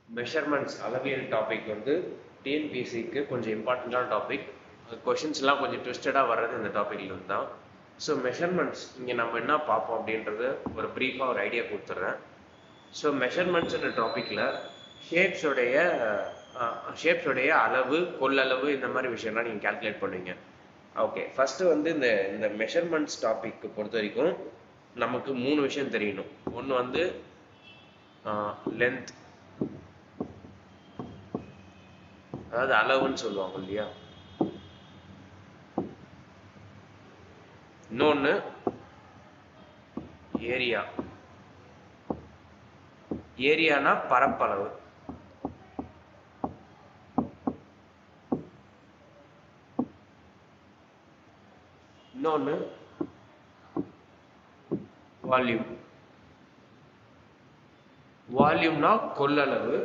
Measurements அளவியல் topic வந்து டிஎன்பிஎஸ்சிக்கு கொஞ்சம் இம்பார்ட்டண்ட்டான டாபிக். கொஷின்ஸ்லாம் கொஞ்சம் ட்விஸ்டடாக வர்றது இந்த டாப்பிக்கில் இருந்து தான். ஸோ மெஷர்மெண்ட்ஸ் இங்கே நம்ம என்ன பார்ப்போம் அப்படின்றது ஒரு ப்ரீஃபாக ஒரு ஐடியா கொடுத்துட்றேன். ஸோ மெஷர்மெண்ட்ஸ்ன்ற டாப்பிக்கில் ஷேப்ஸோடைய அளவு, கொள்ளளவு, இந்த மாதிரி விஷயம்லாம் நீங்கள் கால்குலேட் பண்ணுவீங்க. ஓகே, ஃபஸ்ட்டு வந்து இந்த மெஷர்மெண்ட்ஸ் டாபிக் பொறுத்த வரைக்கும் நமக்கு 3 விஷயம் தெரியணும். ஒன்று வந்து லென்த், அதாவது அளவுன்னு சொல்லுவாங்க இல்லையா. இன்னொன்று ஏரியா, ஏரியானா பரப்பளவு. இன்னொன்று வால்யூம். வால்யூம்னா கொள்ளளவு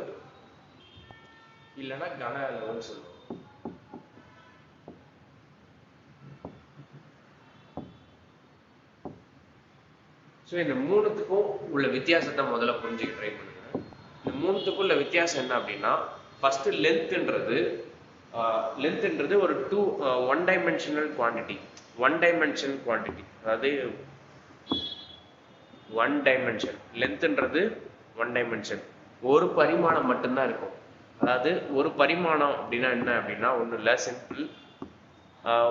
இல்லைன்னா கன அளவுன்னு சொல்லுவோம். ஸோ இந்த மூணுத்துக்கும் உள்ள வித்தியாசத்தை முதல்ல புரிஞ்சுக்க ட்ரை பண்ணுங்க. இந்த மூணுத்துக்கும் உள்ள வித்தியாசம் என்ன அப்படின்னா, ஃபர்ஸ்ட் லென்த்ன்றது ஒரு ஒன் டைமென்ஷனல் குவான்டிட்டி. அதாவது ஒன் டைமென்ஷன். லென்த்ன்றது ஒன் டைமென்ஷன், ஒரு பரிமாணம் மட்டும்தான் இருக்கும். அதாவது ஒரு பரிமாணம் அப்படின்னா என்ன அப்படின்னா ஒன்றும் இல்லை, சிம்பிள்.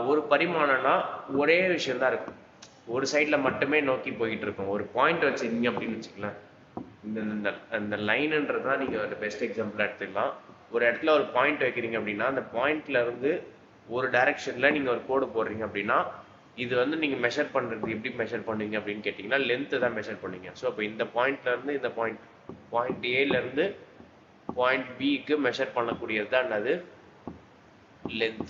ஒரு பரிமாணம்னா ஒரே விஷயம் தான் இருக்கும், ஒரு சைடில் மட்டுமே நோக்கி போயிட்டு இருக்கும். ஒரு பாயிண்ட் வச்சுருந்தீங்க அப்படின்னு வச்சுக்கலாம். இந்த லைனுன்றது தான் நீங்கள் ஒரு பெஸ்ட் எக்ஸாம்பிளாக எடுத்துக்கலாம். ஒரு இடத்துல ஒரு பாயிண்ட் வைக்கிறீங்க அப்படின்னா அந்த பாயிண்ட்ல இருந்து ஒரு டைரக்ஷனில் நீங்கள் ஒரு கோடு போடுறீங்க அப்படின்னா இது வந்து நீங்கள் மெஷர் பண்ணுறது எப்படி மெஷர் பண்ணுவீங்க அப்படின்னு கேட்டிங்கன்னா லென்த்து தான் மெஷர் பண்ணுவீங்க. ஸோ அப்போ இந்த பாயிண்ட்லேருந்து இந்த பாயிண்ட் ஏலேருந்து பாயிண்ட் பிக்கு மெஷர் பண்ணக்கூடியது தான் என்னது, லென்த்.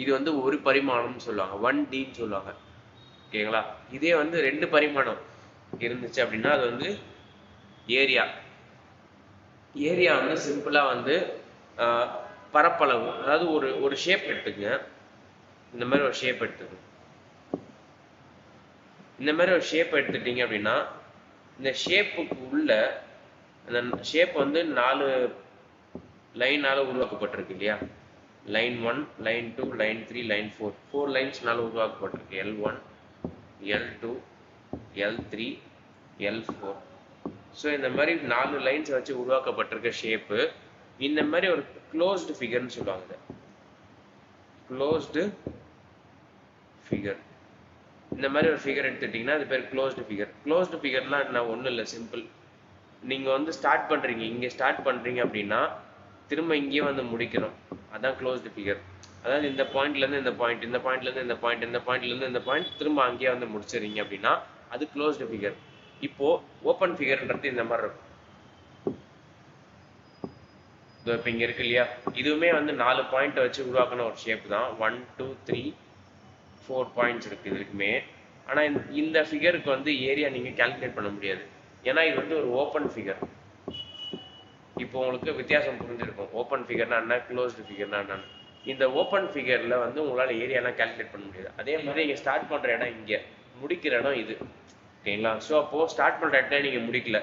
இது வந்து ஒரு பரிமாணம்னு சொல்லுவாங்க, 1Dன்னு சொல்லுவாங்க. ஓகேங்களா. இதே வந்து 2 பரிமாணம் இருந்துச்சு அப்படின்னா அது வந்து ஏரியா. ஏரியா வந்து சிம்பிளா வந்து பரப்பளவு. அதாவது ஒரு ஷேப் எடுத்துக்கங்க. இந்த மாதிரி ஒரு ஷேப் எடுத்துக்கங்க. இந்த மாதிரி ஒரு ஷேப் எடுத்துட்டீங்க அப்படின்னா இந்த ஷேப்புக்கு உள்ள அந்த ஷேப் வந்து 4 லைனால உருவாக்கப்பட்டிருக்கு இல்லையா. Line 1, line 2, line 3, line 4. 4 லைன்ஸ்னால உருவாக்கப்பட்டிருக்கு. L1, L2, L3, L4. So இந்த மாதிரி 4 லைன்ஸ் வச்சு உருவாக்கப்பட்டிருக்க ஷேப்பு இந்த மாதிரி ஒரு க்ளோஸ்டு ஃபிகர்னு சொல்லுவாங்க. Closed figure. இந்த மாதிரி ஒரு ஃபிகர் எடுத்துட்டிங்கன்னா அது பேர் க்ளோஸ்டு ஃபிகர். க்ளோஸ்டு ஃபிகர்லாம் என்ன, ஒன்றும் இல்லை, சிம்பிள். நீங்கள் வந்து ஸ்டார்ட் பண்ணுறீங்க, இங்கே ஸ்டார்ட் பண்ணுறீங்க அப்படின்னா திரும்ப இங்கேயே வந்து முடிக்கணும். அதான் க்ளோஸ்டு ஃபிகர். அதாவது இந்த பாயிண்ட்லேருந்து இந்த பாயிண்ட், இந்த பாயிண்ட்லேருந்து இந்த பாயிண்ட், இந்த பாயிண்ட்லேருந்து இந்த பாயிண்ட், திரும்ப அங்கேயே வந்து முடிச்சிடுறீங்க அப்படின்னா அது க்ளோஸ்டு ஃபிகர். இப்போ ஓப்பன் ஃபிகர்ன்றது இந்த மாதிரி இருக்கும். இப்போ இங்கே இருக்கு இல்லையா, இதுவுமே வந்து 4 பாயிண்ட் வச்சு உருவாக்கின ஒரு ஷேப் தான். 1, 2, 3, 4 பாயிண்ட்ஸ் இருக்குது இதுக்குமே. ஆனால் இந்த ஃபிகருக்கு வந்து ஏரியா நீங்கள் கால்குலேட் பண்ண முடியாது, ஏன்னா இது வந்து ஒரு ஓப்பன் ஃபிகர். இப்போ உங்களுக்கு வித்தியாசம் புரிஞ்சிருக்கும், ஓப்பன் ஃபிகர்னா என்ன, க்ளோஸ்டு ஃபிகர்னா என்னன்னு. இந்த ஓப்பன் ஃபிகரில் வந்து உங்களால் ஏரியாலாம் கால்குலேட் பண்ண முடியாது. அதே மாதிரி இங்கே ஸ்டார்ட் பண்ணுற இடம் இங்கே, முடிக்கிற இடம் இது. ஓகேங்களா. ஸோ அப்போது ஸ்டார்ட் பண்ணுற இடத்துல நீங்கள் முடிக்கல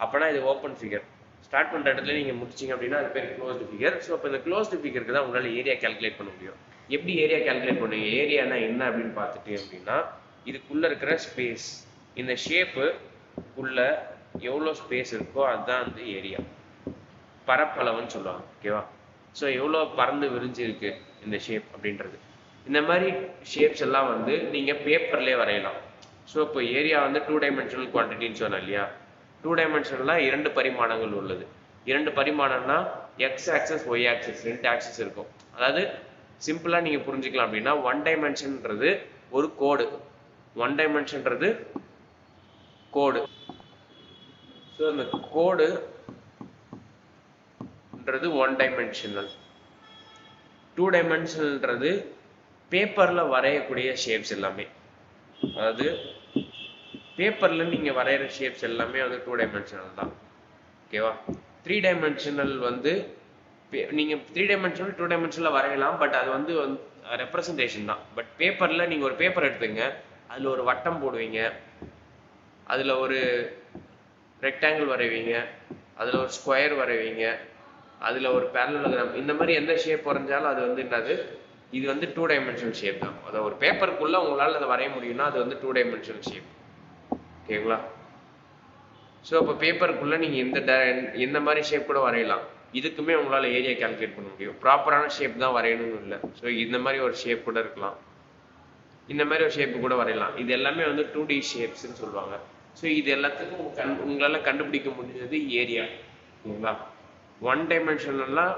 அப்போனா இது ஓப்பன் ஃபிகர். ஸ்டார்ட் பண்ணுற இடத்துல நீங்கள் முடிச்சிங்க அப்படின்னா அது பேர் க்ளோஸ்டு ஃபிகர். ஸோ அப்போ இந்த க்ளோஸ்டு ஃபிகருக்கு தான் உங்களால் ஏரியா கால்குலேட் பண்ண முடியும். எப்படி ஏரியா கால்குலேட் பண்ணுவீங்க, ஏரியானா என்ன அப்படின்னு பார்த்துட்டு அப்படின்னா இதுக்குள்ளே இருக்கிற ஸ்பேஸ், இந்த ஷேப்பு உள்ள எவ்வளோ ஸ்பேஸ் இருக்கோ அதுதான் வந்து ஏரியா, பரப்பளவுன்னு சொல்லுவாங்க. ஓகேவா. ஸோ எவ்வளோ பறந்து விரிஞ்சு இருக்கு இந்த ஷேப் அப்படின்றது. இந்த மாதிரி ஷேப்ஸ் எல்லாம் வந்து நீங்கள் பேப்பர்லேயே வரையலாம். ஸோ இப்போ ஏரியா வந்து 2 டைமென்ஷனல் குவான்டிட்டின்னு சொன்னோம் இல்லையா. 2 டைமென்ஷனல்னால் 2 பரிமாணங்கள் உள்ளது. 2 பரிமாணம்னா X axis, Y axis, 2 axis இருக்கும். அதாவது சிம்பிளாக நீங்கள் புரிஞ்சுக்கலாம் அப்படின்னா 1 டைமென்ஷன்ன்றது ஒரு கோடு. 1 டைமென்ஷன்ன்றது கோடு. ஸோ இந்த கோடுன்றது 1 டைமென்ஷனல். 2 டைமென்ஷனல்ன்றது பேப்பரில் வரையக்கூடிய ஷேப்ஸ் எல்லாமே. அதாவது பேப்பரில் நீங்கள் வரைகிற ஷேப்ஸ் எல்லாமே வந்து 2 டைமென்ஷனல் தான். ஓகேவா. 3 டைமென்ஷனல் வந்து நீங்கள் 3 டைமென்ஷனல் 2 டைமென்ஷனில் வரையலாம், பட் அது வந்து ரெப்ரசன்டேஷன் தான். பட் பேப்பரில் நீங்கள் ஒரு பேப்பர் எடுத்துங்க, அதில் ஒரு வட்டம் போடுவீங்க, அதில் ஒரு ரெக்டாங்கிள் வரைவீங்க, அதில் ஒரு ஸ்கொயர் வரைவீங்க, அதில் ஒரு பேரலோகிராம், இந்த மாதிரி எந்த ஷேப் வரைஞ்சாலும் அது வந்து என்னது, இது வந்து 2 டைமென்ஷனல் ஷேப் தான். அதை ஒரு பேப்பருக்குள்ளே உங்களால் அதை வரைய முடியும்னா அது வந்து 2 டைமென்ஷனல் ஷேப். ஓகேங்களா? ஸோ இப்போ பேப்பருக்குள்ளே நீங்கள் எந்த மாதிரி ஷேப் கூட வரையலாம். இதுக்குமே உங்களால் ஏரியா கால்குலேட் பண்ண முடியும். ப்ராப்பரான ஷேப் தான் வரையணும்னு இல்லை. ஸோ இந்த மாதிரி ஒரு ஷேப் கூட இருக்கலாம், இந்த மாதிரி ஒரு ஷேப்பு கூட வரையலாம். இது எல்லாமே வந்து 2D ஷேப்ஸ்ன்னு சொல்லுவாங்க. ஸோ இது எல்லாத்துக்கும் உங்களால் கண்டுபிடிக்க முடிஞ்சது ஏரியா. ஓகேங்களா? 1 டைமென்ஷனல்லாம்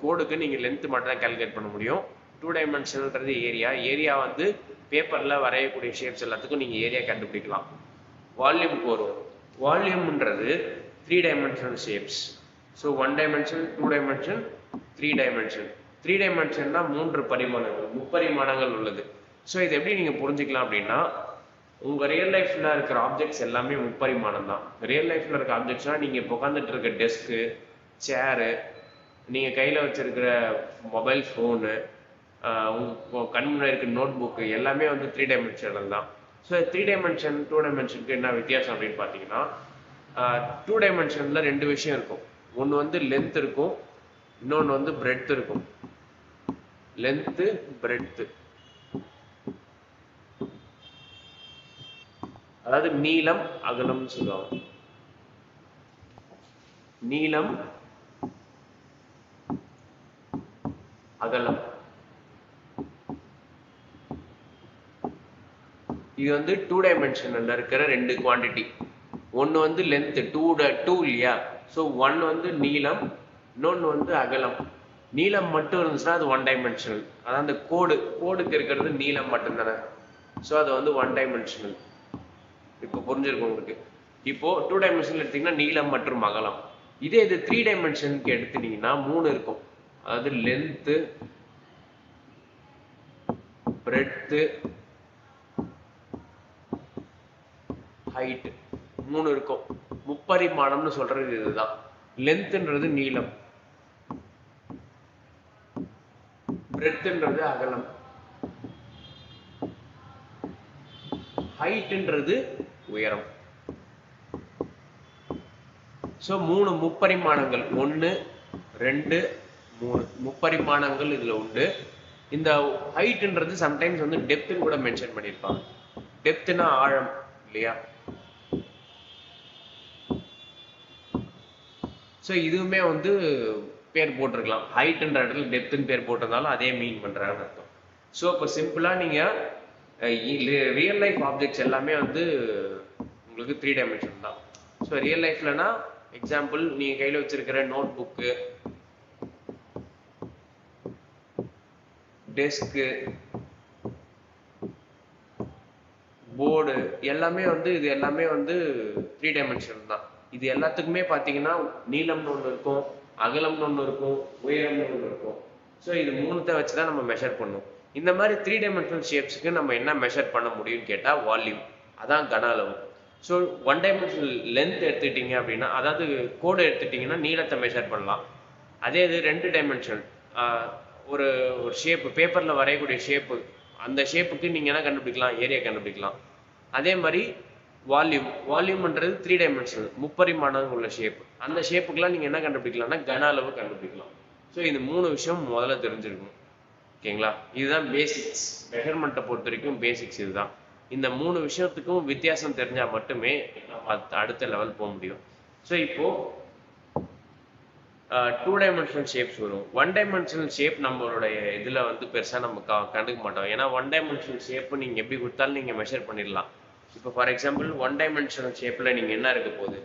கோடுக்கு நீங்கள் லென்த்து மட்டும் தான் கால்குலேட் பண்ண முடியும். 2 டைமென்ஷனல்ன்றது ஏரியா. ஏரியா வந்து பேப்பரில் வரையக்கூடிய ஷேப்ஸ் எல்லாத்துக்கும் நீங்கள் ஏரியா கண்டுபிடிக்கலாம். வால்யூம்க்கு வரும். வால்யூம்ன்றது 3 dimensional shapes. So 1 dimension, 2 dimension, 3 dimension. 3 டைமென்ஷன்னா 3 பரிமாணங்கள், முப்பரிமாணங்கள் உள்ளது. ஸோ இது எப்படி நீங்கள் புரிஞ்சுக்கலாம் அப்படின்னா, உங்கள் ரியல் லைஃப்பில் இருக்கிற ஆப்ஜெக்ட்ஸ் எல்லாமே முப்பரிமாணம் தான். ரியல் லைஃப்பில் இருக்க ஆப்ஜெக்ட்ஸ்னால் நீங்கள் இப்போ உட்காந்துட்டு இருக்க டெஸ்க்கு, சேரு, நீங்கள் கையில் வச்சுருக்கிற மொபைல் ஃபோனு, உங்கள் கண் முன்னாடி இருக்க நோட் புக்கு எல்லாமே வந்து 3 டைமென்ஷனல் தான். ஸோ 3 டைமென்ஷன் 2 டைமென்ஷனுக்கு என்ன வித்தியாசம் அப்படின்னு பார்த்தீங்கன்னா, 2 டைமென்ஷனில் 2 விஷயம் இருக்கும். ஒன்று வந்து லென்த் இருக்கும், இன்னொன்று வந்து பிரெட்த் இருக்கும். லென்த்து, பிரெட்த்து, அதாவது நீளம் அகலம்னு சொல்லுவாங்க. நீளம் அகலம், இது வந்து 2 டைமென்ஷன்ல இருக்கிற 2 குவான்டிட்டி. ஒன்று வந்து லென்த் 2 இல்லையா? ஸோ 1 வந்து நீளம், இன்னொன்று வந்து அகலம். நீளம் மட்டும் இருந்துச்சுன்னா அது 1 டைமென்ஷனல். அதாவது அந்த கோடுக்கு இருக்கிறது நீளம் மட்டும்தானே. ஸோ அது வந்து 1 டைமென்ஷனல். இப்போ புரிஞ்சிருக்கும் உங்களுக்கு. இப்போ 2 டைமென்ஷனல் எடுத்தீங்கன்னா நீளம் மற்றும் அகலம். இதே இது 3 டைமென்ஷனுக்கு எடுத்துட்டீங்கன்னா 3 இருக்கும். அதாவது லென்த்து, பிரெட்த்து, ஹைட் 3 இருக்கும். முப்பரிமாணம்னு சொல்றது இதுதான். லென்த்ன்றது நீளம், பிரெட்த்ன்றது அகலம், ஹைட்ன்றது உயரம். ஸோ 3 முப்பரிமாணங்கள், 1, 2, 3 முப்பரிமாணங்கள் இதுல உண்டு. இந்த ஹைட்ன்றது சம்டைம்ஸ் வந்து டெப்த்னு கூட மென்ஷன் பண்ணியிருப்பாங்க. டெப்த்னா ஆழம் இல்லையா? ஸோ இதுவுமே வந்து பேர் போட்டிருக்கலாம். ஹைட்ன்ற இடத்துல டெப்த்னு பேர் போட்டிருந்தாலும் அதே மீன் பண்றாங்கன்னு அர்த்தம். ஸோ இப்போ சிம்பிளா நீங்க ரியல் லைஃப் ஆப்ஜெக்ட்ஸ் எல்லாமே வந்து உங்களுக்கு 3 டைமென்ஷன் தான். ஸோ ரியல் லைஃப்லனா எக்ஸாம்பிள் நீங்க கையில வச்சிருக்கிற நோட் புக்கு, டெஸ்க்கு, போர்டு எல்லாமே வந்து இது எல்லாமே வந்து 3 டைமென்ஷன் தான். இது எல்லாத்துக்குமே பார்த்தீங்கன்னா நீளம்னு ஒன்று இருக்கும், அகலம்னு ஒன்று இருக்கும், உயரம்னு ஒன்று இருக்கும். ஸோ இது மூணுத்தை வச்சு தான் நம்ம மெஷர் பண்ணுவோம். இந்த மாதிரி 3 டைமென்ஷனல் ஷேப்ஸ்க்கு நம்ம என்ன மெஷர் பண்ண முடியும்னு கேட்டால் வால்யூம், அதான் கன அளவு. ஸோ 1 டைமென்ஷனல் லென்த் எடுத்துக்கிட்டீங்க அப்படின்னா, அதாவது கோடு எடுத்துட்டிங்கன்னா நீளத்தை மெஷர் பண்ணலாம். அதே இது 2 டைமென்ஷனல் ஒரு ஷேப்பு, பேப்பரில் வரையக்கூடிய ஷேப்பு, அந்த ஷேப்புக்கு நீங்கள் என்ன கண்டுபிடிக்கலாம், ஏரியா கண்டுபிடிக்கலாம். அதே மாதிரி வால்யூம்ன்றது 3 டைமென்ஷனல் முப்பரிமாணம் உள்ள ஷேப். அந்த ஷேப்புக்கெல்லாம் நீங்கள் என்ன கண்டுபிடிக்கலாம்னா கன அளவு கண்டுபிடிக்கலாம். ஸோ இது 3 விஷயம் முதல்ல தெரிஞ்சிருக்கும். ஓகேங்களா? இதுதான் பேசிக்ஸ். மெஷர்மெண்ட்டை பொறுத்த வரைக்கும் பேசிக்ஸ் இதுதான். இந்த 3 விஷயத்துக்கும் வித்தியாசம் தெரிஞ்சால் மட்டுமே நம்ம அடுத்த லெவல் போக முடியும். ஸோ இப்போ 2 டைமென்ஷனல் ஷேப்ஸ் வரும். 1 டைமென்ஷனல் ஷேப் நம்மளுடைய இதில் வந்து பெருசாக நம்ம கண்டுக்க மாட்டோம். ஏன்னா 1 டைமென்ஷனல் ஷேப்பு நீங்கள் எப்படி கொடுத்தாலும் நீங்கள் மெஷர் பண்ணிடலாம். இப்போ ஃபார் எக்ஸாம்பிள் 1 டைமென்ஷனல் ஷேப்பில் நீங்கள் என்ன இருக்க போகுது,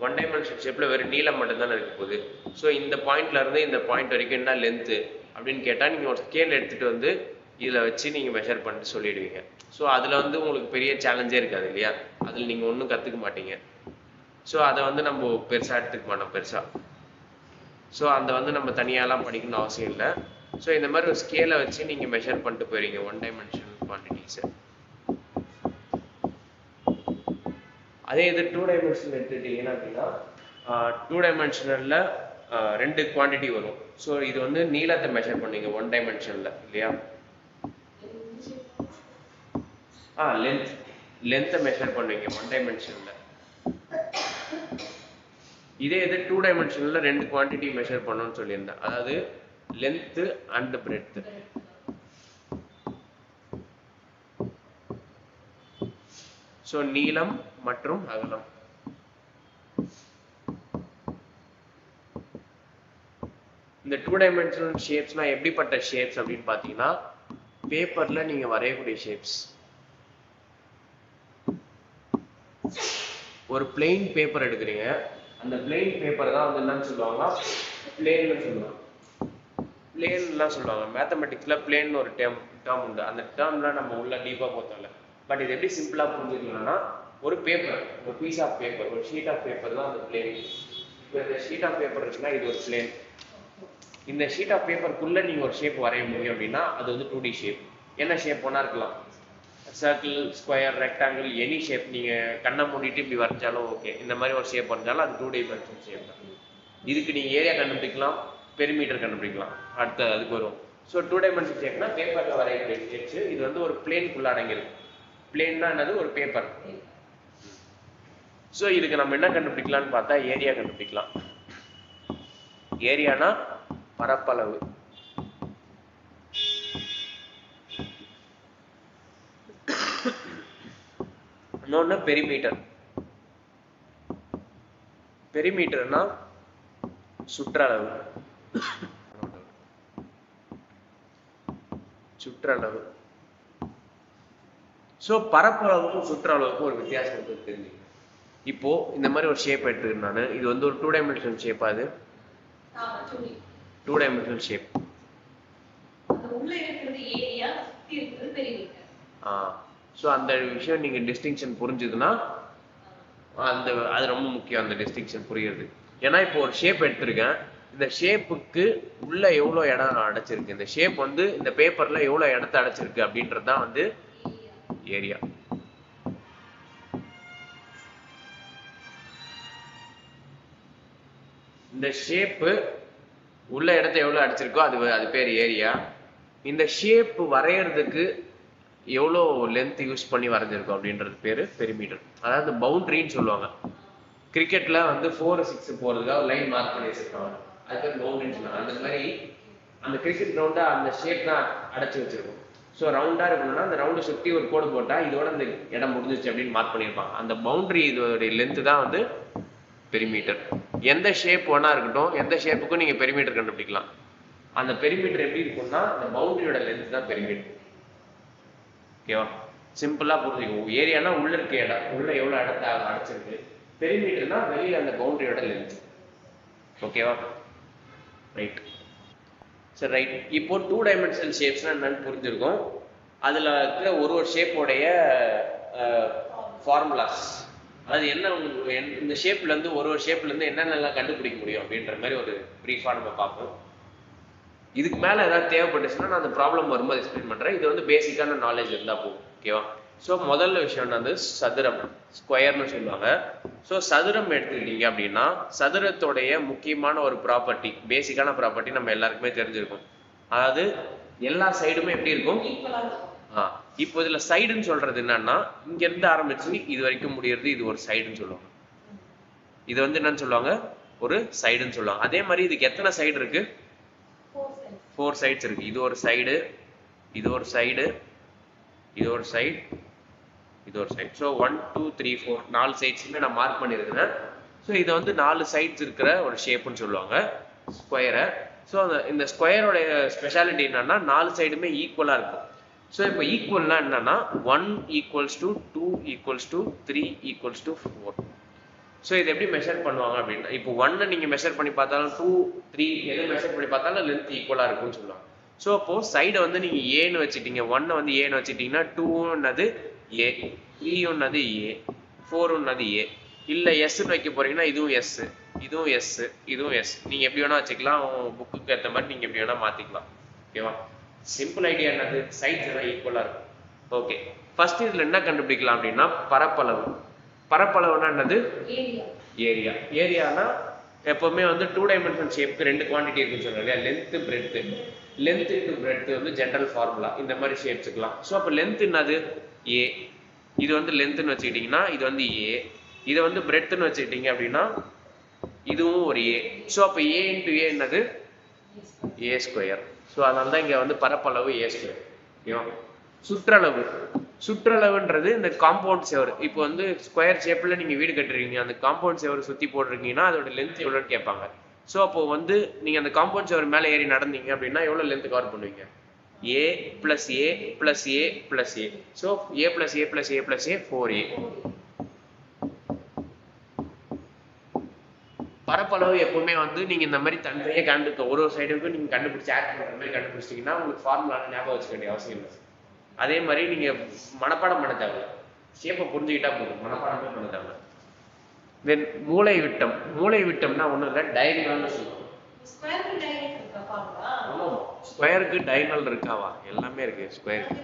1 டைமென்ஷனல் ஷேப்பில் வெறும் நீளம் மட்டும்தானே இருக்க போகுது. ஸோ இந்த பாயிண்ட்லேருந்து இந்த பாயிண்ட் வரைக்கும் என்ன லென்த்து அப்படின்னு கேட்டால் நீங்கள் ஒரு ஸ்கேல் எடுத்துகிட்டு வந்து இதில் வச்சு நீங்கள் மெஷர் பண்ணிட்டு சொல்லிடுவீங்க. ஸோ அதில் வந்து உங்களுக்கு பெரிய சேலஞ்சே இருக்காது இல்லையா? அதில் நீங்கள் ஒன்றும் கற்றுக்க மாட்டீங்க. ஸோ அதை வந்து நம்ம பெருசாக எடுத்துக்க மாட்டோம் பெருசாக. ஸோ அந்த வந்து நம்ம தனியாலாம் படிக்கணும்னு அவசியம் இல்லை. ஸோ இந்த மாதிரி ஒரு ஸ்கேலை வச்சு நீங்கள் மெஷர் பண்ணிட்டு போயிடுங்க 1 டைமென்ஷனல் குவான்டிட்டிஸை. அதே இது 2 டைமென்ஷனல் எடுத்துக்கிட்டீங்கன்னா அப்படின்னா 2 டைமென்ஷனலில் 2 குவான்டிட்டி வரும். ஸோ இது வந்து நீளத்தை மெஷர் பண்ணுவீங்க 1 டைமென்ஷனில் இல்லையா? லென்த்தை மெஷர் பண்ணுவீங்க 1 டைமென்ஷனில். இதே இது 2 டைமென்ஷனில் 2 குவான்டிட்டி மெஷர் பண்ணணும்னு சொல்லியிருந்தேன். அதாவது லென்த்து அண்ட் பிரெட்த்து. ஸோ நீளம் மற்றும் அகலம். இந்த 2 டைமென்ஷனல் ஷேப்ஸ்னா எப்படிப்பட்ட ஷேப்ஸ் அப்படின்னு பார்த்தீங்கன்னா, பேப்பர்ல நீங்க வரையக்கூடிய ஷேப்ஸ். ஒரு பிளெயின் பேப்பர் எடுக்கிறீங்க, அந்த பிளெயின் பேப்பர் தான் வந்து என்னன்னு சொல்லுவாங்க, பிளேன்னு சொல்லுவாங்க. பிளேன்லாம் சொல்லுவாங்க. மேத்தமெட்டிக்ஸ்ல பிளேன் ஒரு டேர்ம் உண்டு. அந்த டேர்ம்லாம் நம்ம உள்ள டீப்பா போத்தல. பட் இது எப்படி சிம்பிளா புரிஞ்சுக்கலாம்னா, ஒரு பேப்பர், ஒரு பீஸ் ஆஃப் பேப்பர், ஒரு ஷீட் ஆஃப் பேப்பர் தான் அந்த பிளேன். இப்போ இந்த ஷீட் ஆஃப் பேப்பர் இருக்குன்னா இது ஒரு பிளேன். இந்த ஷீட் ஆஃப் பேப்பருக்குள்ள நீங்க ஒரு ஷேப் வரைய முடியும் அப்படின்னா அது வந்து 2D ஷேப். என்ன ஷேப் வேணா இருக்கலாம், circle, square, rectangle, any shape. நீங்க கண்ணை மூடிட்டு இப்படி வரைஞ்சாலும் ஓகே. இந்த மாதிரி ஒரு ஷேப் வரைஞ்சாலும் அது 2 டைமென்ஷன் ஷேப் தான். இதுக்கு நீங்க ஏரியா கண்டுபிடிக்கலாம், பெரிமீட்டர் கண்டுபிடிக்கலாம். அடுத்து அதுக்கு வரும். ஸோ 2 டைமென்ஷன் ஷேப்னா பேப்பர்ல வரையக்கூடிய ஷேப்ஸ். இது வந்து ஒரு பிளேனுக்குள்ள அடங்கியிருக்கு. பிளேன்னா என்னது, ஒரு பேப்பர். ஸோ இதுக்கு நம்ம என்ன கண்டுபிடிக்கலாம்னு பார்த்தா ஏரியா கண்டுபிடிக்கலாம். ஏரியானா பரப்பளவு. இன்னொன்னு பெரிமீட்டர். பெரிமீட்டர்னா சுற்றளவு. சுற்றளவு. ஸோ பரப்பளவுக்கும் சுற்றளவுக்கும் ஒரு வித்தியாசம் தெரிஞ்சு. இப்போ இந்த மாதிரி ஒரு ஷேப் எடுத்துக்கிறேன் நான். இது வந்து ஒரு 2 டைமென்ஷனல் ஷேப். அது 2 டைமென்ஷனல் ஷேப். ஸோ அந்த விஷயம் நீங்க டிஸ்டிங்ஷன் புரிஞ்சுதுன்னா அது ரொம்ப முக்கியம், அந்த டிஸ்டிங்ஷன் புரியுறது. ஏன்னா இப்போ ஒரு ஷேப் எடுத்திருக்கேன், இந்த ஷேப்புக்கு உள்ள எவ்வளோ இடம் அடைச்சிருக்கு, இந்த ஷேப் வந்து இந்த பேப்பர்ல எவ்வளோ இடத்த அடைச்சிருக்கு அப்படின்றது தான் வந்து ஏரியா. இந்த ஷேப்பு உள்ள இடத்த எவ்வளோ அடிச்சிருக்கோ அது பேர் ஏரியா. இந்த ஷேப் வரையறதுக்கு எவ்வளோ லென்த் யூஸ் பண்ணி வரைஞ்சிருக்கோம் அப்படின்றது பேர் பெரிமீட்டர். அதாவது பவுண்டரின்னு சொல்லுவாங்க. கிரிக்கெட்ல வந்து 4-6 போறதுக்காக லைன் மார்க் பண்ணி வச்சிருக்காங்க, அது பேர் பவுண்டரின்னு சொல்லுவாங்க. அந்த மாதிரி அந்த கிரிக்கெட் கிரவுண்டா அந்த ஷேப் தான் அடைச்சி வச்சிருக்கும். ஸோ ரவுண்டா இருக்கணும்னா அந்த ரவுண்டை சுற்றி ஒரு கோடு போட்டா இதோட இந்த இடம் முடிஞ்சிச்சு அப்படின்னு மார்க் பண்ணியிருப்பாங்க. அந்த பவுண்டரி இதோடைய லென்த் தான் வந்து பெரிமீட்டர். எந்த ஷேப் வேணா இருக்கட்டும், எந்த ஷேப்புக்கும் நீங்க பெரிமீட்டர் கண்டுபிடிக்கலாம். அந்த பெரிமீட்டர் எப்படி இருக்கும்னா அந்த பவுண்டரியோட லென்த் தான் பெரிமீட்டர். ஓகேவா? சிம்பிளா புரிஞ்சுக்கணும். ஏரியானா உள்ள இருக்க இடம், உள்ள எவ்வளவு இடத்த அடைச்சிருக்கு. பெரிமீட்டர்னா வெளியில அந்த பவுண்டரியோட லென்த். ஓகேவா? ரைட். சரி, ரைட். இப்போ 2 டைமென்ஷனல் ஷேப்ஸ்னா என்னன்னு புரிஞ்சிருக்கும். அதுல இருக்கிற ஒரு ஷேப்போடைய ஃபார்முலாஸ், அதாவது என்ன இந்த ஷேப்ல இருந்து ஒரு ஷேப்ல இருந்து என்னென்னலாம் கண்டுபிடிக்க முடியும் அப்படின்ற மாதிரி ஒரு பிரீஃபா நம்ம பார்ப்போம். இதுக்கு மேல ஏதாவது தேவைப்பட்டுச்சுன்னா நான் அந்த ப்ராப்ளம் வரும்போது எக்ஸ்பிளைன் பண்றேன். இது வந்து பேசிக்கான நாலேஜ் இருந்தா போகும். ஓகேவா? ஸோ முதல்ல விஷயம் வந்து சதுரம், ஸ்கொயர்னு சொல்லுவாங்க. ஸோ சதுரம் எடுத்துக்கிட்டீங்க அப்படின்னா சதுரத்தோடைய முக்கியமான ஒரு ப்ராப்பர்ட்டி, பேசிக்கான ப்ராப்பர்ட்டி நம்ம எல்லாருக்குமே தெரிஞ்சிருக்கும். அதாவது எல்லா சைடுமே எப்படி இருக்கும்? இப்போ இதுல சைடுன்னு சொல்றது என்னன்னா, இங்க இருந்து ஆரம்பிச்சு இது வரைக்கும் முடியறது இது ஒரு சைடுன்னு சொல்லுவாங்க. இது வந்து என்னன்னு சொல்லுவாங்க? ஒரு சைடுன்னு சொல்லுவாங்க. அதே மாதிரி இதுக்கு எத்தனை சைடு இருக்கு? 4 சைட்ஸ் இருக்கு. இது ஒரு சைடு, இது ஒரு சைடு, இது ஒரு சைடு, இது ஒரு சைடு. ஸோ 1 2 3 4 4 சைட்ஸுமே நான் மார்க் பண்ணியிருக்கேன். ஸோ இதை வந்து 4 சைட்ஸ் இருக்கிற ஒரு ஷேப்புன்னு சொல்லுவாங்க, ஸ்கொயரை. ஸோ இந்த ஸ்கொயரோட ஸ்பெஷாலிட்டி என்னன்னா 4 சைடுமே ஈக்குவலா இருக்கும். ஸோ இப்போ ஈக்குவல்னா என்னன்னா 1 = 2 = 3 = 4. ஸோ இதை எப்படி மெஷர் பண்ணுவாங்க அப்படின்னா, இப்போ 1 நீங்க மெஷர் பண்ணி பார்த்தாலும் 2 3 எது மெஷர் பண்ணி பார்த்தாலும் லென்த் ஈக்குவலா இருக்கும்னு சொல்லுவாங்க. ஸோ அப்போ சைடை வந்து நீங்க ஏன்னு வச்சுட்டீங்க, 1 வந்து ஏன்னு வச்சுட்டீங்கன்னா 2ன்னது ஏ, 3ன்னது ஏ, 4ன்னது ஏ. இல்லை எஸ்ன்னு வைக்க போறீங்கன்னா இதுவும் எஸ், இதுவும் எஸ், இதுவும் எஸ். நீங்க எப்படி வேணா வச்சுக்கலாம், புக்குக்கு ஏற்ற மாதிரி நீங்க எப்படி வேணா மாத்திக்கலாம். ஓகேவா? சிம்பிள் ஐடியா என்னது? சைட்ஸ் எல்லாம் ஈக்குவலா இருக்கும். ஓகே, ஃபர்ஸ்ட் இதுல என்ன கண்டுபிடிக்கலாம் அப்படின்னா பரப்பளவு. பரப்பளவுனா என்னது? ஏரியா. ஏரியானா எப்பவுமே வந்து 2 டைமென்ஷனல் ஷேப்புக்கு 2 குவான்டிட்டி இருக்குன்னு சொல்றாங்க, length breadth. Length to breadth வந்து ஜெனரல் ஃபார்முலா இந்த மாதிரி ஷேப்ஸ்க்குலாம். ஸோ அப்போ லென்த் என்னது? ஏ. இது வந்து லென்த்னு வச்சுக்கிட்டீங்கன்னா இது வந்து ஏ. இதை வந்து பிரெட்த்னு வச்சுக்கிட்டீங்க அப்படின்னா இதுவும் ஒரு ஏ. ஸோ அப்போ ஏ இன்ட்டு ஏ என்னது ஏ ஸ்கொயர். ஸோ அதனால தான் இங்கே வந்து பரப்பளவு ஏ ஸ்கொயர். ஓகேவா? சுற்றளவு, சுற்றளவுன்றது இந்த காம்பவுண்ட் செவர். இப்போ வந்து ஸ்கொயர் ஷேப்ல நீங்க வீடு கட்டுறீங்க, அந்த காம்பவுண்ட் செவர் சுத்தி போடுறீங்கன்னா அதோட லென்த் எவ்வளோன்னு கேட்பாங்க. ஸோ அப்போ வந்து நீங்க அந்த காம்பவுண்ட் செவர் மேலே ஏறி நடந்தீங்க அப்படின்னா எவ்வளோ லென்த் கவர் பண்ணுவீங்க? ஏ plus A plus A plus A. So A plus A plus A plus A 4a. பரப்பளவு எப்பவுமே வந்து நீங்க இந்த மாதிரி தனித்தனியாக கண்டுக்க ஒரு சைடுக்கும் நீங்க கண்டுபிடிச்சு ஆட் பண்ற மாதிரி கண்டுபிடிச்சிட்டீங்கன்னா உங்களுக்கு ஃபார்முலா ஞாபகம் வச்சுக்க வேண்டிய அவசியம் இல்லை. அதே மாதிரி நீங்க மனப்பாடம் பண்ண தேவை, ஷேப்பை புரிஞ்சுக்கிட்டா போதும், மனப்பாடமே பண்ண தேவை. தென் மூளை விட்டம். மூளை விட்டம்னா ஒன்றும் இல்லை, டயகனல்னு சொல்லுவோம். ஸ்கொயருக்கு டயகனல் இருக்காவா? எல்லாமே இருக்கு ஸ்கொயருக்கு.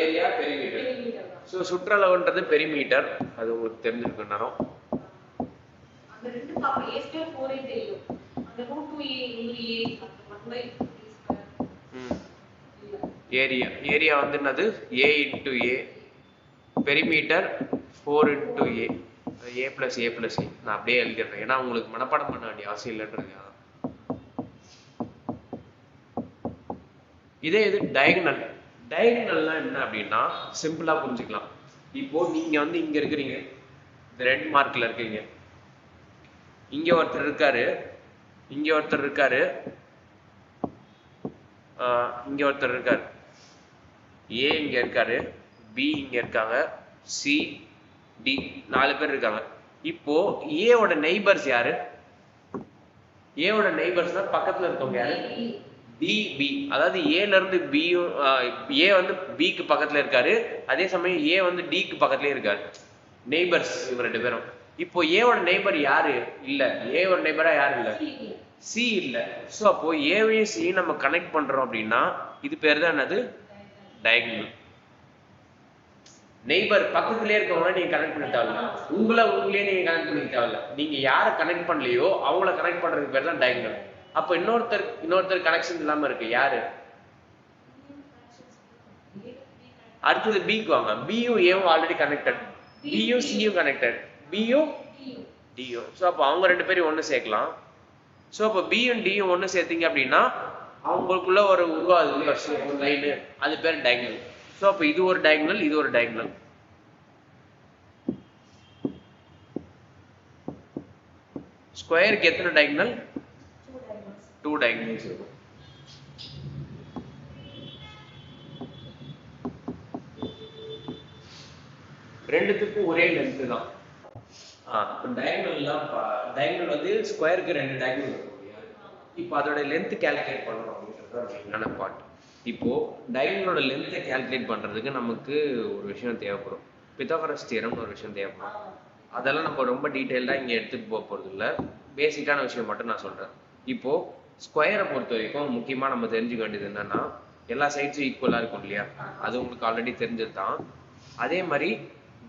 Area perimeter. ஸோ சுற்றளவுன்றது பெரிமீட்டர், அது உங்களுக்கு தெரிஞ்சிருக்கும் நேரம். ஏரியா, ஏரியா வந்து என்னது? A into A, perimeter 4 into A, A plus A plus A. நான் அப்படியே எழுதிடுறேன், ஏன்னா உங்களுக்கு மனப்பாடம் பண்ண வேண்டிய அவசியம் இல்லைன்றது. இதே இது டயகனல். டயகனல்னா என்ன அப்படின்னா சிம்பிளா புரிஞ்சுக்கலாம். இப்போ நீங்க வந்து இங்க இருக்கிறீங்க, இந்த ரெட் மார்க்ல இருக்கீங்க, இங்க ஒருத்தர் இருக்காரு, இங்க ஒருத்தர் இருக்காரு, இங்க ஒருத்தர் இருக்காரு, ஏ இங்க இருக்காரு, பி இங்க இருக்காங்க, சி டி 4 பேர் இருக்காங்க. இப்போ ஏவோட நெய்பர்ஸ் யாரு? ஏவோட நெய்பர்ஸ்னா பக்கத்துல இருக்கவங்க யாரு? D B. அதாவது ஏல இருந்து பியும், ஏ வந்து பிக்கு பக்கத்துல இருக்காரு, அதே சமயம் ஏ வந்து டிக்கு பக்கத்துலயே இருக்காரு. நெய்பர்ஸ் இவங்க 2 பேரும். இப்போ ஏவோட நெய்பர் யாரு? இல்ல, ஏவோட நெய்பரா யாரு இல்ல? சி இல்ல. ஸோ அப்போ ஏவையும் சி நம்ம கனெக்ட் பண்றோம் அப்படின்னா இது பேர் தான் என்னது? டயகனல். நெய்பர் பக்கத்துலயே இருக்கவங்க நீங்க கனெக்ட் பண்ண தேவையில்ல, உங்களையே நீங்க கனெக்ட் பண்ண தேவையில்ல. நீங்க யாரை கனெக்ட் பண்ணலையோ அவங்கள கனெக்ட் பண்றதுக்கு பேர் தான் டயகனல். அப்ப இன்னொருத்தர் கனெக்ஷன் இல்லாம இருக்கு, யாரு? அடுத்தது பிக்கு வாங்க. பியும் ஏவும் ஆல்ரெடி கனெக்டட், பியும் சியும் கனெக்டட், பியும் டியும். ஸோ அப்போ அவங்க 2 பேரும் ஒன்று சேர்க்கலாம். ஸோ அப்போ பியும் டியும் ஒன்று சேர்த்தீங்க அப்படின்னா அவங்களுக்குள்ள ஒரு உருவாது ஒரு லைனு, அது பேர் டயகனல். ஸோ அப்போ இது ஒரு டயகனல், இது ஒரு டயகனல். ஸ்கொயருக்கு எத்தனை டயகனல்? 2 டயகனல்ஸ் இருக்கும். ரெண்டுத்துக்கும் ஒரே லென்த் தான். டயகனல் வந்து ஸ்கொயருக்கு 2 டயகனல் இருக்கும். இப்போ அதோட லென்த் கால்குலேட் பண்ணணும் அப்படின்றது பார்ட். இப்போ டயகனலோட லென்த்தை கால்குலேட் பண்றதுக்கு நமக்கு ஒரு விஷயம் தேவைப்படும், பித்தாகரஸ் தியரம்னு ஒரு விஷயம் தேவைப்படும். அதெல்லாம் நம்ம ரொம்ப டீட்டெயில்டாக இங்கே எடுத்துட்டு போக போறது இல்லை, பேசிக்கான விஷயம் மட்டும் நான் சொல்றேன். இப்போ ஸ்கொயரை பொறுத்த வரைக்கும் முக்கியமா நம்ம தெரிஞ்சுக்க வேண்டியது என்னன்னா எல்லா சைட்ஸும் ஈக்குவலா இருக்கும் இல்லையா? அது உங்களுக்கு ஆல்ரெடி தெரிஞ்சது தான். அதே மாதிரி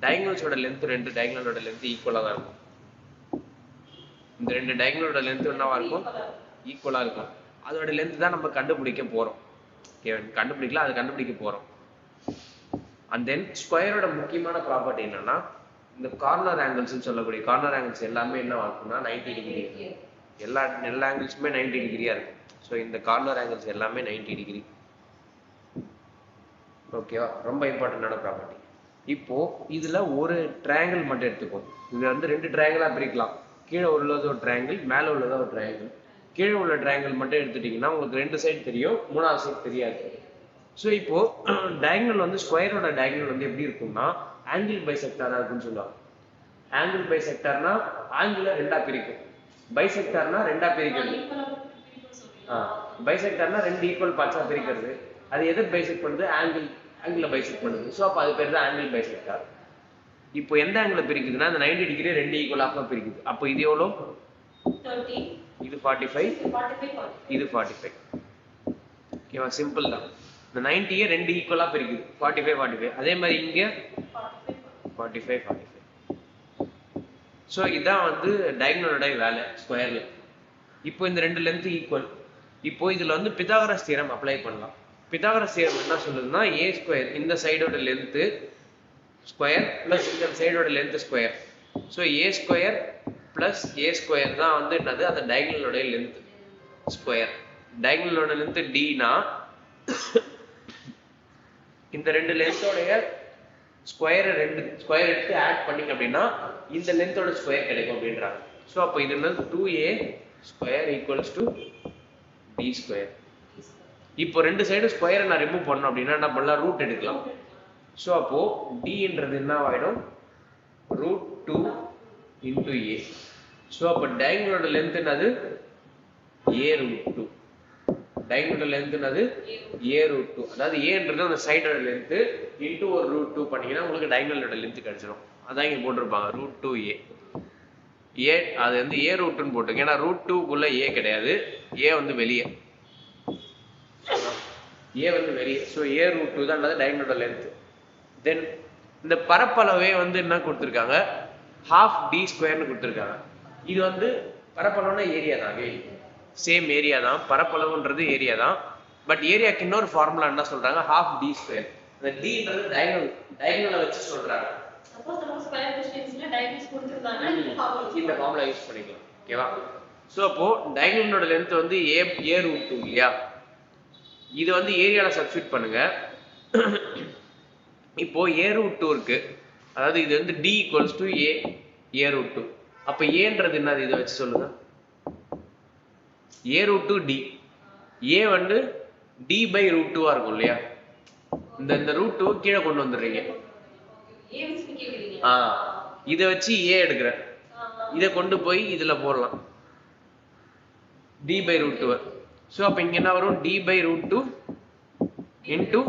டயகனல்ஸோட லென்த், 2 டயகனலோட லென்த் ஈக்குவலா தான் இருக்கும். இந்த 2 டயகனலோட லென்த் என்னவா இருக்கும்? ஈக்குவலா இருக்கும். அதோட லென்த் தான் நம்ம கண்டுபிடிக்க போறோம். கண்டுபிடிக்கல, அதை கண்டுபிடிக்க போறோம். அண்ட் தென் ஸ்கொயரோட முக்கியமான ப்ராப்பர்ட்டி என்னன்னா இந்த கார்னர் ஆங்கிள்ஸ் சொல்லக்கூடிய கார்னர் ஆங்கிள்ஸ் எல்லாமே என்ன இருக்கும்னா 90 டிகிரி. எல்லா ஆங்கிள்ஸுமே 90 டிகிரியா இருக்கும். ஸோ இந்த கார்னர் ஆங்கிள்ஸ் எல்லாமே 90 டிகிரி. ஓகேவா? ரொம்ப இம்பார்ட்டன்டான ப்ராப்பர்ட்டி. இப்போ இதுல ஒரு ட்ரையாங்கிள் மட்டும் எடுத்துப்போம். இது வந்து 2 ட்ரையாங்கிளா பிரிக்கலாம். கீழே உள்ளது ஒரு ட்ரையாங்கிள், மேலே உள்ளது ஒரு ட்ரையாங்கிள். கீழே உள்ள ட்ரையாங்கிள் மட்டும் எடுத்துட்டீங்கன்னா உங்களுக்கு 2 சைடு தெரியும், 3ஆவது சைடு தெரியாது. ஸோ இப்போ டயகனல் வந்து ஸ்கொயரோட டயகனல் வந்து எப்படி இருக்கும்னா ஆங்கிள் பைசெக்டாரா இருக்குன்னு சொல்லுவாங்க. ஆங்கிள் பைசெக்டார்னா ஆங்கிளை 2ஆ பிரிக்கும், பைசெக்டார்னா 2ஆ பிரிக்கிறது. பைசெக்டார்னா 2 ஈக்குவல் பார்ட்ஸா பிரிக்கிறது. அது எதை பைசெக்ட் பண்ணுது? ஆங்கிளை பைசெக்ட் பண்ணுது. ஸோ அப்போ அது பேர் தான் ஆங்கிள் பைசெக்டார். இப்போ எந்த ஆங்கிளை பிரிக்குதுன்னா அந்த 90 டிகிரி 2 ஈக்குவல் ஆஃபா பிரிக்குது. அப்போ இது எவ்வளோ? 30. இது 45, இது 45. ஓகேவா? சிம்பிள் தான். இந்த 90யை 2 ஈக்குவலா பிரிக்குது, 45 45. அதே மாதிரி இங்க 45 45. ஸோ இதான் வந்து டயகனலோட வேலை ஸ்கொயர்ல. இப்போ இந்த 2 லென்த் ஈக்குவல். இப்போ இதுல வந்து பித்தாகரஸ் தியரம் அப்ளை பண்ணலாம். பித்தாகரஸ் தியரம் என்ன சொல்லுதுன்னா a ஸ்கொயர் இந்த சைடோட லென்த் ஸ்கொயர் ப்ளஸ் இந்த சைடோட length square. So A square plus A square தான் வந்து என்னது அந்த டயகனலோடைய லென்த் ஸ்கொயர். டயகனலோட லென்த் டினா இந்த ரெண்டு லென்த்தோடைய ஸ்கொயர் எடுத்து ஆட் பண்ணிங்க அப்படின்னா இந்த லென்த்தோட ஸ்கொயர் கிடைக்கும் அப்படின்றாங்க. ஸோ அப்போ இது என்னது 2a square equals to d square. இப்போ ரெண்டு சைடு ஸ்கொயரை நான் ரிமூவ் பண்ணணும் அப்படின்னா என்ன பண்ணலாம், ரூட் எடுக்கலாம். ஸோ அப்போ dன்றது என்ன ஆகிடும், √2 × a. ஸோ அப்போ டயகனலோட லென்த் என்னது a√2. டயகனலோட லென்த் என்னது a√2. அதாவது ஏன்றது அந்த சைடோட லென்த் இன்டூ ஒரு √2 பண்ணீங்கன்னா உங்களுக்கு டயகனலோட லென்த் கிடைச்சிடும். அதான் இங்கே போட்டிருப்பாங்க √2a. ஏ அது வந்து a√2ன்னு போட்டுங்க. ஏன்னா √2க்குள்ள a கிடையாது, a வந்து வெளியே, a வந்து வெளியே. ஸோ a√2 தான் டயகனலோட லென்த். தென் இந்த பரப்பளவே வந்து என்ன கொடுத்துருக்காங்க, ½ d ஸ்கொயர்னு கொடுத்துருக்காங்க. இது வந்து பரப்பளவுனா ஏரியா தான், சேம் ஏரியா தான், பரப்பளவுன்றது ஏரியா தான். பட் ஏரியாக்கு இன்னொரு ஃபார்முலா என்ன சொல்றாங்க, ½ d ஸ்கொயர். இந்த dன்றது டயகனலை வச்சு சொல்றாங்க. இந்த ஃபார்முலா யூஸ் பண்ணிக்கலாம். ஓகேவா? ஸோ அப்போ டயகனலோட லென்த் வந்து a√2 இல்லையா, இது வந்து ஏரியால சப்ஸ்டிட் பண்ணுங்க. இப்போ a√2 இருக்கு, அதாவது இது வந்து d = a√2. அப்ப ஏன்றது என்னது, இதை வச்சு சொல்லுங்க. a√2 d, a வந்து d/√2 இருக்கும் இல்லையா, இந்த √2 கீழே கொண்டு வந்துடுறீங்க. இதை வச்சு a எடுக்கிறேன், இதை கொண்டு போய் இதுல போடலாம் d/√2. ஸோ அப்ப இங்க என்ன வரும், d/√2 ×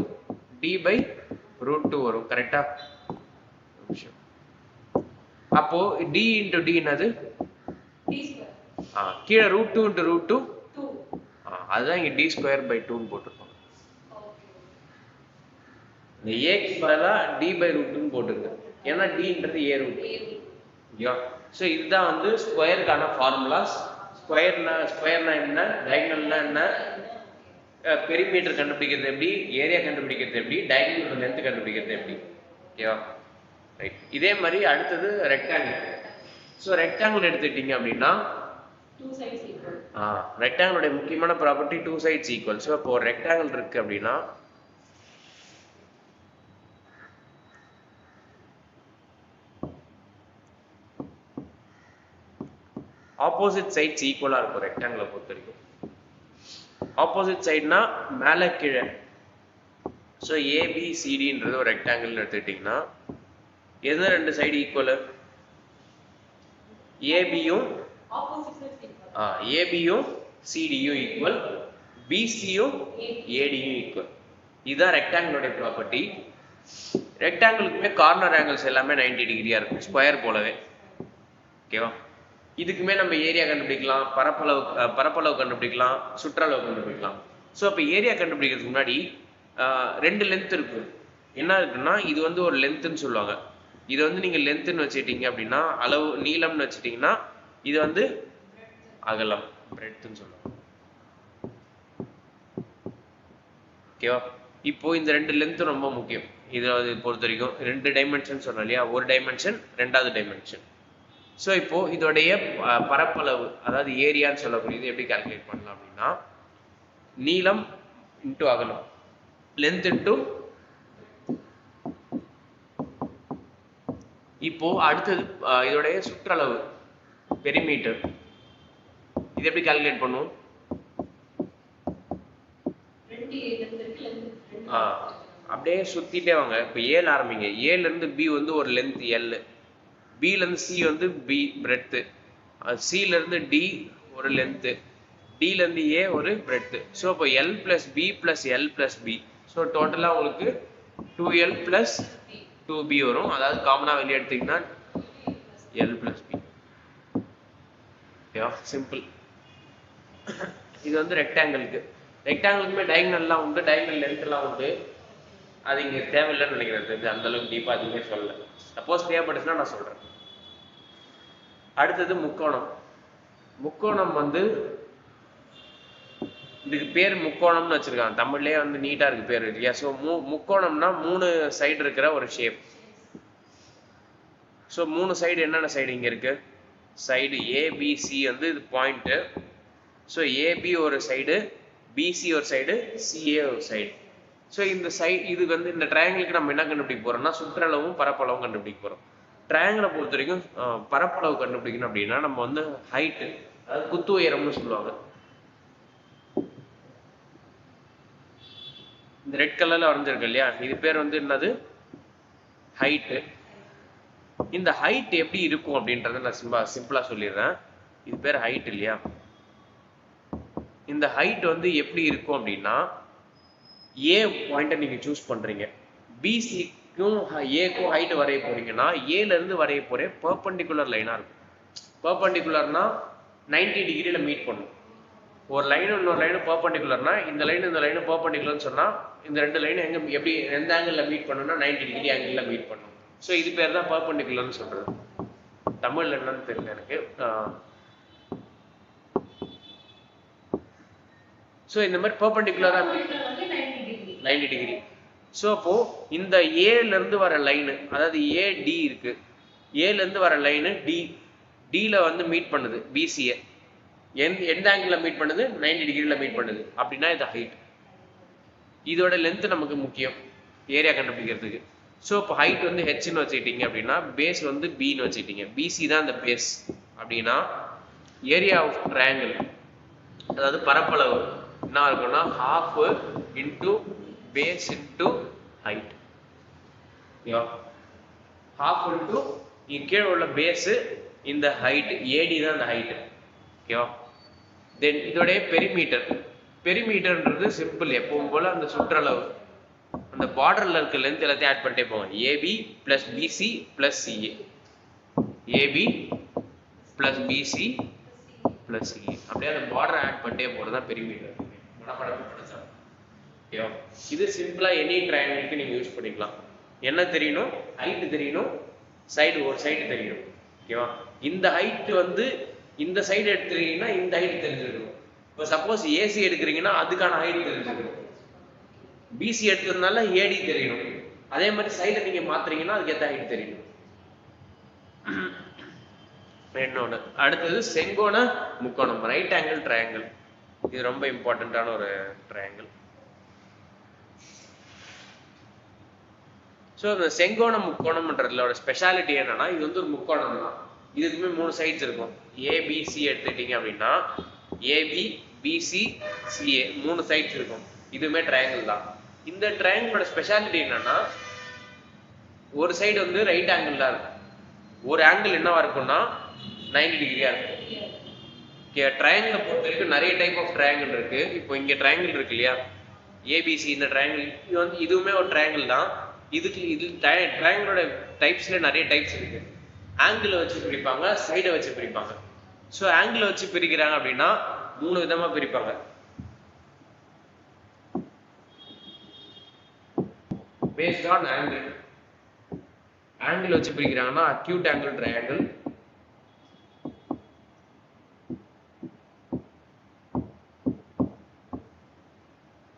d/√2 வரும். கரெக்டா? அப்போ d × d என்னது, கீழே √2 × √2, அதுதான் இங்க d²/2 போட்டிருப்பாங்க. இந்த a க்கு பதிலா d/√2 போட்டுருங்க, ஏன்னா dன்றது a√2. ஸோ இதுதான் வந்து ஸ்கொயருக்கான ஃபார்முலாஸ். ஸ்கொயர்னா என்ன, டயகனல்னா என்ன, பெரிமீட்டர் கண்டுபிடிக்கிறது எப்படி, ஏரியா கண்டுபிடிக்கிறது எப்படி, டயகனல் லென்த் கண்டுபிடிக்கிறது எப்படி. ஓகேவா? ரைட். இதே மாதிரி அடுத்தது ரெக்டாங்கிள். ஸோ ரெக்டாங்கிள் எடுத்துக்கிட்டீங்க அப்படின்னா ரெக்டாங்கிளுடைய முக்கியமான ப்ராப்பர்ட்டி 2 sides equal. ஸோ இப்போ ரெக்டாங்கிள் இருக்கு அப்படின்னா ஆப்போசிட் சைட்ஸ் ஈக்குவலா இருக்கும். ரெக்டாங்கிளை பொறுத்த வரைக்கும் ஆப்போசிட் சைட்னா மேலே கீழே. ஸோ ABCDன்றது ஒரு ரெக்டாங்கிள் எடுத்துக்கிட்டிங்கன்னா எது ரெண்டு சைடு ஈக்குவல், ஏபியும் சிடியும் ஈக்குவல், பிசியும் ஏடியும் ஈக்குவல். இதுதான் ரெக்டாங்கிளோட ப்ராப்பர்ட்டி. ரெக்டாங்கிளுக்குமே கார்னர் ஆங்கிள்ஸ் எல்லாமே 90 டிகிரியா இருக்கும், ஸ்கொயர் போலவே. ஓகேவா? இதுக்குமே நம்ம ஏரியா கண்டுபிடிக்கலாம், பரப்பளவு கண்டுபிடிக்கலாம், சுற்றளவு கண்டுபிடிக்கலாம். ஸோ அப்போ ஏரியா கண்டுபிடிக்கிறதுக்கு முன்னாடி ரெண்டு லென்த் இருக்கு. என்ன இருக்குன்னா, இது வந்து ஒரு லென்த்னு சொல்லுவாங்க. இது வந்து நீங்க லென்த்னு வச்சுட்டீங்க அப்படின்னா, அளவு நீளம்னு வச்சுட்டீங்கன்னா, இது வந்து அகலம், பிரெட்த்னு சொல்லுவாங்க. ஓகேவா? இப்போ இந்த ரெண்டு லென்த் ரொம்ப முக்கியம். இதை பொறுத்த வரைக்கும் 2 டைமென்ஷன் சொன்னோம் இல்லையா, ஒரு டைமென்ஷன், ரெண்டாவது டைமென்ஷன். ஸோ இப்போ இதோடைய பரப்பளவு, அதாவது ஏரியான்னு சொல்லக்கூடியது எப்படி கால்குலேட் பண்ணலாம் அப்படின்னா, நீளம் இன்டூ அகலம், லென்த் இன்டூ. இப்போ அடுத்தது இதோடைய சுற்றளவு, பெரிமீட்டர். இது எப்படி கால்குலேட் பண்ணுவோம், அப்படியே சுத்திட்டே வாங்க. இப்போ ஏல ஆரம்பிங்க, ஏல இருந்து பி வந்து ஒரு லென்த் எல், பில இருந்து சி வந்து பி பிரெட்த், சில இருந்து டி ஒரு லென்த், டில இருந்து ஏ ஒரு பிரெட்த். ஸோ இப்போ L plus B plus L plus B. So டோட்டலா உங்களுக்கு 2l பிளஸ் 2b வரும். அதாவது காமனா வெளியே எடுத்தீங்கன்னா எல் பிளஸ் பி. சிம்பிள். இது வந்து ரெக்டாங்கிளுக்கு. ரெக்டாங்கிளுக்குமே டயகனல்லாம் உண்டு, டயகனல் லென்த் எல்லாம் உண்டு. அது இங்க தேவையில்லைன்னு நினைக்கிறது, அந்த அளவுக்கு டீப்பா அதுவுமே சொல்லல. சப்போஸ் தேவைப்படுச்சுன்னா நான் சொல்றேன். அடுத்தது முக்கோணம். முக்கோணம் வந்து இதுக்கு பேர் முக்கோணம்னு வச்சிருக்காங்க, தமிழ்லயே வந்து நீட்டா இருக்கு பேர் இல்லையா. ஸோ முக்கோணம்னா 3 சைடு இருக்கிற ஒரு ஷேப். ஸோ 3 சைடு என்னென்ன சைடு இங்கே இருக்கு? சைடு ஏபிசி வந்து இது பாயிண்ட்டு. ஸோ ஏபி ஒரு சைடு, பிசி ஒரு சைடு, சிஏ ஒரு சைடு. ஸோ இந்த சைடு இது வந்து இந்த ட்ரையாங்கிளுக்கு நம்ம என்ன கண்டுபிடிக்க போறோம்னா சுற்றளவும் பரப்பளவும் கண்டுபிடிக்க போறோம். ட்ரையாங்கிளை பொறுத்த வரைக்கும் பரப்பளவு கண்டுபிடிக்கணும் அப்படின்னா நம்ம வந்து ஹைட்டு, அதாவது குத்து உயரம்னு சொல்லுவாங்க. இந்த ரெட் கலர்ல வரைஞ்சிருக்கு இல்லையா, இது பேர் வந்து என்னது? ஹைட்டு. இந்த ஹைட் எப்படி இருக்கும் அப்படின்றத நான் சிம்பிளா சொல்லிடுறேன். இது பேர் ஹைட் இல்லையா? இந்த ஹைட் வந்து எப்படி இருக்கும் அப்படின்னா, ஏ பாயிண்ட்டை நீங்க சூஸ் பண்றீங்க, பிசிக்கும் ஏக்கும் ஹைட் வரைய போறீங்கன்னா ஏல இருந்து வரைய போறே பெர்பெண்டிகுலர் லைனா இருக்கும். பெர்பெண்டிகுலர்னா 90 டிகிரியில மீட் பண்ணும். ஒரு லைன் இன்னொரு லைன் பெர்பெண்டிகுலர்னா இந்த லைன் இந்த லைன் பெர்பெண்டிகுலர்னு சொன்னா இந்த ரெண்டு லைன் எப்படி எந்த ஆங்கிள் மீட் பண்ணணும்னா 90 டிகிரி ஆங்கிள் மீட் பண்ணும். ஸோ இது பேர் தான் பெர்பெண்டிகுலர்னு சொல்றது. தமிழ்ல என்னன்னு தெரியல எனக்கு. ஸோ இந்த மாதிரி பெர்பெண்டிகுலரா 90 டிகிரி. ஸோ அப்போ இந்த ஏல இருந்து வர லைனு, அதாவது ஏடி இருக்கு, ஏல இருந்து வர லைனு டில வந்து மீட் பண்ணுது பிசிஏ. எந்த ஆங்கிள் மீட் பண்ணுது? 90 டிகிரில மீட் பண்ணுது. அப்படின்னா இது ஹைட். இதோட லென்த் நமக்கு முக்கியம் ஏரியா கண்டுபிடிக்கிறதுக்கு. ஸோ இப்போ ஹைட் வந்து ஹெச்னு வச்சுக்கிட்டீங்க அப்படின்னா பேஸ் வந்து பின்னு வச்சுக்கிட்டீங்க, பிசி தான் இந்த பேஸ் அப்படின்னா ஏரியா ஆஃப் ட்ரையாங்கிள், அதாவது பரப்பளவு என்ன இருக்கும்னா half into base into height. Half into இங்க கீழே உள்ள பேஸ், இந்த ஹைட் ஏடி தான் இந்த ஹைட். ஓகேவா? தென் இதோடைய பெரிமீட்டர். பெரிமீட்டர்ன்றது சிம்பிள், எப்பவும் போல அந்த சுற்றளவு, அந்த பார்டர்ல இருக்க லென்த் எல்லாத்தையும் ஆட் பண்ணிட்டே போவோம். AB plus BC plus CA, AB plus BC plus CA, அப்படியே அந்த பார்டர் ஆட் பண்ணிட்டே போறது தான் பெரிமீட்டர். ஓகேவா? இது சிம்பிளா எனி ட்ரையாங்கிளுக்கு நீங்க யூஸ் பண்ணிக்கலாம். என்ன தெரியணும்? ஹைட் தெரியணும், சைடு ஒரு சைடு தெரியணும். ஓகேவா? இந்த ஹைட் வந்து இந்த சைடு எடுத்துறீங்கன்னா இந்த ஹைட் தெரிஞ்சிருக்கணும். இப்போ சப்போஸ் ஏசி எடுக்கிறீங்கன்னா அதுக்கான ஹைட் தெரிஞ்சிருக்கணும். பிசி எடுத்ததுனால ஏடி தெரியணும். அதே மாதிரி சைட நீங்க மாத்துறீங்கன்னா அதுக்கு ஏத்த ஹைட் தெரியணும். இன்னொன்று அடுத்தது செங்கோண முக்கோணம், ரைட் ஆங்கிள் ட்ரையாங்கிள். இது ரொம்ப இம்பார்ட்டன்டான ஒரு ட்ரையாங்கிள். ஸோ இந்த செங்கோண முக்கோணம்ன்றதுல ஸ்பெஷாலிட்டி என்னன்னா, இது வந்து ஒரு முக்கோணம் தான். இதுக்குமே 3 சைட்ஸ் இருக்கும். ஏபிசி எடுத்துக்கிட்டீங்க அப்படின்னா ஏபி பிசி சிஏ 3 சைட்ஸ் இருக்கும். இதுவுமே ட்ரையாங்கிள் தான். இந்த ட்ரையாங்கிளோட ஸ்பெஷாலிட்டி என்னன்னா, ஒரு சைடு வந்து ரைட் ஆங்கிள் தான் இருக்கும், ஒரு ஆங்கிள் என்னவா இருக்கும்னா 90 டிகிரியா இருக்கும். ட்ரையாங்கிளை பொறுத்த வரைக்கும் நிறைய டைப் ஆஃப் ட்ரையாங்கிள் இருக்கு. இப்போ இங்க ட்ரையாங்கிள் இருக்கு இல்லையா, ஏபிசி, இந்த ட்ரையாங்கிள் இது வந்து இதுவுமே ஒரு ட்ரையாங்கிள் தான். இது ட்ரையாங்கிளோட டைப்ஸ்ல நிறைய டைப்ஸ் இருக்கு. ஆங்கிள் வச்சு பிரிப்பாங்க, சைடை வச்சு பிரிப்பாங்க. ஸோ ஆங்கிள் வச்சு பிரிக்கிறாங்க அப்படின்னா 3 விதமா பிரிப்பாங்க. Based on angle. ஆங்கிள் வச்சு பிரிக்கிறாங்கன்னா acute angle triangle,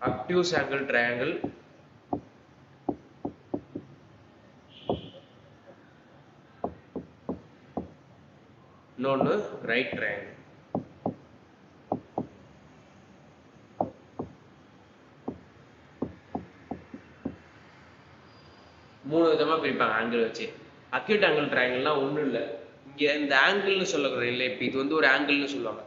obtuse angle triangle, இன்னொன்று ரைட் ட்ரையாங்கிள். மூணு விதமா பிரிப்பாங்க ஆங்கிள் வச்சு. அக்யூட் ஆங்கிள் ட்ரையாங்கிள்னா ஒன்றும் இல்லை, இங்க இந்த ஆங்கிள்னு சொல்லக்கூடாது இல்லை, இப்போ இது வந்து ஒரு ஆங்கிள்னு சொல்லுவாங்க.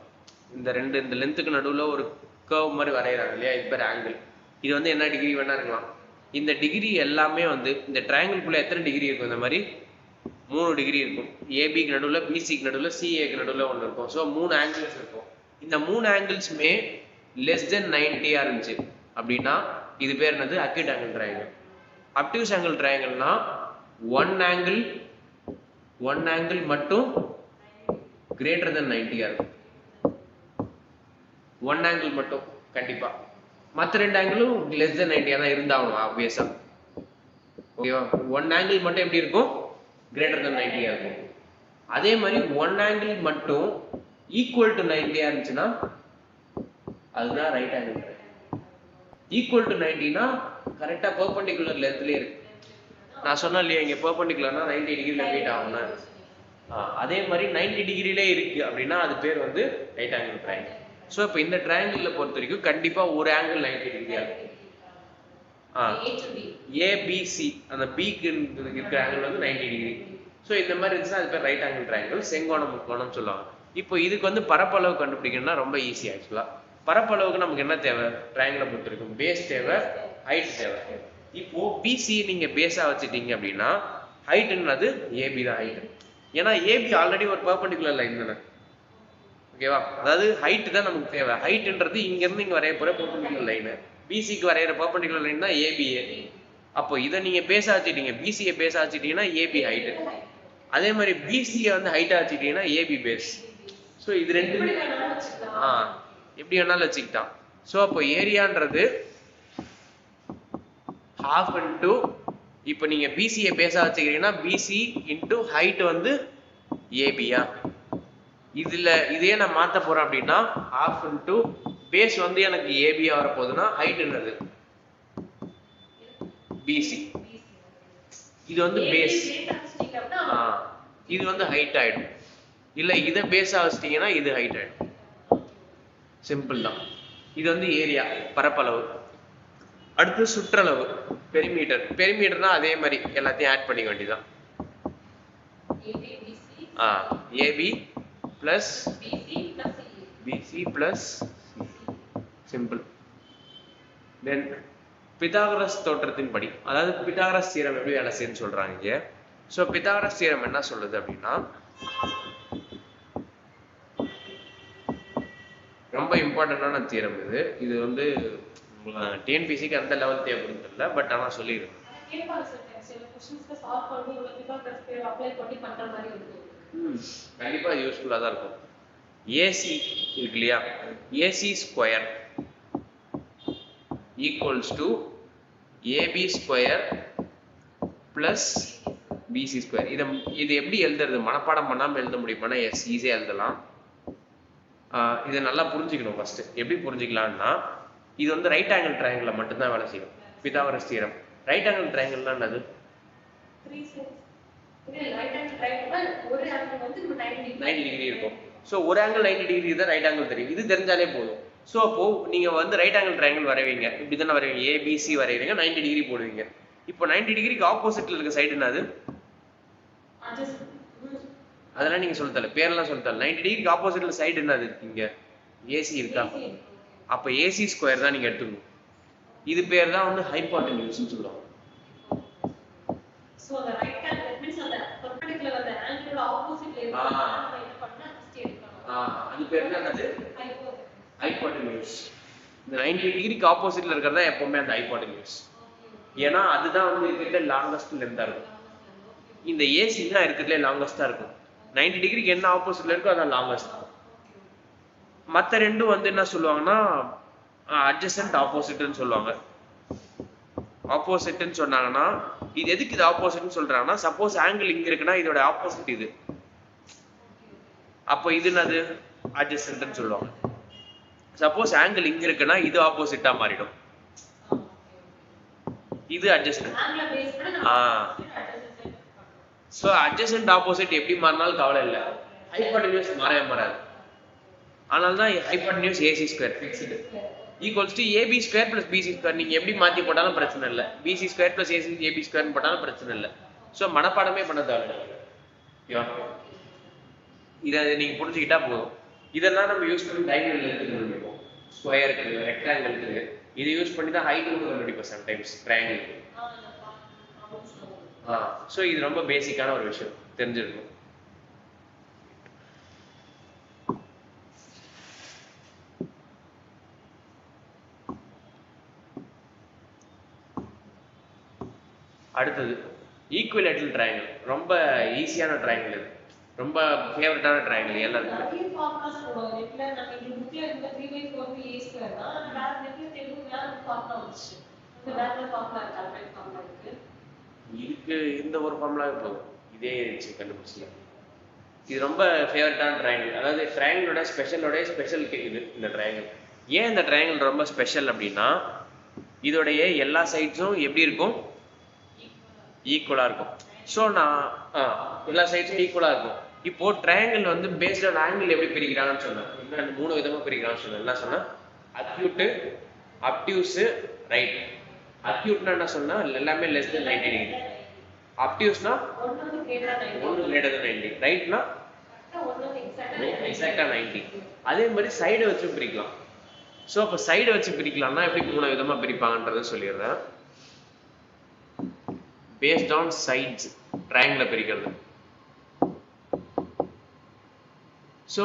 இந்த லென்த்துக்கு நடுவில் ஒரு கர்வ் மாதிரி வரைகிறாங்க இல்லையா, இது பேர் ஆங்கிள். இது வந்து என்ன டிகிரி வேணா இருக்கலாம். இந்த டிகிரி எல்லாமே வந்து இந்த ட்ரையாங்கிள்குள்ள எத்தனை டிகிரி இருக்கும்? இந்த மாதிரி 3 டிகிரி இருக்கும். ஏபிக்கு நடுவில், பிசிக்கு நடுவில், சிஏக்கு நடுவில் ஒன்று இருக்கும். ஸோ 3 ஆங்கிள்ஸ் இருக்கும். இந்த 3 ஆங்கிள்ஸுமே லெஸ் தென் 90 இருந்துச்சு அப்படின்னா இது பேர் என்னது? Acute angle triangle. Obtuse angle ட்ரையாங்கிள்னா ஒன் ஆங்கிள் மட்டும் கிரேட்டர் தென் 90 இருக்கும். ஒன் ஆங்கிள் மட்டும் கண்டிப்பா, மற்ற 2 ஆங்கிளும் லெஸ் தென் 90 தான் இருந்தாகணும் ஆப்வியஸா. ஓகேவா? ஒன் ஆங்கிள் மட்டும் எப்படி இருக்கும்? கிரேட்டர் தென் 90 இருக்கும். அதே மாதிரி ஒன் ஆங்கிள் மட்டும் ஈக்குவல் டு 90 இருந்துச்சுன்னா அதுதான் ரைட் ஆங்கிள். ஈக்குவல் டு 90னா கரெக்டா பெர்பெண்டிகுலர் லென்த்லயே இருக்கு. நான் சொன்னேன் இல்லையா இங்கே பெர்பெண்டிகுலர்னா 90 டிகிரியில் மீட் ஆகும்னு. அதே மாதிரி 90 டிகிரிலே இருக்கு அப்படின்னா அது பேர் வந்து ரைட் ஆங்கிள் ட்ரையாங்கிள். ஸோ இப்போ இந்த ட்ரையாங்கிளில் பொறுத்த வரைக்கும் கண்டிப்பாக ஒரு ஆங்கிள் 90 டிகிரியா இருக்கும். ஏபிசி அந்த பிக்கு இருக்கிற ஆங்கிள் வந்து 90 டிகிரி. ஸோ இந்த மாதிரி இருந்துச்சுன்னா அது பேர் ரைட் ஆங்கிள் ட்ரையாங்கிள், செங்கோணம் முக்கோணம் சொல்லுவாங்க. இப்போ இதுக்கு வந்து பரப்பளவு கண்டுபிடிக்கணும்னா ரொம்ப ஈஸி. ஆக்சுவலா பரப்பளவுக்கு நமக்கு என்ன தேவை? ட்ரையாங்கிளை பொறுத்த வரைக்கும் பேஸ் தேவை, ஹைட் தேவை. இப்போ பிசி நீங்க பேஸா வச்சுட்டீங்க அப்படின்னா ஹைட்ன்றது ஏபி தான் ஹைட். ஏன்னா ஏபி ஆல்ரெடி ஒரு பெர்பெண்டிகுலர் லைன் தானே, ஓகேவா? அதாவது ஹைட் தான் நமக்கு தேவை. ஹைட்ன்றது இங்க இருந்து இங்க வரைய போற பெர்பெண்டிகுலர் லைன். பிசிக்கு வரைகிற பெர்பெண்டிகுலர் லைன் தான் ஏபிஏ. அப்போ இதை நீங்க பேஸா வச்சுட்டீங்க, பிசியை பேஸா வச்சுட்டீங்கன்னா ஏபி ஹைட். அதே மாதிரி பிசியை வந்து ஹைட்டா வச்சுட்டீங்கன்னா ஏபி பேஸ். ஸோ இது ரெண்டு எப்படி வேணாலும் வச்சுக்கிட்டான். ஸோ அப்போ ஏரியான்றது half into, இப்போ நீங்க பிசியை பேஸா வச்சுக்கிறீங்கன்னா பிசி இன்டூ ஹைட் வந்து ஏபியா. இதுல இதே நான் மாத்த போறேன் அப்படின்னா half into பேஸ் வந்து எனக்கு ஏபியா வரப்போகுதுன்னா ஹைட் என்னது? பிசி. இது வந்து பேஸ், இது வந்து ஹைட் ஆயிடும். இல்ல இதை பேஸா வச்சிட்டீங்கன்னா இது ஹைட் ஆயிடும். சிம்பிள் தான். இது வந்து ஏரியா பரப்பளவு. அடுத்து சுற்றளவு பெரிமீட்டர். பெரிமீட்டர்னா அதே மாதிரி எல்லாத்தையும் ஆட் பண்ணிக்க வேண்டியதான். AB plus BC plus simple. Then Pythagoras தோற்றத்தின் படி, அதாவது பித்தாகரஸ் தியரம் எப்படி வேலை செய்யுன்னு சொல்றாங்க இங்க. ஸோ பித்தாகரஸ் தியரம் என்ன சொல்லுது அப்படின்னா, ரொம்ப இம்பார்ட்டன்டான தியரம் இது. இது வந்து டிஎன்பிசிக்கு அந்த லெவல் தேவைப்படுது இல்லை, பட் ஆனால் சொல்லிடுறேன். கண்டிப்பா யூஸ்ஃபுல்லா தான் இருக்கும். ஏசி இருக்கு இல்லையா, AC square equals to AB square plus BC square. இது எப்படி எழுதுறது? மனப்பாடம் பண்ணாமல் எழுத முடியுமானா எஸ், ஈஸியாக எழுதலாம். இதை நல்லா புரிஞ்சுக்கணும். ஃபர்ஸ்ட் எப்படி புரிஞ்சுக்கலாம்னா, இது வந்து ரைட் ஆங்கிள் ட்ரையாங்கிள் மட்டும்தான் வேலை செய்யும். Pythagoras theorem. ரைட் ஆங்கிள் ட்ரையாங்கிள்னா என்னது? ஒரு ஆங்கிள் வந்து 90 டிகிரி இருக்கும். ஸோ ஒரு ஆங்கிள் 90 டிகிரி தான் ரைட் ஆங்கிள் தெரியும். இது தெரிஞ்சாலே போதும். ஸோ அப்போ நீங்க வந்து ரைட் ஆங்கிள் ட்ரையாங்கிள் வரைவீங்க, இப்படி தானே வரைவீங்க. ஏபிசி வரைவீங்க, 90 டிகிரி போடுவீங்க. இப்போ 90 டிகிரிக்கு ஆப்போசிட்ல இருக்க சைடு என்னது? அதெல்லாம் நீங்க சொல்ல தேவை, பேரெல்லாம் சொல்ல தேவை. 90 டிகிரிக்கு ஆப்போசிட்ல சைடு என்னது இங்க? ஏசி இருக்கா? அப்ப ஏசி ஸ்கொயர் தான் நீங்க எடுத்துக்கணும். இது பேர் தான் வந்து ஹைபோடென்யூஸ்னு சொல்லுவாங்க. சோ அந்த ரைட் ஹேண்ட் தட் மீன்ஸ் அந்த பெர்பெண்டிகுலர் அந்த ஆங்கிளோட ஆப்போசிட்ல இருக்கு. நம்ம என்ன பண்ணா ஃபர்ஸ்ட் எடுக்கணும். அது பேர் என்னது? ஹைபோடென்யூஸ். இந்த 90 டிகிரிக்கு ஆப்போசிட்ல இருக்கறதா எப்பவுமே அந்த ஹைபோடென்யூஸ். ஏன்னா அதுதான் வந்து இருக்கிறதுல லாங்கஸ்ட் லென்த்தா இருக்கும். இந்த ஏசி தான் இருக்கிறதுல லாங்கஸ்டா இருக்கும். 90 டிகிரிக்கு என்ன ஆப்போசிட்ல இருக்கோ அதான் லாங்கஸ்ட். மற்ற ரெண்டும் வந்து என்ன சொல்லுவாங்கன்னா அட்ஜசன்ட் ஆப்போசிட்னு சொல்லுவாங்க. ஆப்போசிட்னு சொன்னாங்கன்னா இது எதுக்கு இது ஆப்போசிட்னு சொல்றாங்கன்னா, சப்போஸ் ஆங்கிள் இங்க இருக்குன்னா இதோட ஆப்போசிட் இது, அப்போ இது என்னது? அட்ஜசன்ட்னு சொல்லுவாங்க. சப்போஸ் ஆங்கிள் இங்க இருக்குன்னா இது ஆப்போசிட்டா மாறிடும், இது அட்ஜசன்ட். சோ அட்ஜசன்ட் ஆப்போசிட் எப்படி மாறினாலும் கவலை இல்லை, ஹைபோடென்யூஸ் மாறவே மாறாது. அதனால தான் hypotenuse AC square fixed equals to AB square plus BC square. நீங்க எப்படி மாத்தி போட்டாலும் பிரச்சனை இல்லை. BC square plus AC AB square போட்டாலும் பிரச்சனை இல்லை. ஸோ மனப்பாடமே பண்ண தேவையில்லை. இதை நீங்க புரிஞ்சுக்கிட்டா போதும். இதெல்லாம் நம்ம யூஸ் பண்ணி டைனிங் எடுத்துக்கணும். ஸ்கொயருக்கு, ரெக்டாங்கிளுக்கு இதை யூஸ் பண்ணி தான் ஹைட் கண்டுபிடிப்போம் சம்டைம்ஸ் ட்ரையாங்கிளுக்கு. ஸோ இது ரொம்ப பேசிக்கான ஒரு விஷயம் தெரிஞ்சிருக்கும். அடுத்தது ஈக்குவலேட்டரல் ட்ரையாங்கிள். ரொம்ப ஈஸியான ட்ரையாங்கிள் இது, ரொம்ப ஃபேவரட்டான ட்ரையாங்கிள் எல்லாருக்குமே. இதுக்கு இந்த ஒரு ஃபார்முலாவே போதும், இதே இருந்துச்சு கண்டுபிடிச்சலாம். இது ரொம்ப ஃபேவரட்டான ட்ரையாங்கிள். அதாவது ட்ரையாங்கிளோட ஸ்பெஷல் இது இந்த ட்ரையாங்கிள். ஏன் இந்த ட்ரையாங்கிள் ரொம்ப ஸ்பெஷல் அப்படின்னா, இதோடைய எல்லா சைட்ஸும் எப்படி இருக்கும்? ஈக்குவலா இருக்கும். ஸோ நான் எல்லா சைட்ஸும் ஈக்குவலா இருக்கும். இப்போ ட்ரையாங்கிள் வந்து பேஸ்ட் ஆன் ஆங்கிள் எப்படி பிரிக்கிறாங்கன்னு சொன்னேன். இன்னும் 3 விதமா பிரிக்கிறாங்கன்னு சொன்னேன். என்ன சொன்னா அக்யூட், அப்டியூஸ், ரைட். அக்யூட்னா என்ன சொன்னா எல்லாமே லெஸ் தென் 90 டிகிரி. அப்டியூஸ்னா 1 கிரேட்டர் தென் 90. ரைட்னா எக்ஸாக்ட்டா 90. அதே மாதிரி சைடு வச்சு பிரிக்கலாம். ஸோ அப்போ சைடு வச்சு பிரிக்கலாம்னா எப்படி 3 விதமா பிரிப்பாங்கன்றதை சொல்லிடுறேன். பேஸ்ட் ஆன் சைட்ஸ் ட்ரையாங்கிளை பிரிக்கிறது. ஸோ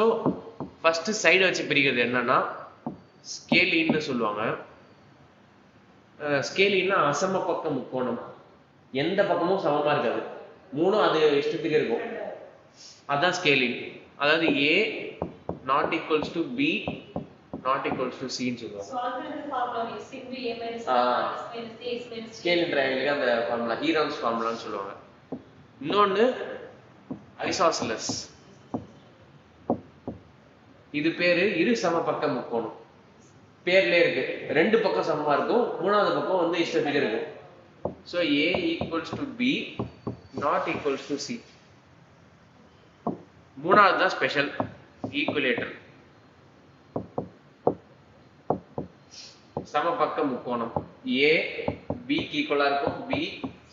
ஃபர்ஸ்ட் சைடு வச்சு பிரிக்கிறது என்னன்னா ஸ்கேலின்னு சொல்லுவாங்க. ஸ்கேலின்னா அசம பக்க முக்கோணம். எந்த பக்கமும் சமமா இருக்காது, மூணும் அது இஷ்டத்துக்கு இருக்கும். அதான் ஸ்கேலிங். அதாவது A not equals to B not equals to சின்னு சொல்லுவாங்க. ஸ்கேலிங் ட்ரையாங்கிளுக்கு அந்த ஃபார்முலா ஹீரான்ஸ் ஃபார்முலான்னு சொல்லுவாங்க. இன்னொன்னு ஐசாசெலஸ். இது பேரு இரு சமபக்க முக்கோணம். பேர்ல இருக்கு, ரெண்டு பக்கம் சமமா இருக்கும், மூணாவது பக்கம் வந்து இஷ்டத்துக்கு இருக்கும். So A equals to B not equals to C. மூணாவது தான் ஸ்பெஷல் ஈக்குவலேட்டர். சமபக்க முக்கோணம் ஏ பிக்கு ஈக்குவலா இருக்கும், பி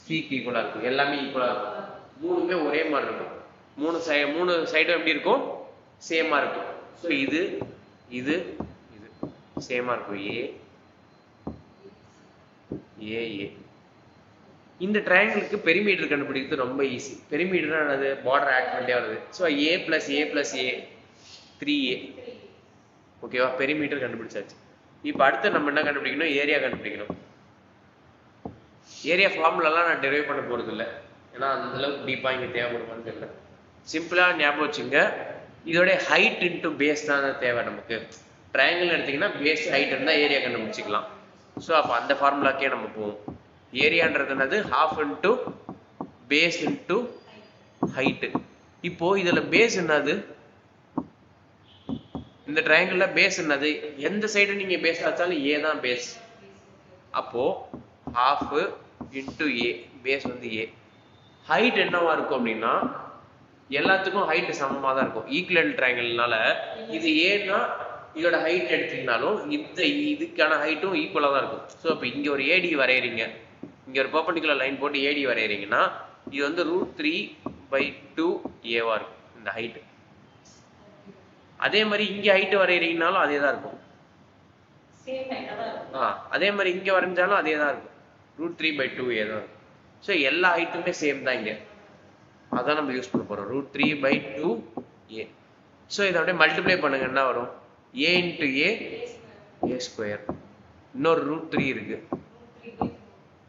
சிக்கு ஈக்குவலா இருக்கும், எல்லாமே ஈக்குவலா இருக்கும். மூணுமே ஒரே மாதிரி இருக்கும். மூணு சைடும் எப்படி இருக்கும், சேமா இருக்கும். ஸோ இது இது இது சேமா இருக்கும். ஏ ஏ. இந்த ட்ரையாங்கிளுக்கு பெரிமீட்டர் கண்டுபிடிக்கிறது ரொம்ப ஈஸி. பெரிமீட்டர் என்னது, பார்டர் ஆட் பண்ணிட்டே வருது. ஸோ ஏ பிளஸ் ஏ 3a. ஓகேவா, பெரிமீட்டர் கண்டுபிடிச்சாச்சு. இப்போ அடுத்து நம்ம என்ன கண்டுபிடிக்கணும், ஏரியா கண்டுபிடிக்கணும். ஏரியா ஃபார்முலாலாம் நான் டெரைவ் பண்ண போறது இல்லை, ஏன்னா அந்த அளவுக்கு டீப்பா இங்க தேவைப்படுமான்னு தெரியல. சிம்பிளா ஞாபகம் வச்சுங்க, இதோட ஹைட் இன்டு பேஸ் தான் தேவை நமக்கு. ட்ரையாங்கிள் எடுத்தீங்கன்னா பேஸ் ஹைட் இருந்தால் ஏரியா கண்டுபிடிச்சிக்கலாம். ஸோ அப்போ அந்த ஃபார்முலாக்கே நம்ம போவோம். ஏரியான்றது என்னது, half into base into height. இப்போ இதுல பேஸ் என்னது, இந்த ட்ரையாங்கிள்ல பேஸ் என்னது, எந்த சைடு நீங்க பேஸ் வச்சாலும் ஏ தான் பேஸ். அப்போ ஹாஃப் இன்டு ஏ, பேஸ் வந்து ஏ. ஹைட் என்னவா இருக்கும் அப்படின்னா எல்லாத்துக்கும் ஹைட் சமமா தான் இருக்கும். ஈக்குவலன்ட் ட்ரையாங்கிள்னால இது ஏன்னா இதோட ஹைட் எடுத்தீங்கனாலும் இதுக்கான ஹைட்டும் ஈக்குவலா தான் இருக்கும். ஸோ இப்போ இங்க ஒரு ஏடி வரையறீங்க, இங்க ஒரு பெர்பெண்டிகுலர் லைன் போட்டு ஏடி வரையறீங்கன்னா இது வந்து √3/2a இருக்கும் இந்த ஹைட். அதே மாதிரி இங்க ஹைட் வரையறீங்கனாலும் அதே தான் இருக்கும். அதே மாதிரி இங்க வரைஞ்சாலும் அதே தான் இருக்கும், √3/2a தான் இருக்கும். ஸோ எல்லா ஹைட்டுமே சேம் தான் இங்க. அதான் நம்ம யூஸ் பண்ண போறோம், √3/2a. ஸோ இதை அப்படியே மல்டிப்ளை பண்ணுங்க, என்ன வரும், a இன்டு a ஸ்கொயர். இன்னொரு √3 இருக்கு,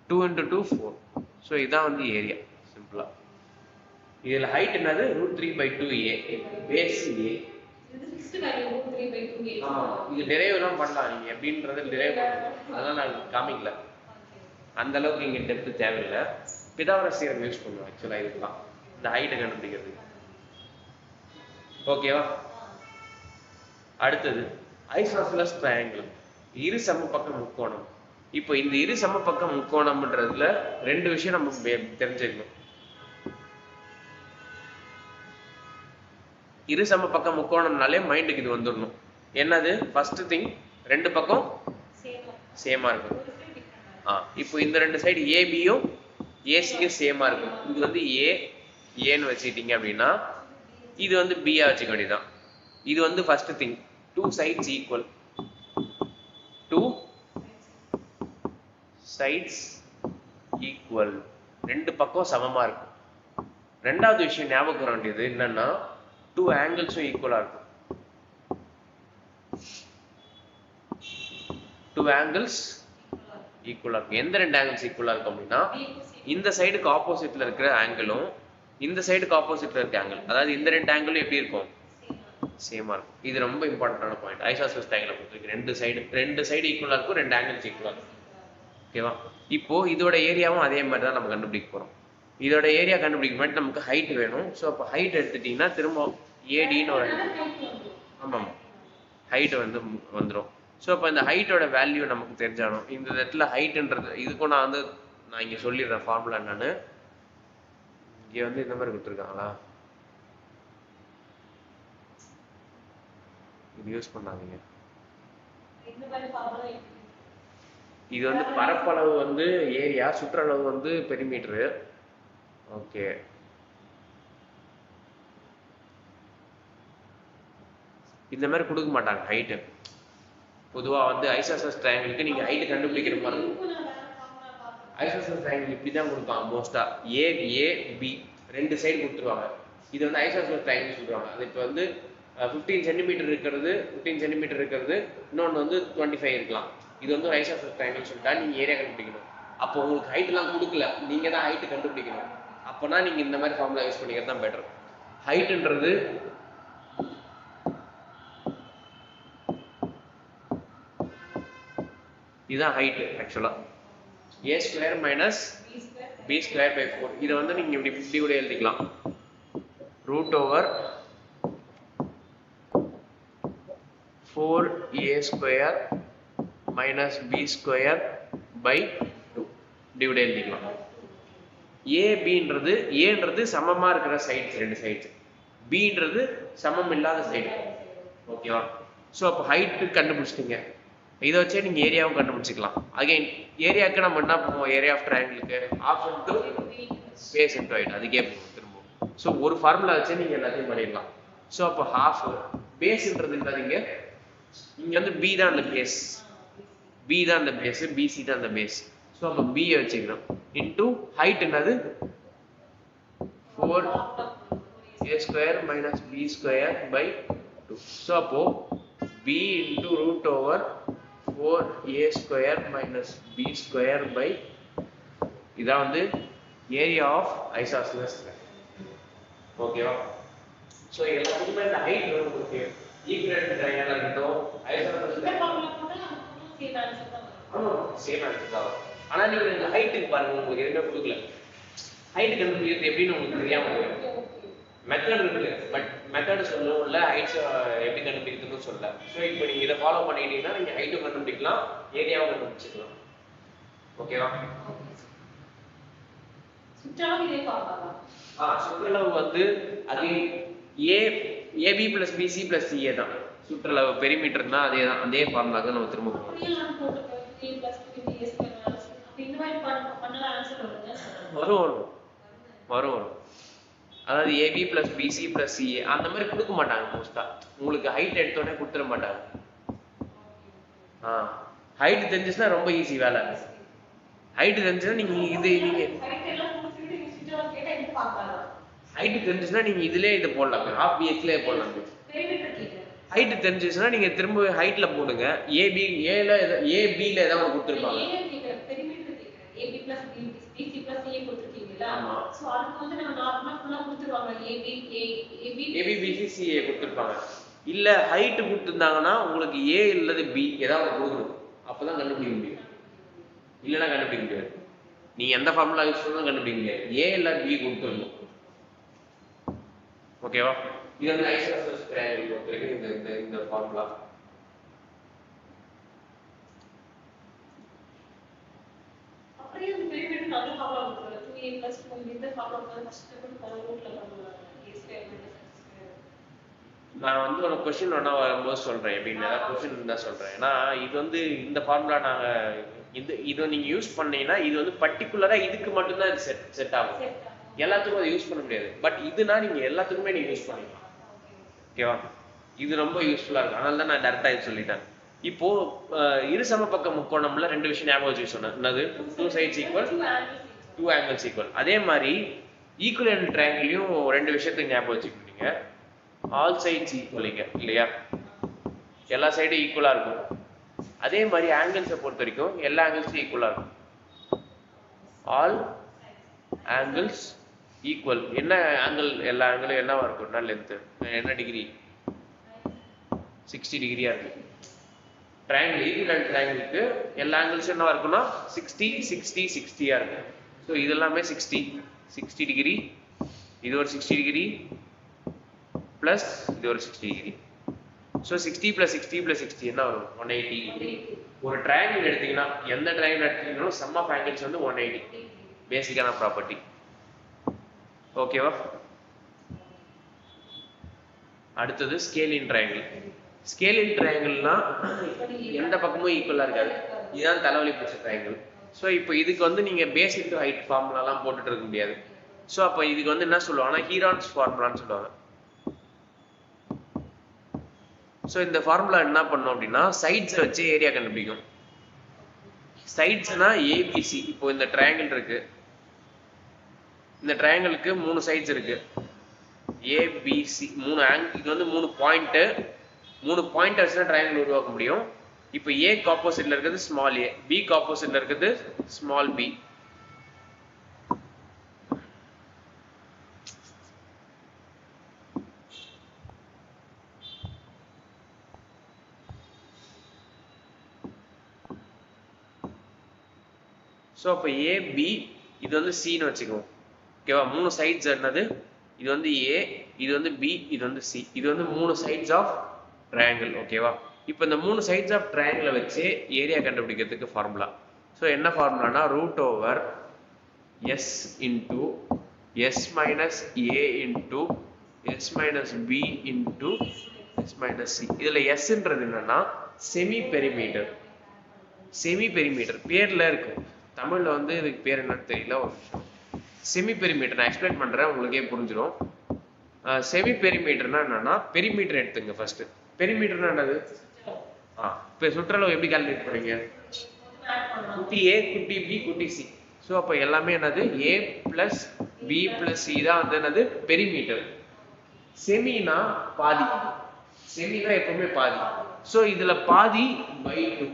2 இன்டு 2 4. ஸோ இதான் வந்து ஏரியா சிம்பிளா. இதுல ஹைட் என்னது, √3/2a, பேஸ் a. இது டெரைவ் எல்லாம் பண்ணலாம் நீங்க, எப்படின்றது டெரைவ் பண்ணலாம், அதெல்லாம் நான் காமிக்கல. அந்த அளவுக்கு இங்க டெப்த் தேவையில்லை. பிதாகரஸ் தியரம் யூஸ் பண்ணுவோம் ஆக்சுவலா இதுதான், இந்த ஹைட்டை கண்டுபிடிக்கிறதுக்கு. ஓகேவா. அடுத்தது ஐசோசெலஸ் ட்ரையாங்கிள், இரு சமபக்க முக்கோணம். இப்போ இந்த இரு சமபக்க முக்கோணம்ன்றதுல ரெண்டு விஷயம் நம்ம தெரிஞ்சுக்கணும். இரு சமபக்க முக்கோணம்னாலே மைண்டுக்கு இது வந்துடணும். என்னது, ஃபர்ஸ்ட் திங், ரெண்டு பக்கம் சேமா இருக்கும். இப்போ இந்த ரெண்டு சைடு ஏபியும் ஏசியும் சேமா இருக்கும். இது வந்து ஏன்னு வச்சுக்கிட்டீங்க அப்படின்னா இது வந்து பியா வச்சுக்க வேண்டியதான். இது வந்து first thing, 2 sides equal, 2 sides equal, ரெண்டு பக்கம் சமமா இருக்கும். ரெண்டாவது விஷயம் ஞாபகம் வர வேண்டியது என்னன்னா 2 angles-ம் ஈக்குவலா இருக்கும். 2 angles ஈக்குவலா இருக்கும். எந்த ரெண்டு ஆங்கிள்ஸ் ஈக்குவலா இருக்கும் அப்படின்னா இந்த சைடுக்கு ஆப்போசிட்ல இருக்கிற ஆங்கிளும் இந்த சைடுக்கு ஆப்போசிட்ல இருக்க ஆங்கிள், அதாவது இந்த ரெண்டு ஆங்கிளும் எப்படி இருக்கும், சேமா இருக்கும். இது ரொம்ப இம்பார்ட்டன்டான பாயிண்ட். ஐசோசெலஸ் ட்ரையாங்கிளை பொறுத்தவரைக்கும் ரெண்டு சைடு ஈக்குவலா இருக்கும், ரெண்டு ஆங்கிள்ஸ் ஈக்குவலா இருக்கும். ஓகேவா. இப்போ இதோட ஏரியாவும் அதே மாதிரி தான் நம்ம கண்டுபிடிக்க போறோம். இதோட ஏரியா கண்டுபிடிக்க மாதிரி நமக்கு ஹைட் வேணும். ஸோ அப்போ ஹைட் எடுத்துட்டீங்கன்னா திரும்ப ஏடின்னு ஒரு ஆமாம் ஹைட் வந்து வந்துடும். ஸோ அப்போ இந்த ஹைட்டோட வேல்யூ நமக்கு தெரிஞ்சாலும் இந்த இடத்துல ஹைட்டுன்றது இதுக்கும் நான் இங்கே சொல்லிடுறேன் ஃபார்முலா என்னன்னு. இங்க வந்து இந்த மாதிரி கொடுத்துருக்காங்களா, இது யூஸ் பண்ணாதீங்க. இது வந்து பரப்பளவு வந்து ஏரியா, சுற்றளவு வந்து பெரிமீட்டரு. ஓகே, இந்த மாதிரி கொடுக்க மாட்டாங்க ஹைட்டு. பொதுவாக வந்து ஐசோசெல்ஸ் ட்ரையாங்கிளுக்கு நீங்கள் ஹைட்டு கண்டுபிடிக்கிற மாதிரி இருக்கும். ஐசோசெல்ஸ் ட்ரையாங்கிள் இப்படி தான் கொடுப்பாங்க மோஸ்ட்டாக. ஏபி ரெண்டு சைடு கொடுத்துருவாங்க. இது வந்து ஐசோசெல்ஸ் ட்ரையாங்கிள் சொல்லுவாங்க. அது இப்போ வந்து 15 சென்டிமீட்டர் இருக்கிறது, 15 சென்டிமீட்டர் இருக்கிறது, இன்னொன்று வந்து 25 இருக்கலாம். இது வந்து ஒரு ஐசோசெல்ஸ் ட்ரையாங்கிள் சொல்லிட்டா நீங்கள் ஏரியா கண்டுபிடிக்கணும். அப்போ உங்களுக்கு ஹைட்லாம் கொடுக்கல, நீங்கள் தான் ஹைட்டு கண்டுபிடிக்கணும். அப்போனா நீங்கள் இந்த மாதிரி ஃபார்முலா யூஸ் பண்ணிக்கிறது தான் பெட்டர். ஹைட்டுன்றது இதுதான் ஹைட்டு ஆக்சுவலாக. a square minus b square by 4. இதை வந்து நீங்கள் இப்படி கூட எழுதிக்கலாம். Root over 4a square minus b square by 2 இப்படி கூட எழுதிக்கலாம். ஏன்றது சமமாக இருக்கிற சைட்ஸ், ரெண்டு சைட்ஸ். பின்றது சமம் இல்லாத சைடு. ஓகேவா? ஸோ அப்போ ஹைட்டு கண்டுபிடிச்சிட்டிங்க. இதை வச்சே நீங்கள் ஏரியாவும் கண்டுபிடிச்சிக்கலாம். அகைன் ஏரியாவுக்கு நம்ம என்ன பண்ணுவோம், ஏரியா ஆஃப் ட்ரையாங்கிளுக்கு option to base into height, அதுக்கே போகும் திரும்பவும். ஸோ ஒரு ஃபார்முலா வச்சே நீங்கள் எல்லாத்தையும் பண்ணிடலாம். ஸோ அப்போ ஹாஃப் பேஸ்ன்றது இல்லாதீங்க, இங்கே வந்து பி தான் அந்த பேஸ், பி தான் அந்த பேஸ், பிசி தான் அந்த பேஸ். ஸோ அப்போ பியை வச்சுக்கணும். இன்டூ ஹைட் என்னது 4a square minus b square by 2. So அப்போ b into root over 4a square minus b square by, இதான் வந்து ஏரியா ஆஃப் ஐசோசெல்ஸ். ஓகேவா? ஸோ எல்லாத்துக்குமே இந்த ஹைட் ரொம்ப முக்கியம். ஈக்குவலன்ட் ட்ரையாங்கிள் இருக்கட்டும், ஐசோசெல்ஸ் சேம் ஆன்சர் தான். ஆனால் நீங்கள் இந்த ஹைட்டுக்கு பாருங்க, உங்களுக்கு எதுவுமே கொடுக்கல. ஹைட்டு கண்டுபிடிக்கிறது எப்படின்னு உங்களுக்கு தெரியாமல் இருக்கு. மெத்தட் இருக்கு, பட் மெத்தட் சொல்லவும் இல்லை, ஹைட்ஸ் எப்படி கண்டுபிடிக்கிறதுன்னு சொல்லல. ஸோ இப்போ நீங்கள் இதை ஃபாலோ பண்ணிட்டீங்கன்னா நீங்கள் ஹைட்டும் கண்டுபிடிக்கலாம், ஏரியாவும் கண்டுபிடிச்சிக்கலாம். ஓகேவா? சுற்றளவு வந்து அது AB plus BC plus CA தான் சுற்றளவு. பெரிமீட்டர்னா அதே தான், அதே ஃபார்முலா தான் நம்ம திரும்ப வரும். அதாவது AB plus BC plus CA அந்த மாதிரி கொடுக்க மாட்டாங்க மோஸ்டா. உங்களுக்கு ஹைட் எடுத்தோடனே கொடுத்துட மாட்டாங்க. ஹைட் தெரிஞ்சுச்சுன்னா ரொம்ப ஈஸி வேலை. ஹைட் தெரிஞ்சுன்னா நீங்க ஹைட் தெரிஞ்சுச்சுன்னா நீங்க இதுலயே இதை போடலாம், ஹாஃப் பிஹெச்லயே போடலாம். ஹைட் தெரிஞ்சுச்சுன்னா நீங்க திரும்ப ஹைட்ல போடுங்க. ஏபில ஏதாவது கொடுத்துருப்பாங்க. இல்ல ஹைட் கொடுத்துருந்தாங்கன்னா உங்களுக்கு ஏ இல்லது பி ஏதாவது கொடுக்கணும், அப்பதான் கண்டுபிடிக்க முடியும். இல்லைன்னா கண்டுபிடிக்க முடியாது. நீ எந்த ஃபார்முலா யூஸ் பண்ணாலும் கண்டுபிடிக்க முடியாது. ஏ இல்ல பி கொடுத்துடணும். ஓகேவா? இது வந்து ஐசோசெல்ஸ் ட்ரையாங்கிள் இந்த ஃபார்முலா. நான் வந்து ஒரு கொஸ்டின் ஒன்றா வரும்போது சொல்கிறேன், எப்படின்னு ஏதாவது கொஸ்டின் இருந்தால் சொல்கிறேன். ஏன்னா இது வந்து இந்த ஃபார்முலா நாங்கள் இதை நீங்கள் யூஸ் பண்ணீங்கன்னா இது வந்து பர்டிகுலராக இதுக்கு மட்டும்தான் இது செட் ஆகும். எல்லாத்துக்கும் அதை யூஸ் பண்ண முடியாது. பட் இதுனா நீங்கள் எல்லாத்துக்குமே நீங்கள் யூஸ் பண்ணிக்கலாம். ஓகேவா? இது ரொம்ப யூஸ்ஃபுல்லாக இருக்கும். அதனால தான் நான் டேரெக்டாக இது சொல்லிட்டேன். இப்போ இரு சமபக்க முக்கோணம்ல ரெண்டு விஷயம் ஞாபகம் வச்சு சொன்னேன். என்னது? 2 sides equal, 2 angles equal. அதே மாதிரி ஈக்குவலன்ட் ட்ரையாங்கிளையும் ரெண்டு விஷயத்துக்கு ஞாபகம் வச்சுக்கிட்டீங்க. ஆல் சைட்ஸ் ஈக்குவலிங்க இல்லையா? எல்லா சைடும் ஈக்குவலா இருக்கும். அதே மாதிரி ஆங்கிள்ஸை பொறுத்த வரைக்கும் எல்லா ஆங்கிள்ஸும் ஈக்குவலா இருக்கும். All angles equal. என்ன ஆங்கிள்? எல்லா ஆங்கிளும் என்னவா இருக்கும்னா லென்த்து என்ன டிகிரி? 60 டிகிரியா இருக்கு. ட்ரையாங்கிள் ஈக்குவலன்ட் ட்ரையாங்கிளுக்கு எல்லா ஆங்கிள்ஸும் என்னவா இருக்கும்னா 60 60 60யா இருக்கு. ஸோ இதெல்லாமே 60 டிகிரி, இது ஒரு 60 டிகிரி பிளஸ் இது ஒரு 60 டிகிரி. ஸோ 60 + 60 + 60 என்ன வரும்? 180. ஒரு ட்ரையாங்கிள் எடுத்தீங்கன்னா எந்த ட்ரையாங்கிள் எடுத்தீங்கன்னாலும் சம் ஆஃப் ஆங்கிள்ஸ் வந்து 180. பேசிக்கான ப்ராப்பர்ட்டி. ஓகேவா? அடுத்தது ஸ்கேலின் ட்ரையாங்கிள். ஸ்கேலின் ட்ரையாங்கிள்னா எந்த பக்கமும் ஈக்குவலா இருக்காது. இதுதான் தலைவலி பிடிச்ச ட்ரையாங்கிள். ஸோ இப்போ இதுக்கு வந்து நீங்க பேசிக் டு ஹைட் ஃபார்முலாலாம் போட்டுட்டு இருக்க முடியாது. ஸோ அப்போ இதுக்கு வந்து என்ன சொல்லுவாங்கன்னா ஹீரான்ஸ் ஃபார்முலான்னு சொல்லுவாங்க. ஸோ இந்த ஃபார்முலா என்ன பண்ணும் அப்படின்னா சைட்ஸை வச்சு ஏரியா கண்டுபிடிக்கும். சைட்ஸ்னா ஏபிசி. இப்போ இந்த ட்ரையாங்கிள் இருக்கு, இந்த ட்ரையாங்கிளுக்கு 3 சைட்ஸ் இருக்கு, ஏபிசி 3 ஆங்கிள். இது வந்து 3 பாயிண்ட், 3 பாயிண்ட் வச்சுதான் ட்ரையாங்கிள் உருவாக்க முடியும். இப்போ ஏக்கு ஆப்போசிட்ல இருக்குது ஸ்மால் ஏ, பிக்கு ஆப்போசிட்ல இருக்குது ஸ்மால் பி. ஸோ அப்போ ஏபி இது வந்து சின்னு வச்சுக்குவோம். ஓகேவா? 3 சைட்ஸ் என்னது? இது வந்து ஏ, இது வந்து பி, இது வந்து சி. இது வந்து 3 சைட்ஸ் ஆஃப் ட்ரையாங்கிள். ஓகேவா? இப்போ இந்த 3 சைட்ஸ் ஆஃப் ட்ரையாங்கிளை வச்சு ஏரியா கண்டுபிடிக்கிறதுக்கு ஃபார்முலா. ஸோ என்ன ஃபார்முலானா root over S into S minus A into S minus B into S minus C. இதில் எஸ்ன்றது என்னன்னா செமி பெரிமீட்டர். செமி பெரிமீட்டர் பேர்ல இருக்கு, தமிழ்ல வந்து இதுக்கு பேர் என்னன்னு தெரியல. ஒரு நிமிஷம். செமி பெரிமீட்டர் நான் எக்ஸ்பிளைன் பண்றேன், உங்களுக்கே புரிஞ்சிடும். செமி பெரிமீட்டர்னா என்னன்னா, பெரிமீட்டர் எடுத்துங்க ஃபர்ஸ்ட். பெரிமீட்டர்னா என்னது? இப்போ சுற்றளவு எப்படி கால்குலேட் பண்ணுவீங்க? குட்டி ஏ, குட்டி பி, குட்டி சி. ஸோ அப்போ எல்லாமே என்னது? ஏ பிளஸ் பி பிளஸ் சி தான் வந்து என்னது? பெரிமீட்டர். செமினா பாதி. செமினா எப்பவுமே பாதி. ஸோ இதுல பாதி by 2.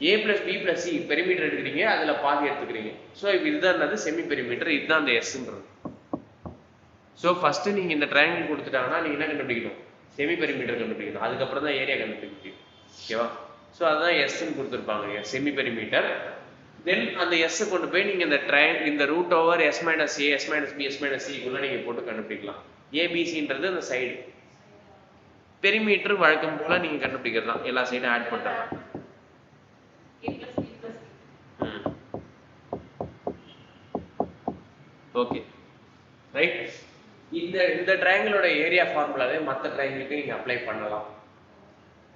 A plus B plus C perimeter எடுக்கிறீங்க, அதுல பாதி எடுத்துக்கிறீங்க. ஸோ இப்போ இதுதான் என்னது? Semi perimeter. இதுதான் அந்த எஸ்ன்றது. ஸோ ஃபர்ஸ்ட் நீங்க இந்த ட்ரையாங்கிள் கொடுத்துட்டாங்கன்னா நீங்க என்ன கண்டுபிடிக்கணும்? செமி பெரிமீட்டர் கண்டுபிடிக்கணும். அதுக்கப்புறம் தான் ஏரியா கண்டுபிடிக்க முடியும். ஓகேவா? ஸோ அதுதான் எஸ்ன்னு கொடுத்துருப்பாங்க, செமி பெரிமீட்டர். தென் அந்த எஸ் கொண்டு போய் நீங்க இந்த root over S minus A, S minus B, S minus சிக்குள்ள நீங்க போட்டு கண்டுபிடிக்கலாம். ஏபிசின்றது அந்த சைடு. பெரிமீட்டர் வழக்கம் போல நீங்க கண்டுபிடிக்கலாம், எல்லா சைடும் ஆட் பண்றாங்க. Okay right. இந்த ட்ரையாங்கிளோட ஏரியா ஃபார்முலாவே மற்ற ட்ரையாங்கிளுக்கு நீங்க அப்ளை பண்ணலாம்.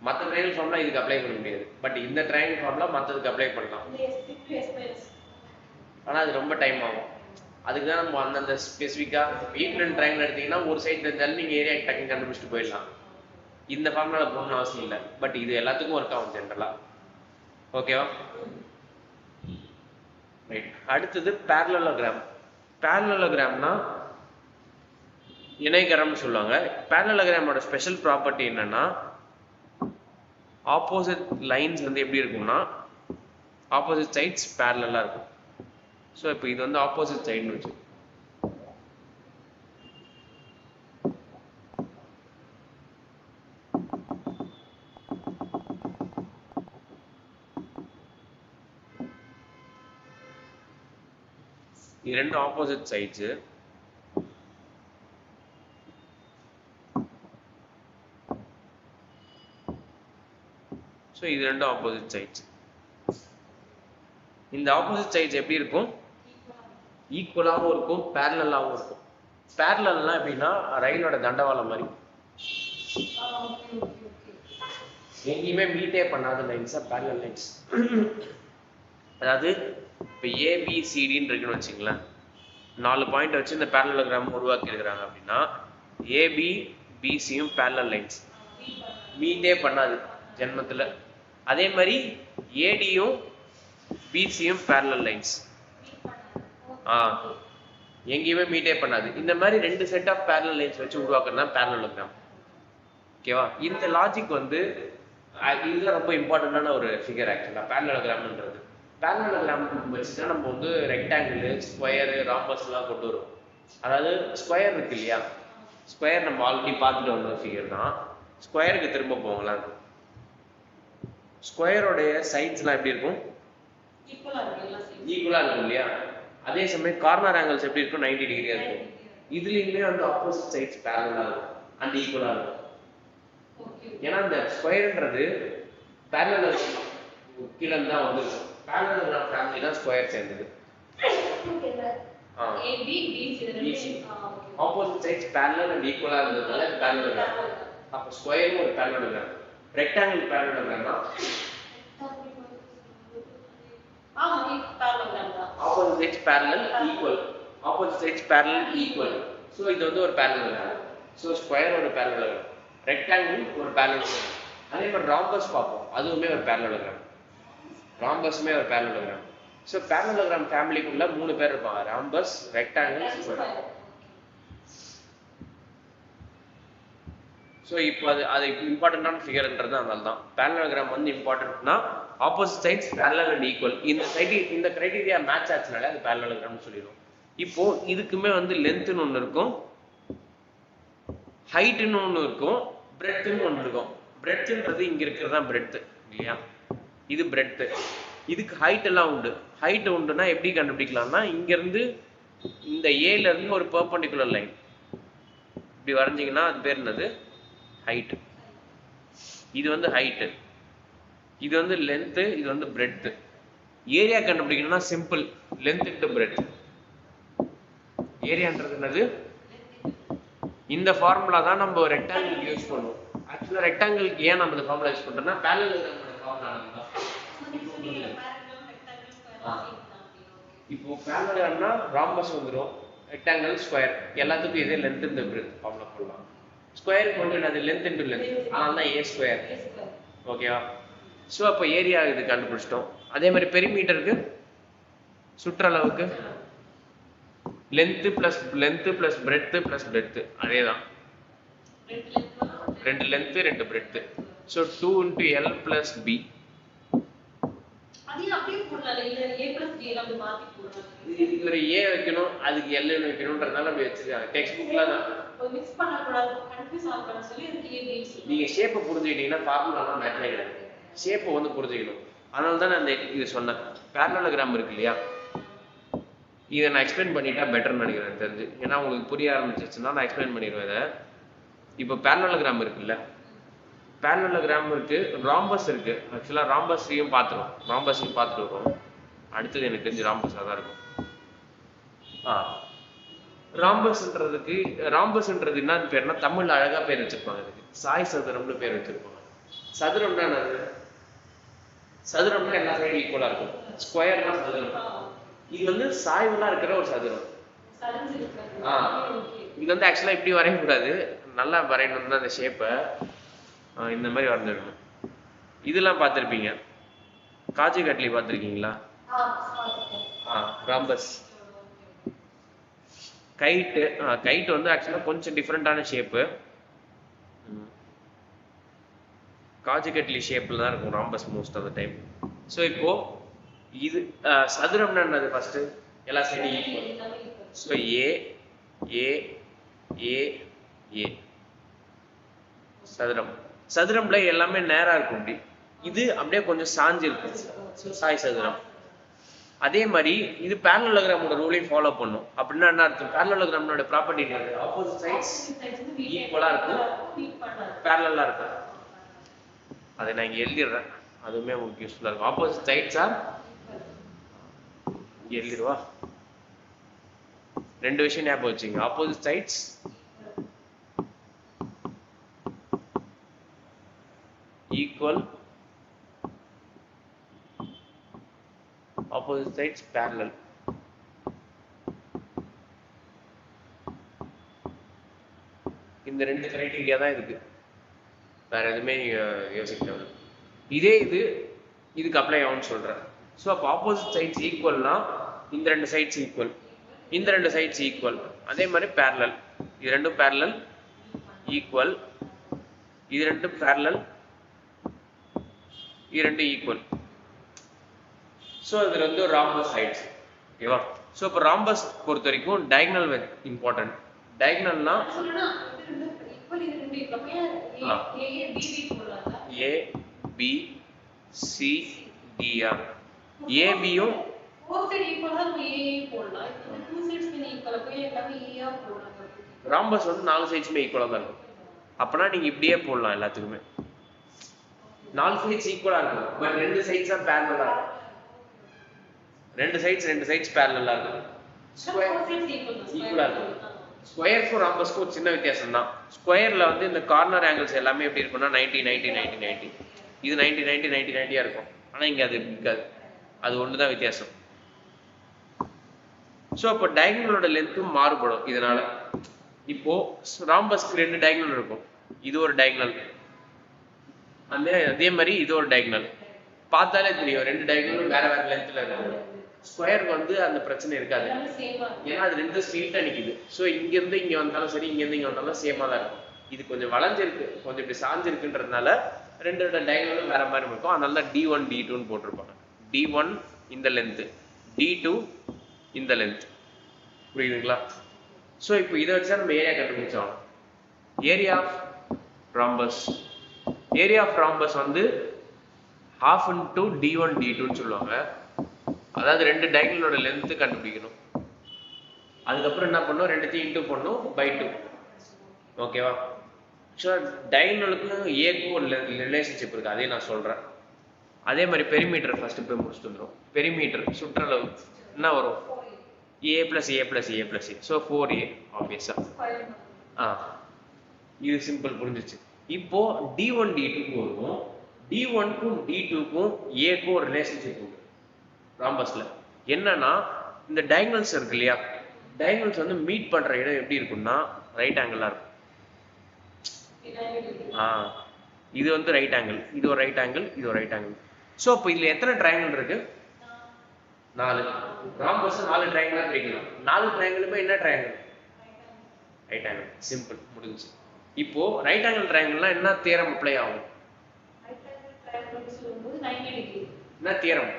மற்ற ட்ரையாங்கிள் ஃபார்முலா இதுக்கு அப்ளை பண்ண முடியாது, பட் இந்த ட்ரையாங்கிள் ஃபார்முலா மற்றதுக்கு அப்ளை பண்ணலாம். ஆனா அது ரொம்ப டைம் ஆகும். அதுக்கு தான் நம்ம அந்தந்த ஸ்பெசிஃபிக்கா ஈக்குவலன்ட் ட்ரையாங்கிள் எடுத்தீங்கன்னா ஒரு சைடு இருந்தாலும் நீங்க ஏரியா டக்குன்னு கண்டுபிடிச்சிட்டு போயிடலாம். இந்த ஃபார்முலா போகணும்னு அவசியம் இல்லை, பட் இது எல்லாத்துக்கும் ஒர்க் ஆகும் ஜென்ரலா. ஓகேவா? ரைட். அடுத்தது parallelogram. parallelogramனா இணைகரம்னு சொல்லுவாங்க. parallelogramோட ஸ்பெஷல் ப்ராப்பர்ட்டி என்னன்னா, ஆப்போசிட் லைன்ஸ் வந்து எப்படி இருக்கும்னா ஆப்போசிட் சைட்ஸ் parallel-ஆ இருக்கும். ஸோ இப்போ இது வந்து ஆப்போசிட் சைடுன்னு வச்சு, இது ரெண்டு ஆப்போசிட் சைட்ஸ். ஸோ இது ரெண்டு ஆப்போசிட் சைட்ஸ். இந்த ஆப்போசிட் சைட்ஸ் எப்படி இருக்கும்? ஈக்குவலாகவும் இருக்கும், பேரலாகவும் இருக்கும். பேரலல்னா எப்படின்னா ரயிலோட தண்டவாளம் மாதிரி, எங்கேயுமே மீட்டே பண்ணாத லைன்ஸ் பேரலல் லைன்ஸ். அதாவது இப்போ ஏபிசிடின்னு இருக்குன்னு வச்சுங்களேன், 4 பாயிண்ட் வச்சு இந்த பேரலோகிராம் உருவாக்கி இருக்கிறாங்க அப்படின்னா ஏபி பிசியும் பேரலல் லைன்ஸ், மீட்டே பண்ணாது ஜென்மத்தில். அதே மாதிரி ஏடியும் பிசியும் பேரலல் லைன்ஸ், எங்கேயுமே மீட்டே பண்ணாது. இந்த மாதிரி 2 செட் ஆஃப் பேரலல் லைன்ஸ் வச்சு உருவாக்குறது தான் பேரலோகிராம். ஓகேவா? இந்த லாஜிக் வந்து இதுதான் ரொம்ப இம்பார்ட்டண்டான ஒரு ஃபிகர் ஆக்சுவலாக பேரலோகிராம்ன்றது. பேரலோகிராம் வச்சுதான் நம்ம வந்து ரெக்டாங்கிள், ஸ்கொயரு, ராம்பஸ்லாம் கொண்டு வரும். அதாவது ஸ்கொயர் இருக்கு இல்லையா, ஸ்கொயர் நம்ம ஆல்ரெடி பார்த்துட்டு வந்த ஃபிகர் தான். ஸ்கொயருக்கு திரும்ப போகலாம். ஸ்கொயரோடைய சைட்ஸ்லாம் எப்படி இருக்கும்? ஈக்குவலா இருக்கும் இல்லையா? அதே சமயம் கார்னர் ஆங்கிள்ஸ் எப்படி இருக்கும்? 90 டிகிரியா இருக்கும். இதுலயுமே வந்து ஆப்போசிட் சைட்ஸ் பேரலலா இருக்கும் அண்ட் ஈக்குவலா இருக்கும். ஏன்னா இந்த ஸ்கொயர்ன்றது பேரலல் கீழே தான் வந்து பேரலோகிராம் ஃபேமிலி தான் ஸ்கொயர் சேர்ந்தது. AB BC BC opposite sides parallel and equal இருந்ததால parallelogram. அப்ப ஸ்கொயர் ஒரு parallelogram. Rectangle parallelogram opposite sides parallel equal. Opposite sides parallel equal. So இது வந்து ஒரு parallelogram. So ஸ்கொயர் ஒரு parallelogram. ரெக்டாங்கிள் ஒரு parallelogram. அதே மாதிரி rhombus பார்ப்போம். அதுவுமே ஒரு parallelogram. rhombusமே ஒரு parallelogram. So parallelogram ஃபேமிலிக்குள்ள மூணு பேர் இருப்பாங்க. rhombus, rectangle, square. So இப்போ அது இம்பார்ட்டன்டான ஃபிகர்ன்றது அதனால தான் parallelogram வந்து இம்பார்ட்டன்ட்னா opposite sides parallel and equal. இந்த கிரைட்டீரியா மேட்ச் ஆச்சுனாலே அது parallelogramனு சொல்லிடுவோம். இப்போ இதுக்குமே வந்து லென்த்னு ஒன்று இருக்கும், ஹைட்னு ஒன்று இருக்கும், பிரெட்த்னு ஒன்று இருக்கும். பிரெட்த்ன்றது இங்க இருக்கிறது தான் பிரெட்த் இல்லையா, இது பிரெட்த். இதுக்கு ஹைட் எல்லாம் உண்டு. ஹைட் உண்டுன்னா எப்படி கண்டுபிடிக்கலாம்னா இங்க இருந்து இந்த ஏல இருந்து ஒரு பெர்பெண்டிகுலர் லைன் இப்படி வரைஞ்சீங்கன்னா அது பேர் என்னது, ஹைட். இது வந்து ஹைட், இது வந்து லென்த், இது வந்து பிரெட்த். ஏரியா கண்டுபிடிக்கணும்னா சிம்பிள், லென்த் இன்டு பிரெட்த். ஏரியான்றது என்னது, இந்த ஃபார்முலா தான் நம்ம ரெக்டாங்கிள் யூஸ் பண்ணுவோம். ஆக்சுவலா ரெக்டாங்கிளுக்கு ஏன் நம்ம இந்த ஃபார்முலா யூஸ் பண்றோம்னா parallelogram ஃபார்முலா தான். இப்போ parallelogramனா rhombus வந்துரும், ரெக்டாங்கிள், ஸ்கொயர் எல்லாத்துக்கும் இதே லென்த் இன்டு பிரெட்த் ஃபார்முலா போடலாம். ஸ்கொயருக்கு வந்து என்னது, லென்த் இன்டு லென்த், அதனால தான் a ஸ்கொயர். ஓகேவா? ஸோ அப்போ ஏரியா இது கண்டுபிடிச்சிட்டோம். அதே மாதிரி பெரிமீட்டருக்கு சுற்றளவுக்கு லென்த் பிளஸ் பிரெட்த் அதே தான், ரெண்டு லென்த் ரெண்டு breadth. So 2 into L plus B. இதுக்கு ஒரு A வைக்கணும், அதுக்கு L வைக்கணும்ன்றதுனால அப்படி வச்சிருக்காங்க. டெக்ஸ்ட் புக்ல தான் நீங்க ஷேப்பை புரிஞ்சுக்கிட்டீங்கன்னா ஃபார்முலாலாம் மேட்ச் ஆகிடும். ஷேப்பை வந்து புரிஞ்சுக்கணும். அதனால தான் நான் இது சொன்னேன். parallelogram இருக்கு இல்லையா, இதை நான் எக்ஸ்பிளைன் பண்ணிட்டா பெட்டர்னு நினைக்கிறேன் தெரிஞ்சு. ஏன்னா உங்களுக்கு புரிய ஆரம்பிச்சிச்சுன்னா நான் எக்ஸ்பிளைன் பண்ணிடுவேன் இதை. இப்போ parallelogram இருக்குல்ல, parallelogram இருக்கு, rhombus இருக்கு. ஆக்சுவலாக ராம்பஸையும் பார்த்துட்டு வரும். அடுத்தது எனக்கு தெரிஞ்சு ராம்பஸாக தான் இருக்கும். ராம்பஸ்ன்றது என்ன பேர்னா தமிழ்ல அழகா பேர் வச்சிருப்பாங்க. இதுக்கு சாய் சதுரம்னு பேர் வச்சிருப்பாங்க. சதுரம்னா என்னது, சதுரம்னா எல்லா சைடும் ஈக்குவலா இருக்கும். ஸ்கொயர்னா சதுரம். இது வந்து சாய்வெல்லாம் இருக்கிற ஒரு சதுரம். இது வந்து ஆக்சுவலா இப்படி வரையக்கூடாது, நல்லா வரையணும்னா அந்த ஷேப்பை இந்த மாதிரி வரைஞ்சிடணும். இதெல்லாம் பார்த்துருப்பீங்க, காஜி கட்லி பார்த்துருக்கீங்களா? ராம்பஸ். கைட் வந்து ஆக்சுவலாக கொஞ்சம் டிஃப்ரெண்டான ஷேப்பு, காஜிகட்லி ஷேப்பில் தான் இருக்கும் rhombus most of the time. So இப்போ இது சதுரம்னா என்னது, ஃபர்ஸ்ட் எல்லா சைடும் ஈக்குவல். ஸோ ஏ ஏ ஏ ஏ சதுரம்ல எல்லாமே நேரா இருக்கும். அப்படி இது அப்படியே கொஞ்சம் சாஞ்சி இருக்கும், சாய் சதுரம். அதே மாதிரி இது parallelogramோட ரூலையும் ஃபாலோ பண்ணும். அப்படின்னா என்ன அர்த்தம், parallelogramோட ப்ராப்பர்ட்டி என்னது, ஆப்போசிட் சைட்ஸ் ஈக்குவலா இருக்கும், parallel-ஆ இருக்கும். அதை நான் இங்க எழுதிடுறேன், அதுவுமே உங்களுக்கு யூஸ்ஃபுல்லா இருக்கும். ஆப்போசிட் சைட்ஸ் ஆர், எழுதிடுவா, ரெண்டு விஷயம் ஞாபகம் வச்சுங்க. Opposite sides equal, opposite sides parallel. இந்த ரெண்டு கிரைட்டீரியா தான் இருக்கு, வேற எதுவுமே யோசிக்க. இதே இதுக்கு அப்ளை ஆகும்னு சொல்றேன். ஸோ அப்போ ஆப்போசிட் சைட்ஸ் ஈக்குவல்னா இந்த ரெண்டு சைட்ஸ் ஈக்குவல், இந்த ரெண்டு சைட்ஸ் ஈக்குவல். அதே மாதிரி parallel, இது ரெண்டும் parallel ஈக்குவல், இது ரெண்டும் parallel, இது ரெண்டும் ஈக்குவல். ஸோ இதில் வந்து ராம்பஸ் சைட்ஸ். ஓகேவா? ஸோ இப்போ ராம்பஸ் பொறுத்த வரைக்கும் டயகனல் இம்பார்ட்டன்ட். டயகனல்னா ஏ பி சி டிஆர். ஏபியும் ராம்பஸ் வந்து 4 சைட்ஸுமே ஈக்குவலாக தான் இருக்கும். அப்பனா நீங்க இப்படியே போடலாம் எல்லாத்துக்குமே. 4 சைட்ஸ் ஈக்குவலா இருக்கும், பட் 2 சைட்ஸ் தான் பேரலலா இருக்கும். 2 சைட்ஸ் பேரலலா இருக்கும். ஈக்குவலா இருக்கும். ஸ்கொயருக்கும் ராம்பஸ்க்கும் சின்ன வித்தியாசம் தான். ஸ்கொயர்ல வந்து இந்த கார்னர் ஆங்கிள்ஸ் எல்லாமே எப்படி இருக்கும்னா 90 90 90 90, இது 90 90 90 90 இருக்கும். ஆனா இங்க அது இருக்காது. அது ஒண்ணுதான் வித்தியாசம். ஸோ அப்போ டயகனலோட லென்த்தும் மாறுபடும் இதனால. இப்போ ராம்பஸ்க்கு 2 டயகனல் இருக்கும். இது ஒரு டயகனல், அதே மாதிரி இது ஒரு டயகனல். பார்த்தாலே தெரியும் 2 டயகனலும் வேற வேற லென்த்ல இருக்கு. ஸ்கொயருக்கு வந்து அந்த பிரச்சனை இருக்காது, ஏன்னா அது 2 ஸ்ட்ரெயிட்டா நிக்குது. ஸோ இங்க இருந்து இங்க வந்தாலும் சரி, இங்க இருந்து இங்க வந்தாலும் சேமா தான் இருக்கும். இது கொஞ்சம் வளைஞ்சிருக்கு, கொஞ்சம் இப்படி சாஞ்சிருக்குன்றதுனால 2 டயகனலும் வேற மாதிரி இருக்கும். அதனால தான் D1 D2ன்னு போட்டிருப்பாங்க. D1 இந்த லென்த், D2 இந்த லென்த். புரியுதுங்களா? ஸோ இப்போ இதை வச்சா நம்ம ஏரியா கண்டுபிடிச்சோம். Area of rhombus, area of rhombus வந்து half into D1 D2ன்னு சொல்லுவாங்க. அதாவது 2 டயகனலோட லென்த் கண்டுபிடிக்கணும். அதுக்கப்புறம் என்ன பண்ணணும், 2த்தையும் இன்டூ பண்ணணும் by 2. ஓகேவா? ஸோ டயகனலுக்கும் ஏக்கும் ஒரு ரிலேஷன்ஷிப் இருக்கு, அதே நான் சொல்றேன். அதே மாதிரி பெரிமீட்டர் ஃபர்ஸ்ட் போய் முடிச்சுட்டு வந்துடும். பெரிமீட்டர் சுற்றளவு என்ன வரும், a plus a plus a plus a, so 4a ஆப்வியஸா. இது சிம்பிள், புரிஞ்சிச்சு. இப்போ D1 D2க்கு வருவோம். D1க்கும் D2க்கும் ஏக்கும் ஒரு ரிலேஷன்ஷிப் உண்டு ராம்பஸ்ல. என்னன்னா இந்த டயகனல்ஸ் இருக்கு இல்லையா, டயகனல்ஸ் வந்து மீட் பண்ற இடம் எப்படி இருக்கும்னா ரைட் ஆங்கிளா இருக்கும். இது வந்து ரைட் ஆங்கிள், இது ஒரு ரைட் ஆங்கிள், இது ஒரு ரைட் ஆங்கிள். ஸோ இப்போ இதுல எத்தனை ட்ரையாங்கிள் இருக்கு, 4. ராம்பஸ் 4 ட்ரையாங்கிளா பிரிக்கலாம். 4 ட்ரையாங்கிளுமே என்ன ட்ரையாங்கிள், ரைட் ஆங்கிள். சிம்பிள், முடிஞ்சு. இப்போ ரைட் ஆங்கிள் ட்ரையாங்கிள்னா என்ன தியரம் அப்ளை ஆகும், என்ன தியரம்?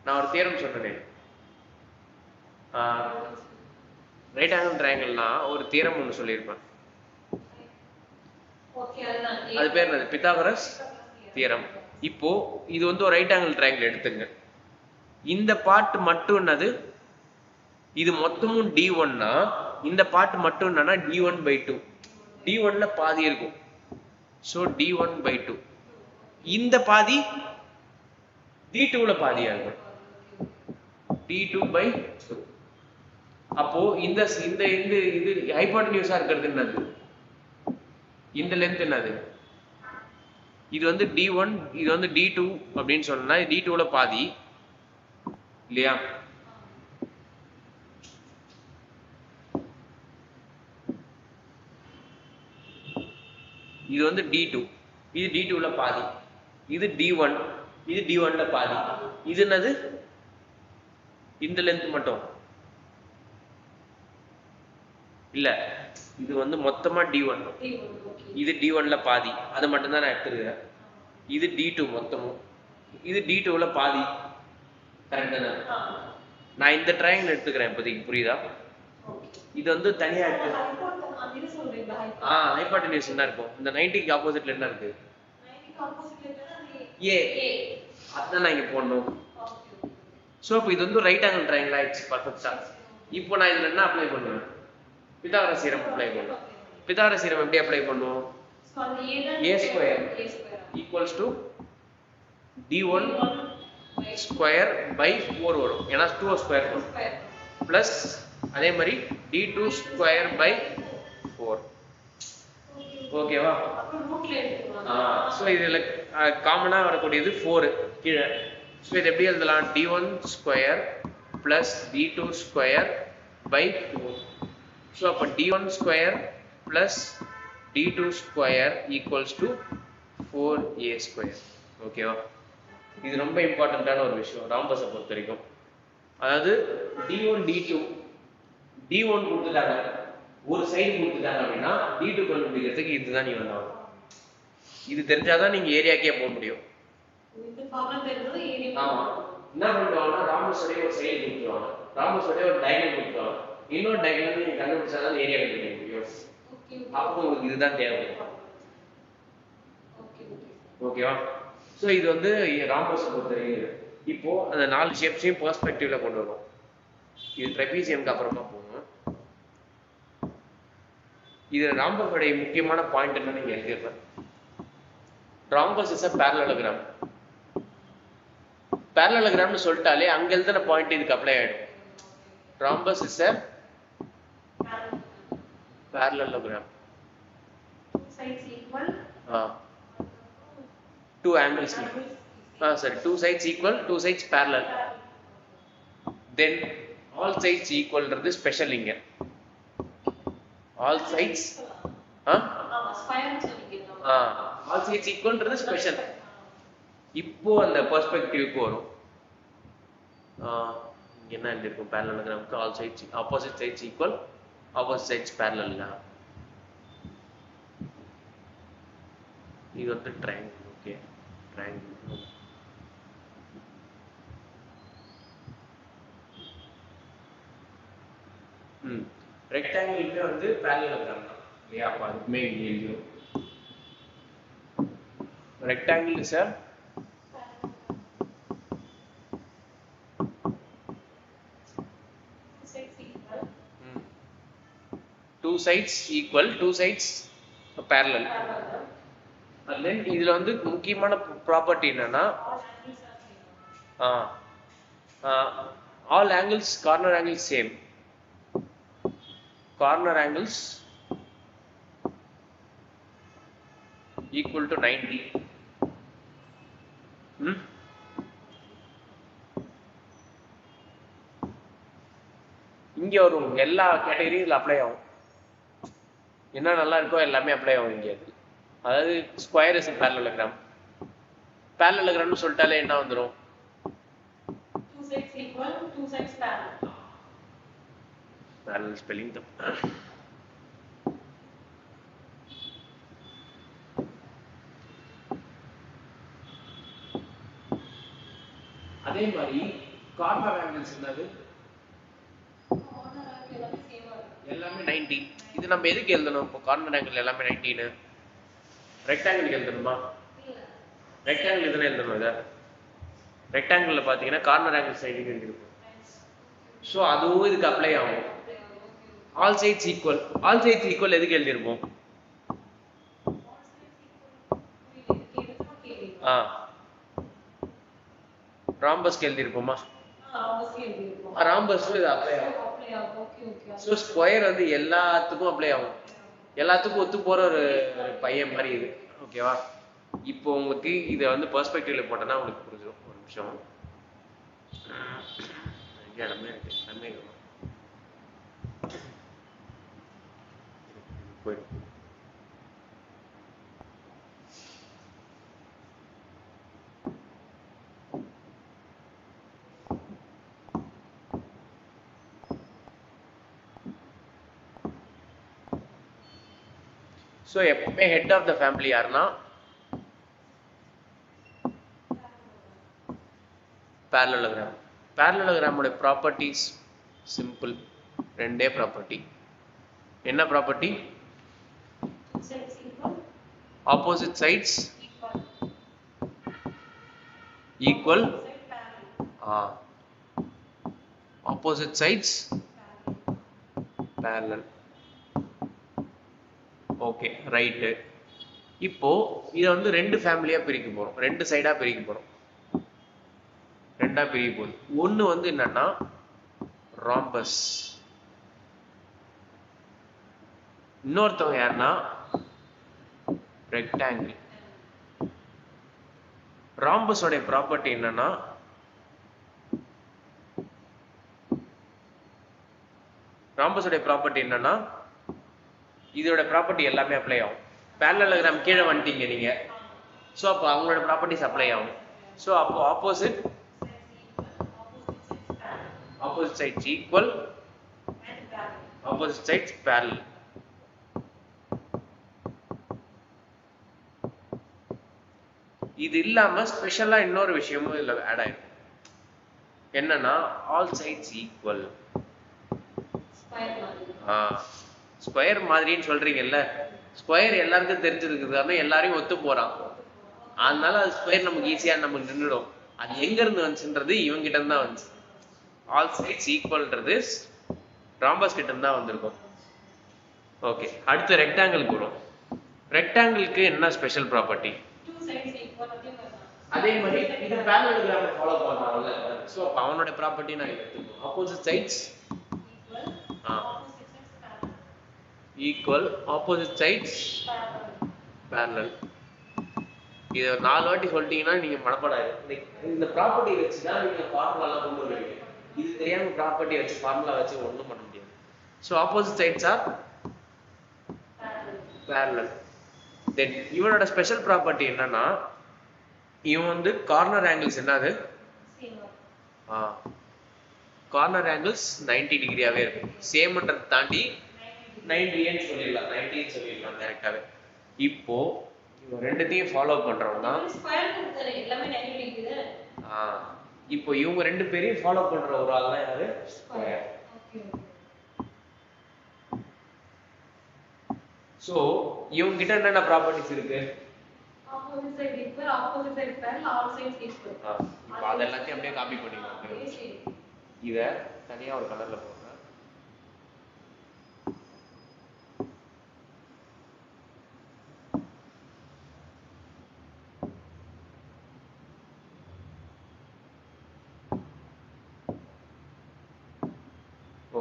நான் ஒரு தியரம் சொல்றேன். ரைட் ஆங்கிள் ட்ரையாங்கிள்னா ஒரு தியரம் ஒன்று சொல்லியிருப்பேன். அது பேர் என்னது, பித்தாகரஸ் தியரம். இப்போ இது வந்து ஒரு ரைட் ஆங்கிள் ட்ரையாங்கிள் எடுத்துங்க. இந்த பார்ட் மட்டும் என்னது, இது மொத்தமும் D1னா இந்த பார்ட் மட்டும் என்னன்னா D1/2. D1ல பாதி இருக்கும், ஸோ D1/2. இந்த பாதி D2ல பாதியா இருக்கும், D2/2. அப்போ இந்த இந்த இந்த இது ஹைபோட்டென்யூஸா இருக்கிறது என்னது, இந்த லென்த் என்னது, இது வந்து D1, இது வந்து D2 அப்படின்னு சொன்னா D2ல பாதி இல்லையா? இது வந்து D2, இது D2ல பாதி. இது D1, இது D1ல பாதி. இது என்னது, இந்த லென்த் மட்டும் இல்ல, இது வந்து மொத்தமா D1, இது D1ல பாதி, அது மட்டும் தான் நான் எடுத்துக்கிறேன். இது D2 மொத்தமும், இது D2ல பாதி. கரெக்ட் தானே? நான் இந்த ட்ரையாங்கிள் எடுத்துக்கிறேன் இப்போதைக்கு, புரியுதா? இது வந்து தனியா இருக்கு. ஹைபோட்டென்யூஸ் என்ன இருக்கும், இந்த 90க்கு ஆப்போசிட்ல என்ன இருக்கு, ஏ. அதான் நான் இங்க போடணும். ஸோ இப்போ இது வந்து ரைட் ஆங்கிள் ட்ரையாங்கிள் ஆயிடுச்சு பர்ஃபெக்டா. இப்போ நான் இதுல என்ன அப்ளை பண்ணுவேன், பித்தாகரஸ் தியரம் அப்ளை பண்ணுவேன். பித்தாகரஸ் தியரம் எப்படி அப்ளை பண்ணுவோம், a square equals to D1 square by 4 வரும், ஏன்னா 2 ஸ்கொயர் பிளஸ் அதே மாதிரி D2 ஸ்கொயர் பை 4. ஓகேவா? ஸோ இதுல காமனா வரக்கூடியது 4 கீழே. ஸோ இது எப்படி எழுதலாம், D1 square plus D2 square by 4. So அப்போ D1 square plus D2 square equals to 4a square. ஓகேவா? இது ரொம்ப இம்பார்ட்டண்ட்டான ஒரு விஷயம் ராம்பஸை பொறுத்த வரைக்கும். அதாவது D1 D2, D1 கொடுத்துட்டாங்க, ஒரு சைடு கொடுத்துட்டாங்க அப்படின்னா D2 கண்டுபிடிக்கிறதுக்கு இதுதான் நீ வந்தாங்க. இது தெரிஞ்சாதான் நீங்க ஏரியாக்கே போக முடியும். ஆமா, என்ன பண்ணுவாங்கன்னா ராம்பஸோட ஒரு சைடு கொடுத்துருவாங்க, ராம்பஸோட ஒரு டயகனல் கொடுத்துருவாங்க, இன்னொரு டயகனல் நீங்க கண்டுபிடிச்சாதான் ஏரியா கண்டுபிடிக்க முடியும். அப்போ உங்களுக்கு இதுதான் தேவை. ஓகேவா? ஸோ இது வந்து ராம்பஸை பொறுத்த வரைக்கும். இப்போ அந்த 4 ஷேப்ஸையும் பெர்ஸ்பெக்டிவ்ல கொண்டு வரும். இது ட்ரெபீசியம்க்கு அப்புறமா போகும். இது ராம்பஸோட முக்கியமான பாயிண்ட் என்ன நீங்க எழுதிடுறேன், rhombus is a parallelogram. parallelogram சொல்லிட்டாலே அங்க எழுதின பாயிண்ட் இதுக்கு அப்ளை ஆயிடும். rhombus is a parallelogram. Two sides equal. Two angles equal. Sorry, two sides equal, two sides parallel. Then all sides equal is special inga. All sides. Square all sides equal is special. இப்போ அந்த பெர்ஸ்பெக்டிவ்க்கு வரும். என்ன இருக்கும் parallelogramக்கு all sides opposite sides equal, opposite sides parallel. இது வந்து triangle. Okay, triangle. ரெக்டாங்கிளுக்கு வந்து parallelogram தான் இல்லையா? அப்ப அதுக்குமே இங்க எழுதிரும். Rectangle is a two sides equal, two sides parallel. And then இதுல வந்து முக்கியமான ப்ராப்பர்ட்டி என்னன்னா all angles, corner angles same. Corner angles equal to 90. இங்க வரும் எல்லா கேட்டகரியும் அப்ளை ஆகும். என்ன நல்லா இருக்கோ எல்லாமே அப்ளை ஆகும் இங்க. அதாவது ஸ்கொயர் இஸ் parallelogram. parallelogramனு சொல்லிட்டாலே என்ன வந்துரும்? Two sides equal, two sides parallel. Parallel spelling தப்பு. அதே மாதிரி கார்னர் ஆங்கிள்ஸ் என்னது? எல்லாமே 90. இது நம்ம எதுக்கு எழுதணும்? இப்போ கார்னர் ஆங்கிள் எல்லாமே 90 னு ரெக்டாங்கிள் எழுதணுமா? ரெக்டாங்கிள் எதுல எழுதணும்? இத ரெக்டாங்கிள்ல பாத்தீங்கன்னா கார்னர் ஆங்கிள் சைடுக்கு எழுதிருக்கும். சோ அதுவும் இதுக்கு அப்ளை ஆகும். All sides equal, all sides equal எதுக்கு எழுதிருப்போம்? ராம்பஸ்க்கு எழுதிருப்போமா? ராம்பஸ் இது அப்ளை ஆகும். சோ ஸ்கொயர் வந்து எல்லாத்துக்கும் அப்ளை ஆகும். எல்லாத்துக்கும் ஒத்து போற ஒரு பையன் மாதிரி இது. ஓகேவா? இப்போ உங்களுக்கு இதை வந்து பெர்ஸ்பெக்டிவ்ல போட்டோன்னா உங்களுக்கு புரிஞ்சிடும். ஒரு நிமிஷம். இடமே இருக்கு, எல்லாமே போயிடும். ஸோ எப்பவுமே ஹெட் ஆஃப் த ஃபேமிலி யாருன்னா parallelogram. parallelogram ஓட ப்ராப்பர்ட்டிஸ் சிம்பிள், ரெண்டே ப்ராப்பர்ட்டி. என்ன property? Opposite sides equal. Opposite sides parallel. Okay, right. இப்போ இதை வந்து ரெண்டு ஃபேமிலியா பிரிக்க போறோம், ரெண்டு சைடா பிரிக்க போறோம். ரெண்டா பிரிய போகுது. ஒன்னு வந்து என்னன்னா ராம்பஸ், இன்னொருத்தவங்க யாருன்னா ரெக்டாங்கிள். ராம்பஸோட ப்ராப்பர்ட்டி என்னன்னா இதோட ப்ராப்பர்ட்டி எல்லாமே அப்ளை ஆகும். parallelogram கீழே வந்துட்டீங்க நீங்க. ஸோ அப்போ அவங்களோட ப்ராப்பர்ட்டிஸ் அப்ளை ஆகும். ஸோ அப்போ opposite sides equal, opposite sides parallel. இது இல்லாம ஸ்பெஷலா இன்னொரு விஷயமும் இதுல ஆட் ஆயிடும். என்னன்னா all sides equal. ஸ்கொயர் மாதிரின்னு சொல்றீங்கல்ல, ஸ்கொயர் எல்லாருக்கும் தெரிஞ்சிருக்குது, எல்லாரையும் ஒத்து போறான். அதனால அது ஸ்கொயர் நமக்கு ஈஸியா நமக்கு நின்றுடும். அது எங்க இருந்து வந்துச்சுன்றது இவங்க கிட்ட தான் வந்துச்சு. all sides equalன்றது ராம்பஸ் கிட்ட தான் வந்திருக்கும். ஓகே, அடுத்து ரெக்டாங்கிளுக்கு வரும். ரெக்டாங்கிளுக்கு என்ன ஸ்பெஷல் ப்ராப்பர்ட்டி? அதே மாதிரி இது parallelogram ஃபாலோ பண்றாங்கல்ல, சோ அவனோட ப்ராப்பர்ட்டி நான் எடுத்துக்கணும். Opposite sides Opposite sides parallel. Equal opposite sides Parallel. parallel. இதை 4 வாட்டி சொல்லிட்டீங்கன்னா நீங்க மனப்பாடம் ஆயிடும். இந்த ப்ராப்பர்ட்டி வச்சு தான் நீங்க ஃபார்முலாலாம் கொண்டு வருவீங்க. இது தெரியாம ப்ராப்பர்ட்டி வச்சு ஃபார்முலா வச்சு ஒன்றும் பண்ண முடியாது. So opposite sides are parallel. Then இவனோட ஸ்பெஷல் ப்ராப்பர்ட்டி என்னன்னா இவன் வந்து கார்னர் ஆங்கிள்ஸ் என்னது கார்னர் ஆங்கிள்ஸ் 90 டிகிரியாவே இருக்கும். சேம்ன்றதை தாண்டி 90 சொல்லிடலாம், 90 சொல்லிடலாம் டேரக்டாவே. இப்போ இவன் ரெண்டுத்தையும் ஃபாலோ பண்றவன் தான் இப்போ இவங்க ரெண்டு பேரையும் ஃபாலோ பண்ற ஒரு ஆள் தான் யாரு ஸ்கொயர். சோ இவங்க கிட்ட என்னென்ன ப்ராப்பர்ட்டிஸ் இருக்கு? Opposite side equal, opposite side parallel, all sides equal. இப்போ அத எல்லாத்தையும் அப்படியே காப்பி பண்ணிக்கலாம். இத தனியா ஒரு கலர்ல போடுறேன்.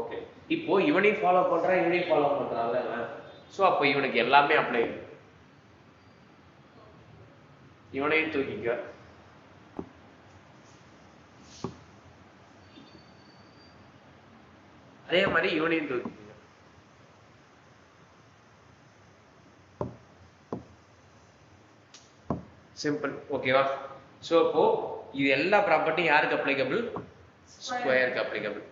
ஓகே, இப்போ இவனையும் ஃபாலோ பண்றான், இவனையும் ஃபாலோ பண்றான்ல. சோ அப்போ இவனுக்கு எல்லாமே அப்ளை. இவனையும் தூக்கிக்க. அதே மாதிரி இவனையும் தூக்கிக்க. சிம்பிள். ஓகேவா? சோ அப்போ இது எல்லா ப்ராப்பர்ட்டி யாருக்கு அப்ளிகபிள்? ஸ்கொயருக்கு அப்ளிகபிள்.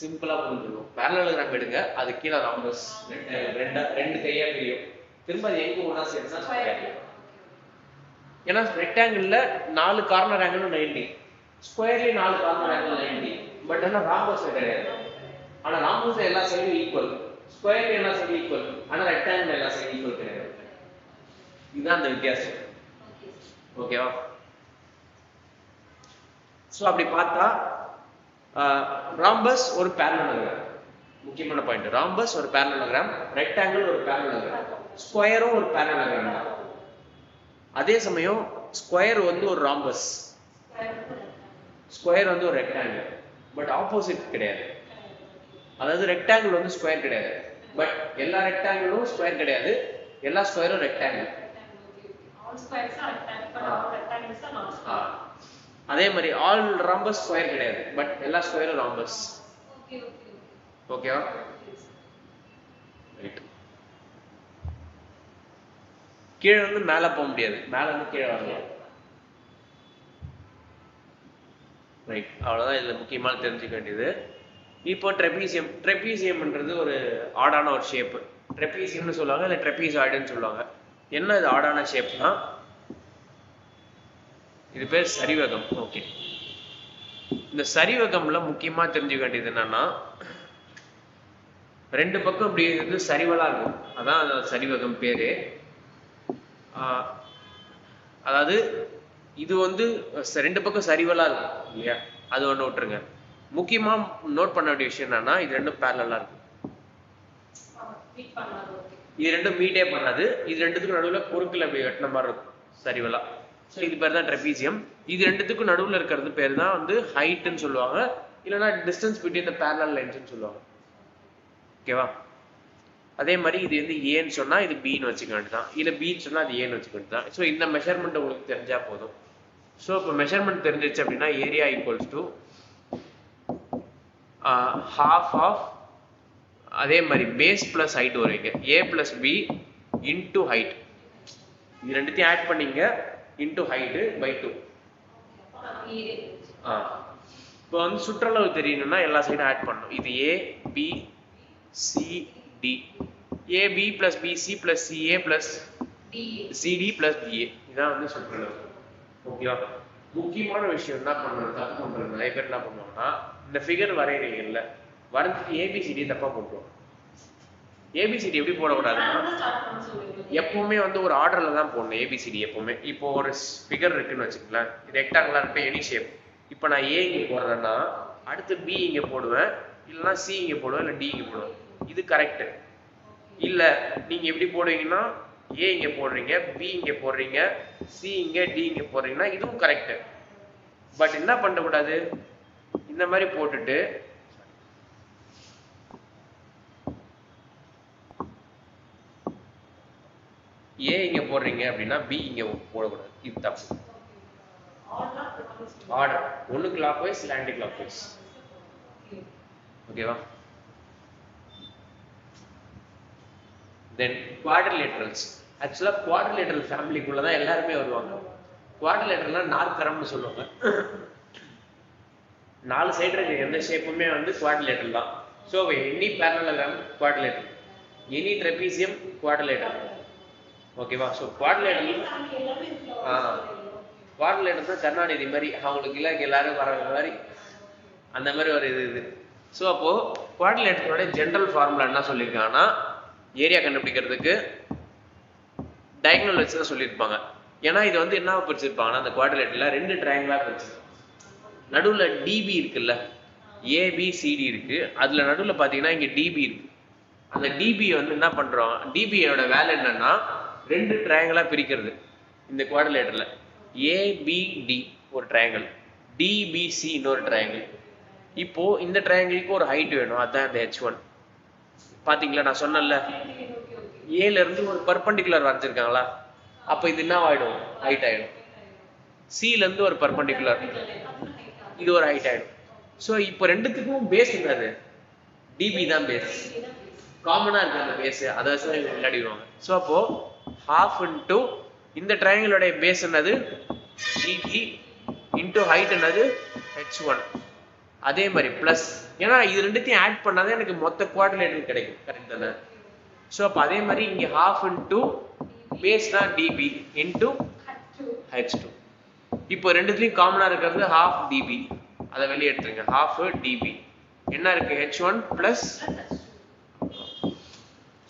சிம்பிளா புரிஞ்சுக்கணும். parallelogram எடுங்க, அது கீழே ராம்பஸ் ரெண்டு கையா பிரியும். திரும்ப அது எங்க ஒண்ணா சேர்ந்தா ஸ்கொயர். ஏன்னா ரெக்டாங்கிள்ல 4 கார்னர் ஆங்கிளும் 90, ஸ்கொயர்லயே 4 கார்னர் ஆங்கிள் 90. பட் ஆனா ராம்பஸ் கிடையாது. ஆனா ராம்பஸ் எல்லா சைடும் ஈக்குவல், ஸ்கொயர்ல எல்லா சைடும் ஈக்குவல், ஆனா ரெக்டாங்கிள் எல்லா சைடும் ஈக்குவல் கிடையாது. இதுதான் அந்த வித்தியாசம். ஓகேவா? சோ அப்படி பார்த்தா ராம்பஸ் ஒரு parallelogram. முக்கியமான பாயிண்ட், ராம்பஸ் ஒரு parallelogram, ரெக்டாங்கிள் ஒரு parallelogram, ஸ்கொயரும் ஒரு parallelogram தான். அதே சமயம் ஸ்கொயர் வந்து ஒரு ராம்பஸ், ஸ்கொயர் வந்து ஒரு ரெக்டாங்கிள். பட் ஆப்போசிட் கிடையாது. அதாவது ரெக்டாங்கிள் வந்து ஸ்கொயர் கிடையாது, பட் எல்லா ரெக்டாங்கிளும் ஸ்கொயர் கிடையாது, எல்லா ஸ்கொயரும் ரெக்டாங்கிள். அதே மாதிரி ஆல் ராம்பஸ் ஸ்கொயர் கிடையாது, பட் எல்லா ஸ்கொயரும் ராம்பஸ். ஓகேவா? ரைட். கீழே இருந்து மேல போக முடியாது, மேல இருந்து கீழே வரலாம். ரைட். அவ்வளவுதான் இதுல முக்கியமான தெரிஞ்சுக்க வேண்டியது. இப்போ ட்ரெபீசியம். ட்ரெபீசியம்ன்றது ஒரு ஆடான ஒரு ஷேப். ட்ரெபீசியம்னு சொல்லுவாங்க, இல்லை ட்ரெபீசாய்டுன்னு சொல்லுவாங்க. என்ன இது ஆடான ஷேப்னா, இது பேர் சரிவகம். ஓகே, இந்த சரிவகம்ல முக்கியமா தெரிஞ்சுக்க வேண்டியது என்னன்னா, ரெண்டு பக்கம் இப்படி இருந்து சரிவலா இருக்கும், அதான் சரிவகம் பேரு. அதாவது இது வந்து ரெண்டு பக்கம் சரிவலா இருக்கும் இல்லையா, அது ஒண்ணு விட்டுருங்க. முக்கியமா நோட் பண்ண வேண்டிய விஷயம் என்னன்னா, இது ரெண்டும் பேரலா இருக்கும். இது ரெண்டும் மீட்டே பண்ணாது. இது ரெண்டுத்துக்கும் நடுவுல குறுக்குல அப்படி வெட்டின மாதிரி இருக்கும் சரிவலா. ஸோ இது பேர் தான் ட்ரெபீசியம். இது ரெண்டுத்துக்கும் நடுவில் இருக்கிறது பேர் தான் வந்து ஹைட்னு சொல்லுவாங்க, இல்லைன்னா டிஸ்டன்ஸ் பிட்வீன் த பேரலல் லைன்ஸ்னு சொல்லுவாங்க. ஓகேவா? அதே மாதிரி இது வந்து ஏன்னு சொன்னா இது பின்னு வச்சுக்க வேண்டியதான், இல்லை பின்னு சொன்னா அது ஏன்னு வச்சுக்க வேண்டியதான். ஸோ இந்த மெஷர்மெண்ட் உங்களுக்கு தெரிஞ்சா போதும். ஸோ இப்போ மெஷர்மெண்ட் தெரிஞ்சிச்சு அப்படின்னா, area equals to half of, அதே மாதிரி பேஸ் பிளஸ் ஹைட் வருவீங்க, A plus B into height. இது ரெண்டுத்தையும் ஆட் பண்ணீங்க, இன்டூ ஹைட் பை 2. இப்போ வந்து சுற்றளவு தெரியணும்னா எல்லா சைடும் ஆட் பண்ணணும். இது A B C D, A B plus BC plus CA plus CD plus BA, இதான் வந்து சுற்றளவு. ஓகேவா? முக்கியமான விஷயம் என்ன பண்றது, தப்பு பண்றது நிறைய பேர் என்ன பண்ணுவாங்கன்னா, இந்த ஃபிகர் வரைகிறீங்கல்ல, வரைஞ்சிட்டு ஏபிசிடி தப்பா போட்டுருவோம். ஏபிசிடி எப்படி போடக்கூடாதுன்னா, எப்பவுமே வந்து ஒரு ஆர்டர்ல தான் போடணும் ஏபிசிடி எப்பவுமே. இப்போ ஒரு ஃபிகர் இருக்குன்னு வச்சுக்கலாம், ரெக்டாங்குலா இருப்பேன், எனி ஷேப். இப்போ நான் ஏ இங்கே போடுறேன்னா அடுத்து பி இங்கே போடுவேன், இல்லைன்னா சி இங்கே போடுவேன், இல்லை டி இங்கே போடுவேன். இது கரெக்டு. இல்லை நீங்க எப்படி போடுவீங்கன்னா, ஏ இங்கே போடுறீங்க, பி இங்கே போடுறீங்க, சி இங்க டி இங்க போடுறீங்கன்னா இதுவும் கரெக்ட். பட் என்ன பண்ணக்கூடாது, இந்த மாதிரி போட்டுட்டு ஏ இங்க போடுறீங்க அப்படின்னா பி இங்க போடக்கூடாது. இது தப்பு. ஆர்டர் ஒன்னு கிளாக் வைஸ் இல்ல ஆன்டி கிளாக் வைஸ். ஓகேவா? தென் குவாட்ரிலேட்டரல்ஸ். ஆக்சுவலா குவாட்ரிலேட்டரல் ஃபேமிலிக்குள்ள தான் எல்லாருமே வருவாங்க. குவாட்ரிலேட்டரல்னா நாற்கரம்னு சொல்லுவாங்க. 4 சைடு இருக்க எந்த ஷேப்புமே வந்து குவாட்ரிலேட்டரல் தான். So any parallelogram quadrilateral, any trapezium quadrilateral. ஓகேவா? ஸோ குவாட்ரிலேட்டரல் குவாட்ரிலேட்டர் தான் கருணாநிதி மாதிரி அவங்களுக்கு இல்லை எல்லாரும் வர மாதிரி அந்த மாதிரி ஒரு இது. ஸோ அப்போ குவாட்ரிலேட்டரோட ஜென்ரல் ஃபார்முலா என்ன சொல்லியிருக்காங்கன்னா, ஏரியா கண்டுபிடிக்கிறதுக்கு டயகனல் வச்சு தான் சொல்லியிருப்பாங்க. ஏன்னா இது வந்து என்ன பிரிச்சிருப்பாங்கன்னா, அந்த குவாட்ரிலேட்டர்ல 2 ட்ரையாங்கிளா பிரிச்சிருப்பாங்க. நடுவுல டிபி இருக்குல்ல, ஏபிசிடி இருக்கு. அதுல நடுவுல பாத்தீங்கன்னா இங்க டிபி இருக்கு. அந்த டிபி வந்து என்ன பண்றோம், டிபியோட வேலை என்னன்னா 2 ட்ரையாங்கிளா பிரிக்கிறது. இந்த குவாட்ரிலேட்டர்ல ஏபிடி ஒரு ட்ரையாங்கிள், டிபிசி இன்னொரு ட்ரையாங்கிள். இப்போ இந்த ட்ரையாங்கிளுக்கு ஒரு ஹைட் வேணும், அதான் இந்த H1. பாத்தீங்களா, நான் சொன்னேன்ல ஏல இருந்து ஒரு பர்பண்டிகுலர் வரைஞ்சிருக்காங்களா, அப்ப இது என்ன ஆயிடும், ஹைட் ஆயிடும். சில இருந்து ஒரு பர்பண்டிகுலர், இது ஒரு ஹைட் ஆயிடும். ஸோ இப்போ ரெண்டுத்துக்கும் பேஸ் என்னது, டிபி தான் பேஸ். காமனா இருக்கு அந்த பேஸ், அதை வச்சு விளையாடிடுவாங்க. ஸோ அப்போ half into இந்த ட்ரையாங்கிளோட பேஸ் என்னது டிபி இன்டூ ஹைட் என்னது H1. அதே மாதிரி பிளஸ், ஏன்னா இது ரெண்டுத்தையும் ஆட் பண்ணாதான் எனக்கு மொத்த குவாட்ரிலேட்டர் கிடைக்கும். கரெக்ட் தானே? ஸோ அப்போ அதே மாதிரி இங்கே half into பேஸ் தான் டிபி இன்டூ H2. இப்போ ரெண்டுத்துலையும் காமனா இருக்கிறது half டிபி, அதை வெளியே எடுத்துருங்க. half டிபி என்ன இருக்கு, H1 பிளஸ்.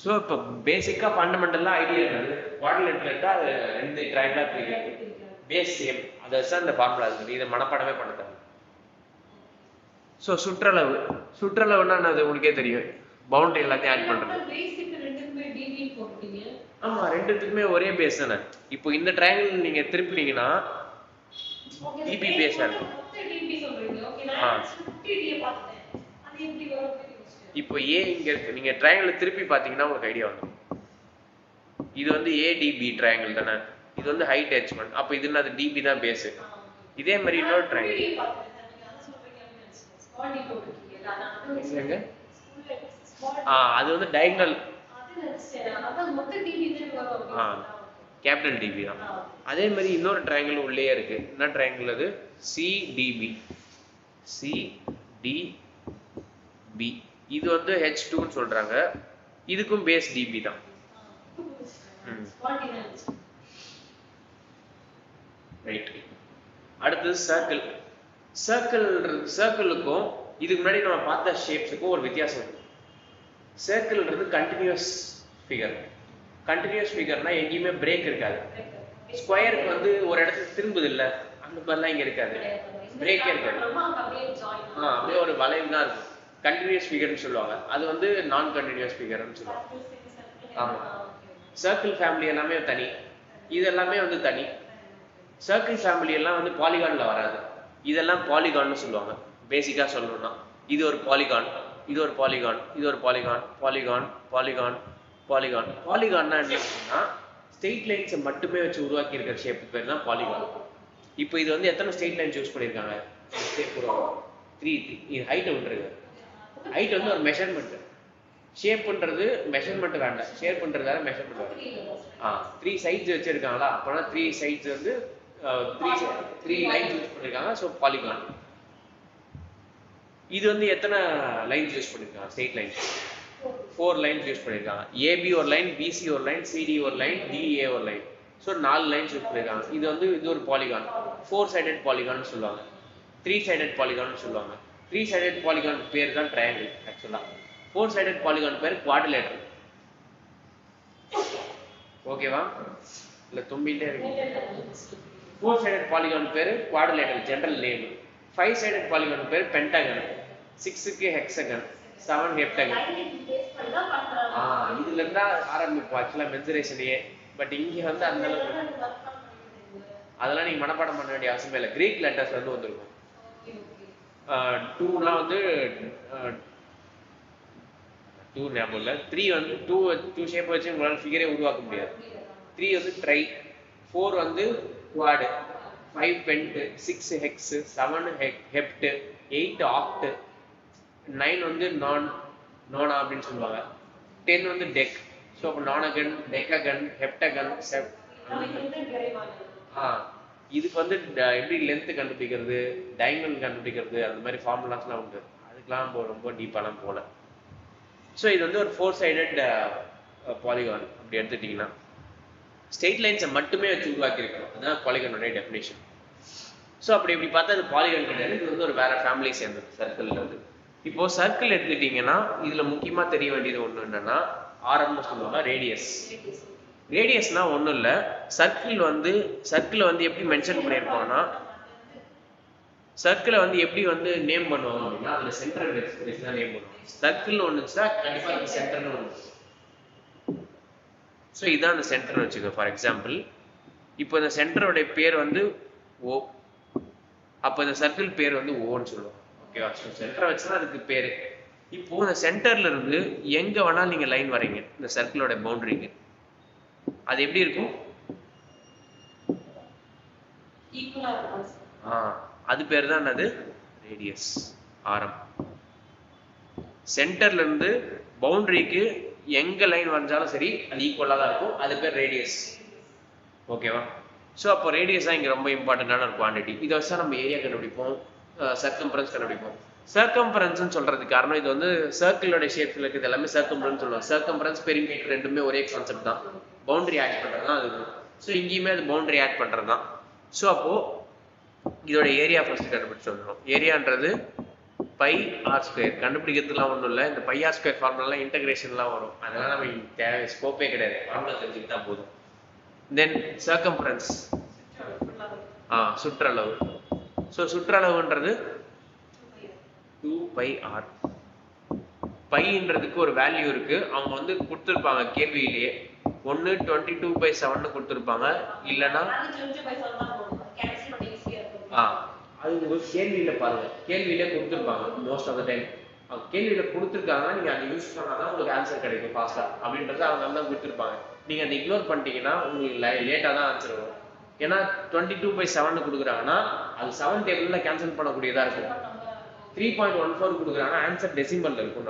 ஸோ இப்போ பேசிக்கா ஃபண்டமெண்டலா ஐடியா என்னது, குவாட்ரிலேட்டர் இருக்கா அது 2 ட்ரையாங்கிளா பிரிக்கிறது, பேஸ் சேம். அதை வச்சு அந்த ஃபார்முலா இருக்குது. இதை மனப்பாடமே பண்ண தேவை. ஸோ சுற்றளவு, சுற்றளவுன்னா என்னது உங்களுக்கே தெரியும், பவுண்டரி எல்லாத்தையும் ஆட் பண்றது. ஆமா, ரெண்டுத்துக்குமே ஒரே பேஸ் தானே. இப்போ இந்த ட்ரையாங்கிள் நீங்க திருப்பினீங்கன்னா டிபி பேஸா இருக்கும். இப்போ ஏ இங்க இருக்கு, நீங்க ட்ரையாங்கிள் திருப்பி பாத்தீங்கன்னா உங்களுக்கு ஐடியா வந்துடும். இது வந்து ஏடிபி ட்ரையாங்கிள் தானே, இது வந்து ஹைட் H1. அப்போ இது என்னது, டிபி தான் பேஸ். இதே மாதிரி இன்னொரு ட்ரையாங்கிள் அது வந்து டயகனல், கேபிட்டல் டிபி தான். அதே மாதிரி இன்னொரு ட்ரையாங்கிள் உள்ளே இருக்கு. என்ன ட்ரையாங்கிள் அது, சிடிபி. சிடிபி இது வந்து H2ன்னு சொல்றாங்க. இதுக்கும் பேஸ் டிபி தான். ரைட். அடுத்தது சர்க்கிள். சர்க்கிளுக்கும் இதுக்கு முன்னாடி நம்ம பார்த்த ஷேப்ஸுக்கும் ஒரு வித்தியாசம் இருக்கு. சர்க்கிள்ன்றது கண்டினியூஸ் ஃபிகர். கண்டினியூஸ் ஃபிகர்னா எங்கேயுமே பிரேக் இருக்காது. ஸ்கொயருக்கு வந்து ஒரு இடத்துல திரும்புது இல்ல, அந்த மாதிரிலாம் இங்க இருக்காது, பிரேக்கே இருக்காது. அப்படியே ஒரு வளைவு தான் இருக்கும். கண்டினியூஸ் ஃபிகர்னு சொல்லுவாங்க. அது வந்து நான் கண்டினியூஸ் ஃபிகர்னு சொல்லுவாங்க. ஆமா, சர்க்கிள் ஃபேமிலி எல்லாமே தனி, இது எல்லாமே வந்து தனி. சர்க்கிள் ஃபேமிலி எல்லாம் வந்து பாலிகான்ல வராது. இதெல்லாம் பாலிகான்னு சொல்லுவாங்க. பேசிக்கா சொல்லணும்னா இது ஒரு பாலிகான், இது ஒரு பாலிகான், இது ஒரு பாலிகான், பாலிகான், பாலிகான், பாலிகான். பாலிகான்னா என்னன்னா ஸ்ட்ரெயிட் லைன்ஸை மட்டுமே வச்சு உருவாக்கி இருக்கிற ஷேப் பேர் தான் பாலிகான். இப்போ இது வந்து எத்தனை ஸ்ட்ரெயிட் லைன் யூஸ் பண்ணியிருக்காங்க, 3. இது ஹைட்டை விட்டுருங்க. ஹைட் வந்து ஒரு மெஷர்மெண்ட், ஷேப்ன்றது மெஷர்மெண்ட் வேண்டாம், ஷேப் பண்றது வேற, மெஷர்மெண்ட் வேற. 3 சைட்ஸ் வச்சிருக்காங்களா, அப்போனா 3 சைட்ஸ் வந்து 3 லைன்ஸ் யூஸ் பண்ணிருக்காங்க. So polygon. இது வந்து எத்தனை லைன்ஸ் யூஸ் பண்ணிருக்காங்க, ஸ்ட்ரெயிட் லைன்ஸ் 4 லைன்ஸ் யூஸ் பண்ணிருக்காங்க. ஏபி ஒரு லைன், பிசி ஒரு லைன், சிடி ஒரு லைன், டிஏ ஒரு லைன். ஸோ 4 லைன்ஸ் யூஸ் பண்ணிருக்காங்க. இது வந்து இது ஒரு பாலிகான். 4 சைடட் பாலிகான் சொல்லுவாங்க, 3 சைடட் பாலிகான் சொல்லுவாங்க. 3 சைடட் பாலிகான் பேர் தான் ட்ரையாங்கிள். ஆக்சுவலா 4 சைடட் பாலிகான் பேர் குவாட்ரிலேட்டர். ஓகேவா, இல்ல தும்பிட்டே இருக்கு. 4 சைடட் பாலிகான் பேர் quadrilateral, general name. 5 sided polygon பேர் பென்டகன், 6க்கு ஹெக்ஸகன், 7 ஹெப்டகன். இதுல இருந்தா ஆரம்பிப்போம் ஆக்சுவலா மென்சுரேஷனையே. பட் இங்க வந்து அந்த அளவுக்கு அதெல்லாம் நீங்க மனப்பாடம் பண்ண வேண்டிய அவசியமே இல்லை. கிரீக் லெட்டர்ஸ் வந்து வந்திருக்கும். ஓகே ஓகே 2னா வந்து 2 ஞாபகம் இல்லை. 3 வந்து 2 ஷேப் வச்சு உங்களால ஃபிகரே உருவாக்க முடியாது. 3 வந்து ட்ரை, 4 வந்து quad, 5 pent, 6 hex, 7 hept, 8 act, 9 வந்து நோனா அப்படின்னு சொல்லுவாங்க, 10 வந்து டெக். ஸோ அப்போ நானகன், டெக்ககன், ஹெப்டகன், இதுக்கு வந்து எப்படி லென்த் கண்டுபிடிக்கிறது, டைமண்ட் கண்டுபிடிக்கிறது, அந்த மாதிரி ஃபார்முலாஸ்லாம் உண்டு. அதுக்கெல்லாம் ரொம்ப டீப்பாலாம் போகல. ஸோ இது வந்து ஒரு 4 சைடட் பாலிகான் அப்படி எடுத்துட்டிங்கன்னா ஸ்ட்ரெயிட் லைன்ஸை மட்டுமே வச்சு உருவாக்கியிருக்கோம். அதுதான் பாலிகானோட டெஃபினேஷன். ஸோ அப்படி இப்படி பார்த்தா அது பாலிகான் கிடையாது. இது வந்து ஒரு வேற ஃபேமிலி சேர்ந்தது சர்க்கிள் வந்து. இப்போ சர்க்கிள் எடுத்துக்கிட்டிங்கன்னா இதில் முக்கியமாக தெரிய வேண்டியது ஒன்று என்னன்னா, ஆரம்னு சொல்லுவாங்க, ரேடியஸ். ரேடியஸ்னா ஒன்றும் இல்லை, சர்க்கிளை வந்து எப்படி மென்ஷன் பண்ணியிருப்பாங்கன்னா, சர்க்கிளை வந்து எப்படி வந்து நேம் பண்ணுவாங்க அப்படின்னா அதில் சென்டர் வச்சு தான் நேம் பண்ணுவாங்க. சர்க்கிள் ஒன்றுச்சுன்னா கண்டிப்பாக அது சென்டர்னு ஒன்று. ஸோ இதான் அந்த சென்டர்னு வச்சுக்கோ. ஃபார் எக்ஸாம்பிள் இப்போ இந்த சென்டரோடைய பேர் வந்து ஓ, அப்போ இந்த சர்க்கிள் பேர் வந்து ஓன்னு சொல்லுவோம். ஓகேவா? ஸோ சென்டரை வச்சுன்னா அதுக்கு பேர். இப்போ இந்த சென்டர்ல இருந்து எங்க வேணாலும் நீங்க லைன் வரீங்க இந்த சர்க்கிளோட பவுண்டரிக்கு, அது எப்படி இருக்கும்? அது பேர் தான் என்னது? ரேடியஸ், ஆரம். சென்டர்ல இருந்து பவுண்டரிக்கு எங்க லைன் வரைஞ்சாலும் சரி அது ஈக்குவலா தான் இருக்கும், அது பேர் ரேடியஸ். ஓகேவா? ஸோ அப்போ ரேடியஸ் தான் இங்க ரொம்ப இம்பார்ட்டன்டான ஒரு குவான்டிட்டி. இதை வச்சா நம்ம ஏரியா கண்டுபிடிப்போம், சர்க்கம்ஃபரன்ஸ் கண்டுபிடிப்போம். சர்க்கம்ஃபரன்ஸ்னு சொல்றதுக்கு காரணம் இது வந்து சர்க்கிளோட ஷேப்ல இருக்குது, எல்லாமே சர்க்கம்ஃபரன்ஸ் சொல்லுவாங்க. சர்க்கம்ஃபரன்ஸ் பெரிமீட்டர் ரெண்டுமே ஒரே கான்செப்ட் தான், பவுண்டரி ஆட் பண்றது தான் அது. ஸோ இங்கேயுமே அது பவுண்டரி ஆட் பண்றது தான். ஸோ அப்போ இதோட ஏரியா ஃபர்ஸ்ட் கண்டுபிடிச்சு வந்துடும். ஏரியான்றது பை ஆர் ஸ்கொயர். கண்டுபிடிக்கிறதுலாம் ஒன்றும் இல்லை, இந்த பை ஆர் ஸ்கொயர் ஃபார்முலாம் இன்டகிரேஷன்லாம் வரும், அதெல்லாம் நம்ம தேவை ஸ்கோப்பே கிடையாது, ஃபார்முலா தெரிஞ்சுக்கிட்டா போதும். தென் சர்க்கம்ஃபரன்ஸ், சுற்றளவு. So சுற்றளவுன்றது 2πr. பைன்றதுக்கு ஒரு வேல்யூ இருக்கு, அவங்க வந்து கொடுத்துருப்பாங்க கேள்வியிலேயே. ஒன்று 22/7 கொடுத்துருப்பாங்க, இல்லைன்னா அது உங்களுக்கு கேள்வியில பாருங்க, கேள்வியிலே கொடுத்துருப்பாங்க மோஸ்ட் ஆஃப் த டைம். அவங்க கேள்வியில கொடுத்துருக்காங்கன்னா நீங்க அதை யூஸ் பண்ணாதான் உங்களுக்கு ஆன்சர் கிடைக்கும் ஃபாஸ்டா அப்படின்றது அவங்க தான் கொடுத்துருப்பாங்க. நீங்க அதை இக்னோர் பண்ணிட்டீங்கன்னா உங்களுக்கு லேட்டா தான் ஆன்சர் வரும். ஏன்னா 22/7 கொடுக்குறாங்கன்னா அது 7 டேபிள்ல கேன்சல் பண்ணக்கூடியதா இருக்கும். 3.14 கொடுக்குறாங்கன்னா ஆன்சர் டெசிமல்ல இருக்கும்.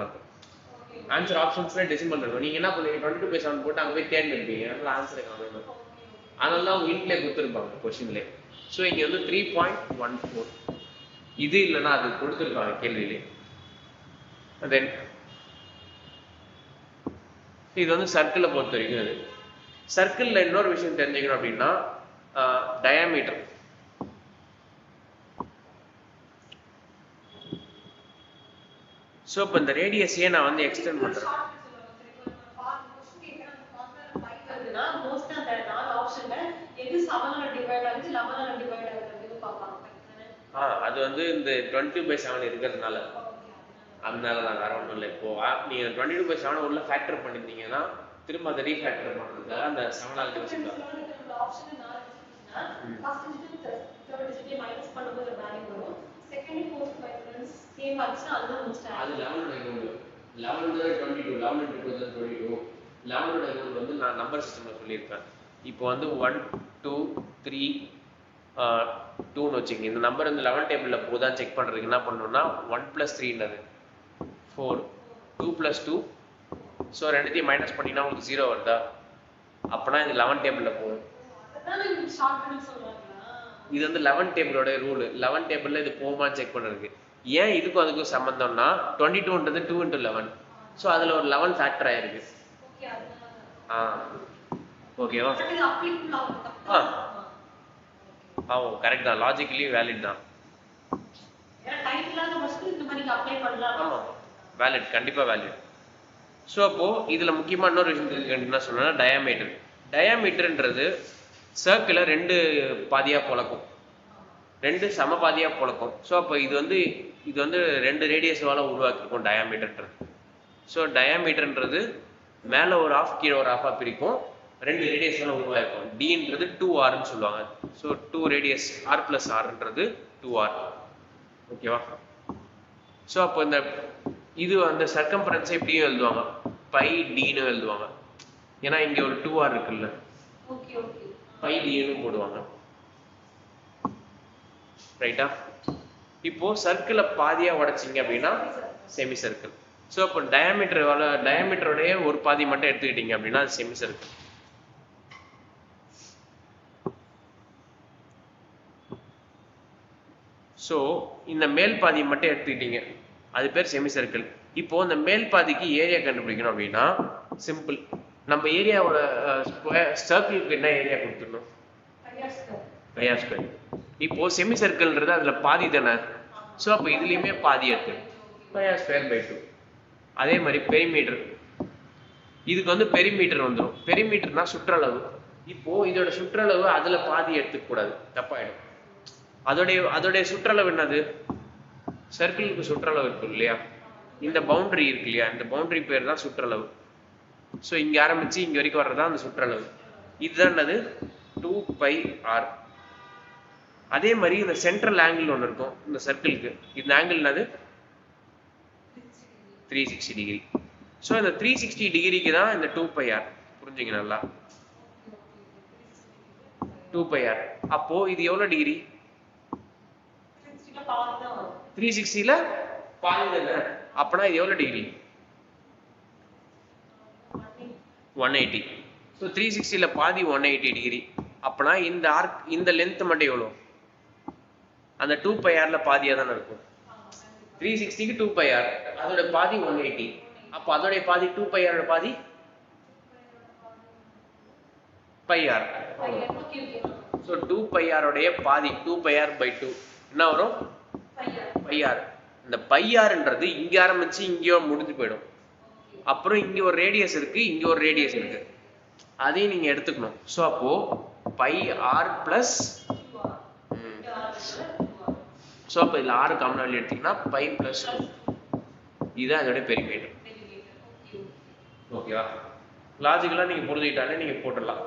ஆன்சர் ஆப்ஷன்ஸ்ல டெசிமல் இருக்கும். நீங்க என்ன பண்ணுவீங்க, 22/7 போட்டு அங்கே போய் தேர்ந்து இருப்பீங்க, அதனால ஆன்சர் காணும். அதனால தான் அவங்க இன்ட்லேயே கொடுத்துருப்பாங்க கொஸ்டின்லேயே. ஸோ இங்கே வந்து 3.14 இது இல்லைன்னா அது கொடுத்துருப்பாங்க கேள்வியிலே. தென் இது வந்து சர்க்கிளை பொறுத்த வரைக்கும். அது சர்க்கிளில் இன்னொரு விஷயம் தெரிஞ்சுக்கணும் அப்படின்னா டயாமீட்டர். ஸோ இப்போ இந்த ரேடியஸையே நான் வந்து எக்ஸ்டெண்ட் பண்ணுறேன். அது வந்து இந்த 20/7 இருக்கிறதுனால, அதனால தான் வேற ஒன்றும் இல்லை. இப்போ நீங்க 22/7 உள்ள ஃபேக்டர் பண்ணிருந்தீங்கன்னா திரும்ப அதை ரீஃபேக்டர் பண்ணுறதுக்காக அந்த 7 டிவிஷன் தான். அது 11 வந்து நான் நம்பர் சிஸ்டம்ல சொல்லியிருப்பேன். இப்போ வந்து 1 2 3 2ன்னு வச்சுக்கோங்க. இந்த நம்பர் வந்து 11 டேபிளில் போதான் செக் பண்ணுறதுக்கு என்ன பண்ணணும்னா 1 + 3ன்றது 4, 2 + 2. ஸோ ரெண்டுத்தையும் மைனஸ் பண்ணிங்கன்னா உங்களுக்கு 0 வருதா, அப்போனா இது 11 டேபிளில் போகும். இது வந்து 11 டேபிளோட ரூல். 11 டேபிளில் இது போகுமான்னு செக் பண்ணுறதுக்கு. ஏன் இதுக்கும் அதுக்கும் சம்மந்தம்னா 22ன்றது 2 × 11. ஸோ அதில் ஒரு 11 ஃபேக்டர் ஆயிருக்கு. ஓகேவா? கரெக்ட் தான், லாஜிக்கலி வேலிட் தான். ஆமாம் வேலிட், கண்டிப்பாக வேலிட். ஸோ அப்போது இதில் முக்கியமாக இன்னொரு விஷயம் என்ன சொன்னேன்னா டயாமீட்டர். டயாமீட்டர்ன்றது சர்க்கிளை 2 பாதியாக பொழக்கும், 2 சம பாதியாக பொழக்கும். ஸோ அப்போ இது வந்து 2 ரேடியஸால் உருவாக்கிருக்கும் டயாமீட்டர்ன்றது. ஸோ டயாமீட்டர்ன்றது மேலே ஒரு ஆஃப் கீழே ஒரு ஆஃபாக பிரிக்கும். 2 ரேடியஸ்லாம் உருவாயிருக்கும். Dன்றது 2Rன்னு சொல்லுவாங்க. So 2 radius R + Rன்றது 2R. ஓகேவா? ஸோ அப்போ இந்த இது அந்த சர்க்கம்ஃபரன்ஸை இப்படியும் எழுதுவாங்க, பை Dன்னு எழுதுவாங்க. ஏன்னா இங்க ஒரு 2R இருக்குல்ல, ஓகே ஓகே, பை Dன்னு போடுவாங்க. ரைட்டா? இப்போ சர்க்கிளை பாதியா உடைச்சிங்க அப்படின்னா செமி சர்க்கிள். ஸோ அப்போ டயாமீட்டரோடைய ஒரு பாதி மட்டும் எடுத்துக்கிட்டீங்க அப்படின்னா அது செமி சர்க்கிள். ஸோ இந்த மேல் பாதி மட்டும் எடுத்துக்கிட்டீங்க, அது பேர் செமி சர்க்கிள். இப்போ இந்த மேல் பாதிக்கு ஏரியா கண்டுபிடிக்கணும் அப்படின்னா சிம்பிள். நம்ம ஏரியாவோட சர்க்கிளுக்கு என்ன ஏரியா கொடுத்துடணும்? பையா ஸ்கொயர். இப்போ செமி சர்க்கிள்ன்றது அதுல பாதி தானே. ஸோ அப்போ இதுலயுமே பாதி எடுத்து பையா ஸ்கொயர் பை 2. அதே மாதிரி பெரிமீட்டர், இதுக்கு வந்து பெரிமீட்டர் வந்துடும். பெரிமீட்டர்னா சுற்றளவு. இப்போ இதோட சுற்றளவு அதுல பாதி எடுத்துக்க கூடாது, தப்பாயிடும். அதோடைய சுற்றளவு என்னது? சர்க்கிளுக்கு சுற்றளவு இருக்கு இல்லையா, இந்த பவுண்டரி இருக்கு இல்லையா, இந்த பவுண்டரி பேர் தான் சுற்றளவு. ஸோ இங்க ஆரம்பிச்சு இங்க வரைக்கும் வர்றதா அந்த சுற்றளவு. இதுதான் என்னது? 2πr. அதே மாதிரி இந்த சென்ட்ரல் ஆங்கிள் ஒன்று இருக்கும் இந்த சர்க்கிளுக்கு. இந்த ஆங்கிள் என்னது? 360 டிகிரி. ஸோ இந்த 360 டிகிரிக்கு தான் இந்த 2πr. புரிஞ்சுங்க நல்லா, 2πr. அப்போ இது எவ்வளவு டிகிரி? 360ல பாதி தானே. அப்பனா இது எவ்வளவு டிகிரி? 180. ஸோ 360ல பாதி 180 டிகிரி. அப்பனா இந்த ஆர்க், இந்த லென்த் மட்டும் எவ்வளோ? அந்த 2πrல பாதியா தானே இருக்கும். 360க்கு 2πr, அதோட பாதி 180. அப்போ அதோட பாதி 2πrோட பாதி πr. ஸோ 2πr உடைய பாதி 2πr/2 என்ன வரும்? πr. இந்த πrன்றது இங்க ஆரம்பிச்சு இங்கேயோ முடிஞ்சு போயிடும். அப்புறம் இங்க ஒரு ரேடியஸ் இருக்கு, இங்க ஒரு ரேடியஸ் இருக்கு, அதையும் நீங்க எடுத்துக்கணும். ஸோ அப்போ πr பிளஸ், ஸோ அப்போ இதில் 6 காமன் வேல்யூ எடுத்தீங்கன்னா π + 2. இதுதான் அதோட பெரிமீட்டர். ஓகேவா? லாஜிக்கலாக நீங்கள் புரிஞ்சுக்கிட்டாலே நீங்கள் போட்டுடலாம்,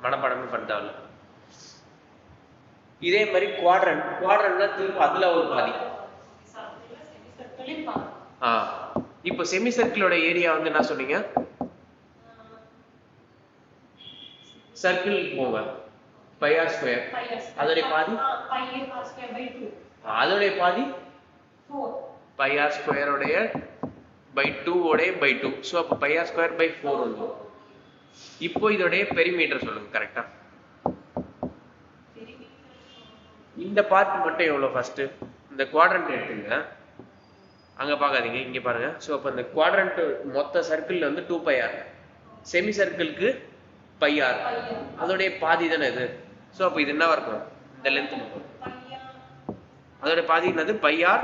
மனப்பாடமே பண்ணிட்டாங்க. இதே மாதிரி குவாட்ரண்ட்னா திரும்ப அதுல ஒரு பாதி. இப்போ செமி சர்க்கிளோட ஏரியா வந்து என்ன சொன்னீங்க? சர்க்கிள் போங்க, πr ஸ்கொயர். அதோட பாதி அதோடைய பாதி 4πr ஸ்கொயரோடைய பை 2 ஓடைய பை 2. ஸோ அப்போ πr ஸ்கொயர் பை 4 வந்துடும். இப்போ இதோடைய பெரிமீட்டர் சொல்லுங்க கரெக்டா. இந்த பார்ட் மட்டும் எவ்வளோ? ஃபர்ஸ்ட் இந்த குவாட்ரண்ட் எடுத்துங்க, அங்க பார்க்காதீங்க, இங்க பாருங்க. ஸோ அப்போ இந்த குவாட்ரண்ட் மொத்த சர்க்கிள் வந்து 2πr, செமி சர்க்கிளுக்கு πr, அதோடைய பாதி தானே இது. ஸோ அப்போ இது என்ன இருக்கும்? இந்த லென்த் மட்டும் அதோட பாதி என்னது? πr.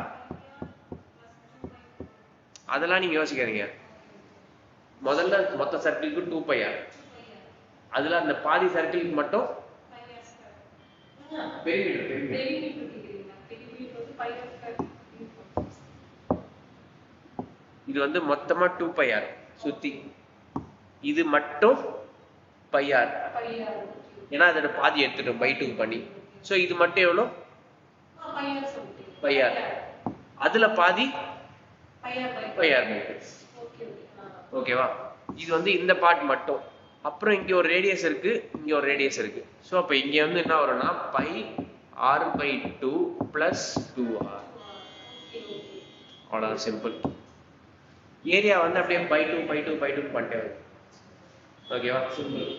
அதெல்லாம் நீங்க யோசிக்காதீங்க. முதல்ல மொத்த சர்க்கிளுக்கு 2πr, அதுல அந்த பாதி சர்க்கிளுக்கு மட்டும் இது வந்து மொத்தமா 2πr சுத்தி, இது மட்டும் πr. ஏன்னா அதோட பாதி எடுத்துட்டோம் பை 2 பண்ணி. ஸோ இது மட்டும் எவ்வளோ? πr. அதுல பாதி πr/2. ஓகேவா? இது வந்து இந்த பார்ட் மட்டும். அப்புறம் இங்க ஒரு ரேடியஸ் இருக்கு, இங்க ஒரு ரேடியஸ் இருக்கு. ஸோ அப்போ இங்க வந்து என்ன வரும்னா πr/2 + 2r. அவ்வளோதான், சிம்பிள். ஏரியா வந்து அப்படியே π2 பண்ணிட்டே வரும். ஓகேவா? சிம்பிள்.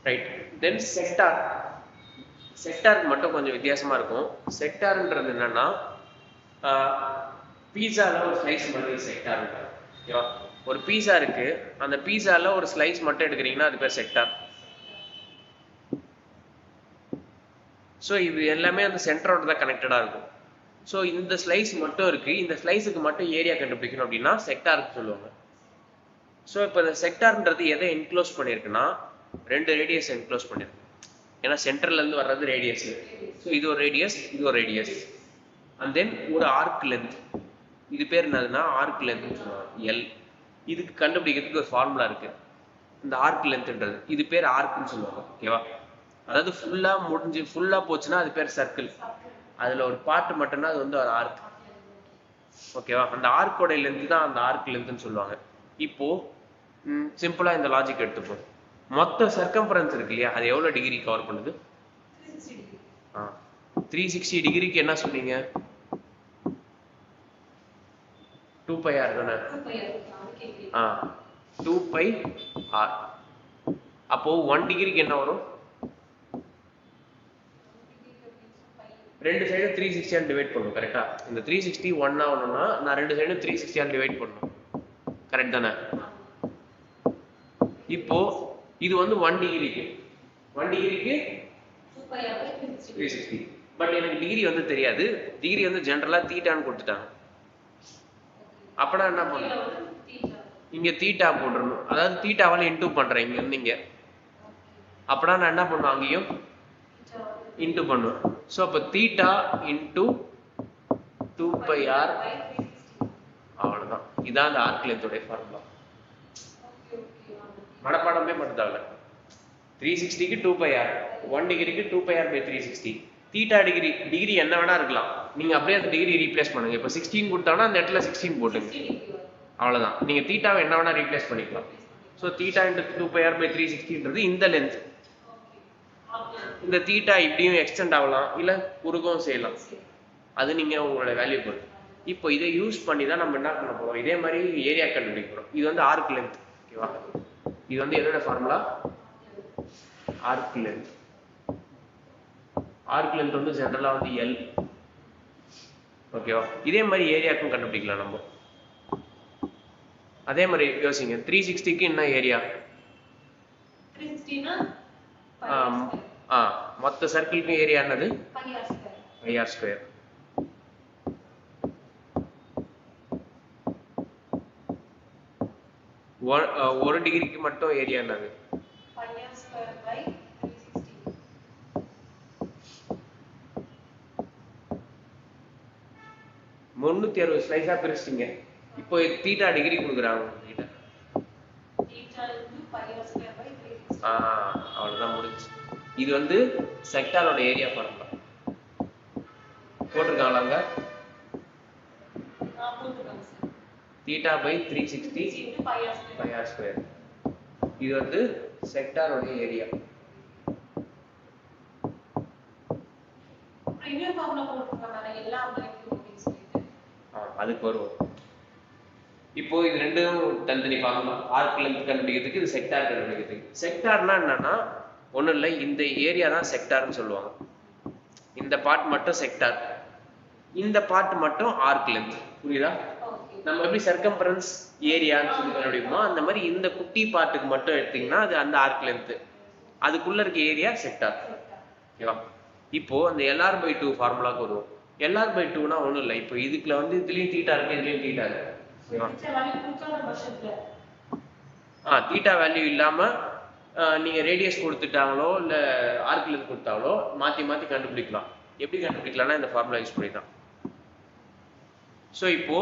ரைட். தென் செக்டார். செக்டாருக்கு மட்டும் கொஞ்சம் வித்தியாசமா இருக்கும். செக்டார்ன்றது என்னன்னா பீஸால ஒரு ஸ்லைஸ் மாதிரி செக்டார். ஓகேவா? ஒரு பீஸா இருக்கு, அந்த பீஸால ஒரு ஸ்லைஸ் மட்டும் எடுக்கிறீங்கன்னா அது பேர் செக்டார். ஸோ இது எல்லாமே அந்த சென்டரோட தான் கனெக்டடா இருக்கும். ஸோ இந்த ஸ்லைஸ் மட்டும் இருக்கு, இந்த ஸ்லைஸுக்கு மட்டும் ஏரியா கண்டுபிடிக்கணும் அப்படின்னா செக்டாருக்கு சொல்லுவாங்க. ஸோ இப்போ இந்த செக்டார்ன்றது எதை என்க்ளோஸ் பண்ணியிருக்குன்னா 2 ரேடியஸ் என்க்ளோஸ் பண்ணியிருக்கு. ஏன்னா சென்டர்ல இருந்து வர்றது ரேடியஸ். ஸோ இது ஒரு ரேடியஸ், இது ஒரு ரேடியஸ், அண்ட் தென் ஒரு ஆர்க் லென்த். இது பேர் என்னதுன்னா ஆர்க் லென்த் சொல்லுவாங்க, எல். இதுக்கு கண்டுபிடிக்கிறதுக்கு ஒரு ஃபார்முலா இருக்கு. இந்த ஆர்க் லென்த்ன்றது இது பேர் ஆர்க்னு சொல்லுவாங்க. ஓகேவா? அதாவது ஃபுல்லா போச்சுன்னா அது பேர் சர்க்கிள். அதுல ஒரு பார்ட் மட்டும்னா அது வந்து ஒரு ஆர்க். ஓகேவா? அந்த ஆர்க்கோட லென்த் தான் அந்த ஆர்க் லென்த்னு சொல்லுவாங்க. இப்போ சிம்பிளா இந்த லாஜிக் எடுத்துப்போம். மொத்த சர்க்கம்ஃபரன்ஸ் இருக்கு இல்லையா, அது எவ்வளவு டிகிரி கவர் பண்ணுது? 360 டிகிரிக்கு என்ன சொன்னீங்க? 2πr தானே? 2πr. அப்போ 1 டிகிரிக்கு என்ன வரும்? ரெண்டு சைடும் 360 ஆல் டிவைட் பண்ணணும். கரெக்டா? இந்த 360 1 ஆகணும்னா நான் ரெண்டு சைடும் 360 ஆல் டிவைட் பண்ணணும். கரெக்ட் தானே? இப்போ இது வந்து 1 டிகிரிக்கு 360. பட் எனக்கு டிகிரி வந்து தெரியாது. டிகிரி வந்து ஜெனரலா தீட்டான்னு கொடுத்துட்டாங்க. அப்பனா என்ன பண்ணணும்? இங்க தீட்டா போட்டுறணும். அதாவது தீட்டாவால இன்டூ பண்றேன் இங்க இருந்து இங்க. அப்பனா நான் என்ன பண்ணுவேன்? அங்கேயும் இன்டூ பண்ணுவேன். ஸோ அப்போ தீட்டா இன்டூ 2πr. அவ்வளோதான். இதான் அந்த ஆர்க் லென்த்தோட ஃபார்முலா. மனப்பாடமே பண்ணுறாங்க. 360க்கு 2πr, 1 டிகிரிக்கு 2πr/360. தீட்டா டிகிரி என்ன வேணா இருக்கலாம். நீங்க அப்படியே அந்த டிகிரி ரீப்ளேஸ் பண்ணுங்க. இப்போ 16 கொடுத்தாங்கன்னா அந்த இடத்துல 16 போட்டுங்க. அவ்வளோதான். நீங்க தீட்டாவை என்ன வேணா ரீப்ளேஸ் பண்ணிக்கலாம். ஸோ தீட்டா இன்ட்டு 2πr/360ன்றது இந்த லென்த். இந்த தீட்டா இப்படியும் எக்ஸ்டெண்ட் ஆகலாம், இல்ல குறுகவும் செய்யலாம். அது நீங்க உங்களோட வேல்யூ பொறுத்து. இப்போ இதை யூஸ் பண்ணி தான் நம்ம என்ன பண்ண போறோம்? இதே மாதிரி ஏரியா கண்டுபிடிக்க போறோம். இது வந்து ஆர்க் லென்த். ஓகேவா? இது வந்து எதோட formula? Arc length. Arc length வந்து ஜெனரலா வந்து எல். ஓகேவா? இதே மாதிரி ஏரியாக்கும் கண்டுபிடிக்கலாம் நம்ம. அதே மாதிரி யோசிங்க. 360க்கு என்ன ஏரியா? 360னா மொத்த சர்க்கிளுக்கு ஏரியா என்னது? πr². ஒரு டிகிரிக்கு மட்டும் ஏரியா என்னது? πr²/360. 360 ஸ்லைஸா பிரிச்சிட்டீங்க. இப்போ தீட்டா டிகிரி கொடுக்குறாங்க உங்ககிட்ட. அவ்வளவுதான் முடிஞ்சு. இது வந்து செக்டாரோட ஏரியா ஃபார்முலா. போட்டிருக்காங்களாங்க? Theta by 360 πr². இது வந்து செக்டாரோட ஏரியா. அதுக்கு வருவோம். இப்போ இது ரெண்டும் தனித்தனி ஃபார்முலா. ஆர்க் லென்த் கண்டுபிடிக்கிறதுக்கு, இது செக்டார் கண்டுபிடிக்கிறதுக்கு. செக்டார்னா என்னன்னா ஒன்றும் இல்லை, இந்த ஏரியா தான் செக்டார்னு சொல்லுவாங்க. இந்த பார்ட் மட்டும் செக்டார், இந்த பார்ட் மட்டும் ஆர்க் லென்த். புரியுதா? நம்ம எப்படி சர்க்கம்ஃபரன்ஸ் ஏரியான்னு சொல்லி கண்டுபிடிப்போமோ அந்த மாதிரி இந்த குட்டி பார்ட்டுக்கு மட்டும் எடுத்தீங்கன்னா அது அந்த ஆர்க் லென்த். அதுக்குள்ள இருக்க ஏரியா செக்டார். ஓகேவா? இப்போ அந்த LR/2 ஃபார்முலாக்கு வருவோம். LR/2னா ஒன்றும் இல்லை. இப்போ இதுக்குள்ள வந்து இதுலயும் தீட்டா இருக்கு, இதுலயும் தீட்டா இருக்கு. தீட்டா வேல்யூ இல்லாம நீங்க ரேடியஸ் கொடுத்துட்டாங்களோ இல்ல ஆர்க் லென்த் கொடுத்தாங்களோ மாத்தி மாத்தி கண்டுபிடிக்கலாம். எப்படி கண்டுபிடிக்கலாம்னா இந்த ஃபார்முலா யூஸ் பண்ணிக்கலாம். ஸோ இப்போ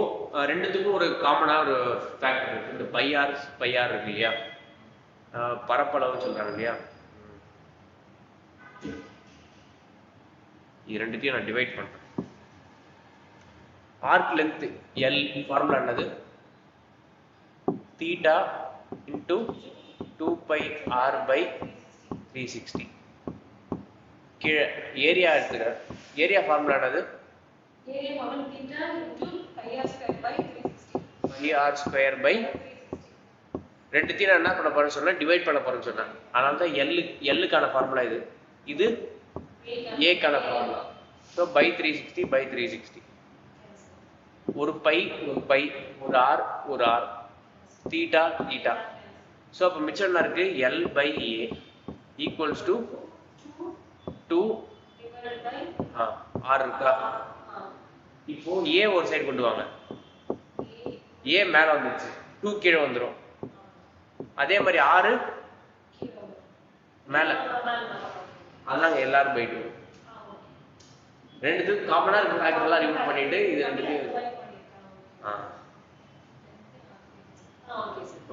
ரெண்டுத்துக்கும் ஒரு காமனா ஒரு ஃபேக்டர் இருக்கு. இந்த πr இருக்கு இல்லையா, பரப்பளவுன்னு சொல்றாங்க இல்லையா, இது ரெண்டுத்தையும் நான் டிவைட் பண்றேன். ஆர்க் லென்த் L ஃபார்முலா என்னது? Theta into 2πr/360. கீழே ஏரியா எடுத்துக்க. ஏரியா ஃபார்முலா என்னது? πr²/360. ரெண்டுத்தையும் என்ன பண்ண போறேன்னு சொன்னா டிவைட் பண்ண போறேன்னு சொன்னேன். அதனால தான் எல்லுக்கான ஃபார்முலா இது. இது ஏக்கான ஃபார்முலா. ஸோ π360/360. ஒரு பை ஒரு ஆர் தீட்டா. ஸோ அப்போ மிச்சம் என்ன இருக்கு? L/A ஈக்குவல்ஸ் டு 2 R இருக்கா? இப்போ A ஒரு சைடு கொண்டு வாங்க. A மேல வந்துச்சு, 2 கீழே வந்துடும். அதே மாதிரி R மேல, அதாங்க LR/2. ரெண்டுத்துக்கும் காமனா இருக்க ஃபேக்டர் எல்லாம் ரிமூவ் பண்ணிட்டு இது ரெண்டுத்தையும்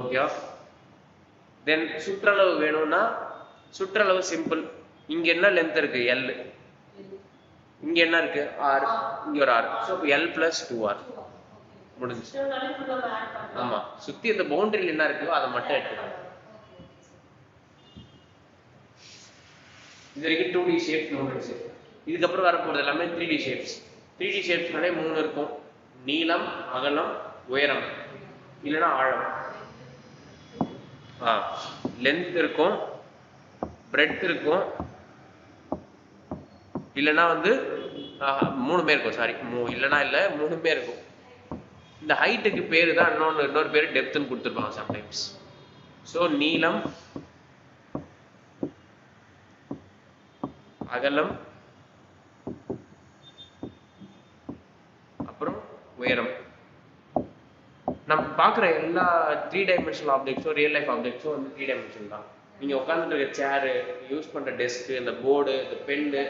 ஓகேவா? தென் சுற்றளவு வேணும்னா சுற்றளவு சிம்பிள். இங்க என்ன லென்த் இருக்கு? L. இங்க என்ன இருக்கு? R. இங்க ஒரு R. ஸோ L + 2R முடிஞ்சு. ஆமா, சுத்தி இந்த பவுண்டரியில் என்ன இருக்கோ அதை மட்டும் எடுத்துக்கலாம். இது வரைக்கும் 2D ஷேப் முடிஞ்சு. இதுக்கப்புறம் வரப்போறது எல்லாமே 3D ஷேப்ஸ். 3D ஷேப்ஸ்னாலே 3 இருக்கும்: நீளம், அகலம், உயரம், இல்லைன்னா ஆழம். லென்த் இருக்கும், பிரெட் இருக்கும், இல்லைன்னா வந்து 3மே இருக்கும். சாரி, இல்லைன்னா இல்லை, 3மே இருக்கும். இந்த ஹைட்டுக்கு பேரு தான் இன்னொரு பேர் டெப்த்னு கொடுத்துருப்பாங்க சம்டைம்ஸ். ஸோ நீளம், அகலம், அப்புறம் உயரம். நம்ம பார்க்குற எல்லா 3 டைமென்ஷனல் ஆப்ஜெக்ட்ஸும் ரியல் லைஃப் ஆப்ஜெக்ட்ஸும் வந்து 3 டைமென்ஷன் தான். நீங்கள் உட்காந்துட்டு இருக்க சேரு, யூஸ் பண்ணுற டெஸ்க்கு, இந்த போர்டு, இந்த பென்னு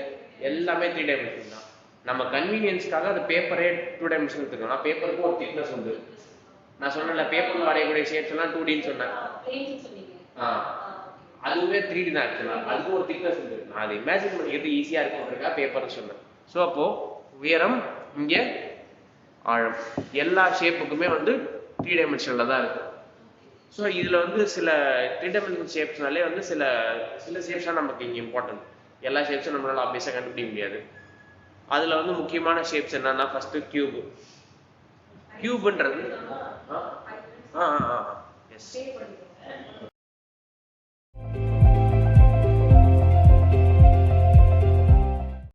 எல்லாமே 3 டைமென்ஷன் தான். நம்ம கன்வீனியன்ஸ்க்காக அந்த பேப்பரே 2 டைமென்ஷன் எடுத்துக்கணும். ஆனால் பேப்பருக்கும் ஒரு திக்னஸ் உண்டு. நான் சொன்னேன்ல, பேப்பரில் வரையக்கூடிய ஷேப்ஸ் எல்லாம் 2Dன்னு சொன்னேன். அதுவே 3D தான் ஆக்சுவலாக. அதுக்கும் ஒரு திக்னஸ் உண்டு. நான் அதை இமேஜின் பண்ணிக்கிறது ஈஸியாக இருக்குன்றதுக்காக பேப்பர்னு சொன்னேன். ஸோ அப்போது உயரம், இங்கே ஆழம், எல்லா ஷேப்புக்குமே வந்து 3 டைமென்ஷனில் தான் இருக்குது. ஸோ இதில் வந்து சில 3 டைமென்ஷனல் ஷேப்ஸ்னாலே வந்து சில ஷேப்ஸ் தான் நமக்கு இங்கே இம்பார்ட்டன்ட். எல்லா ஷேப்ஸும் நம்மளால் ஆப்வியஸாக கண்டுபிடிக்க முடியாது. அதில் வந்து முக்கியமான ஷேப்ஸ் என்னன்னா, ஃபஸ்ட்டு கியூபு. கியூப்ன்றது எஸ்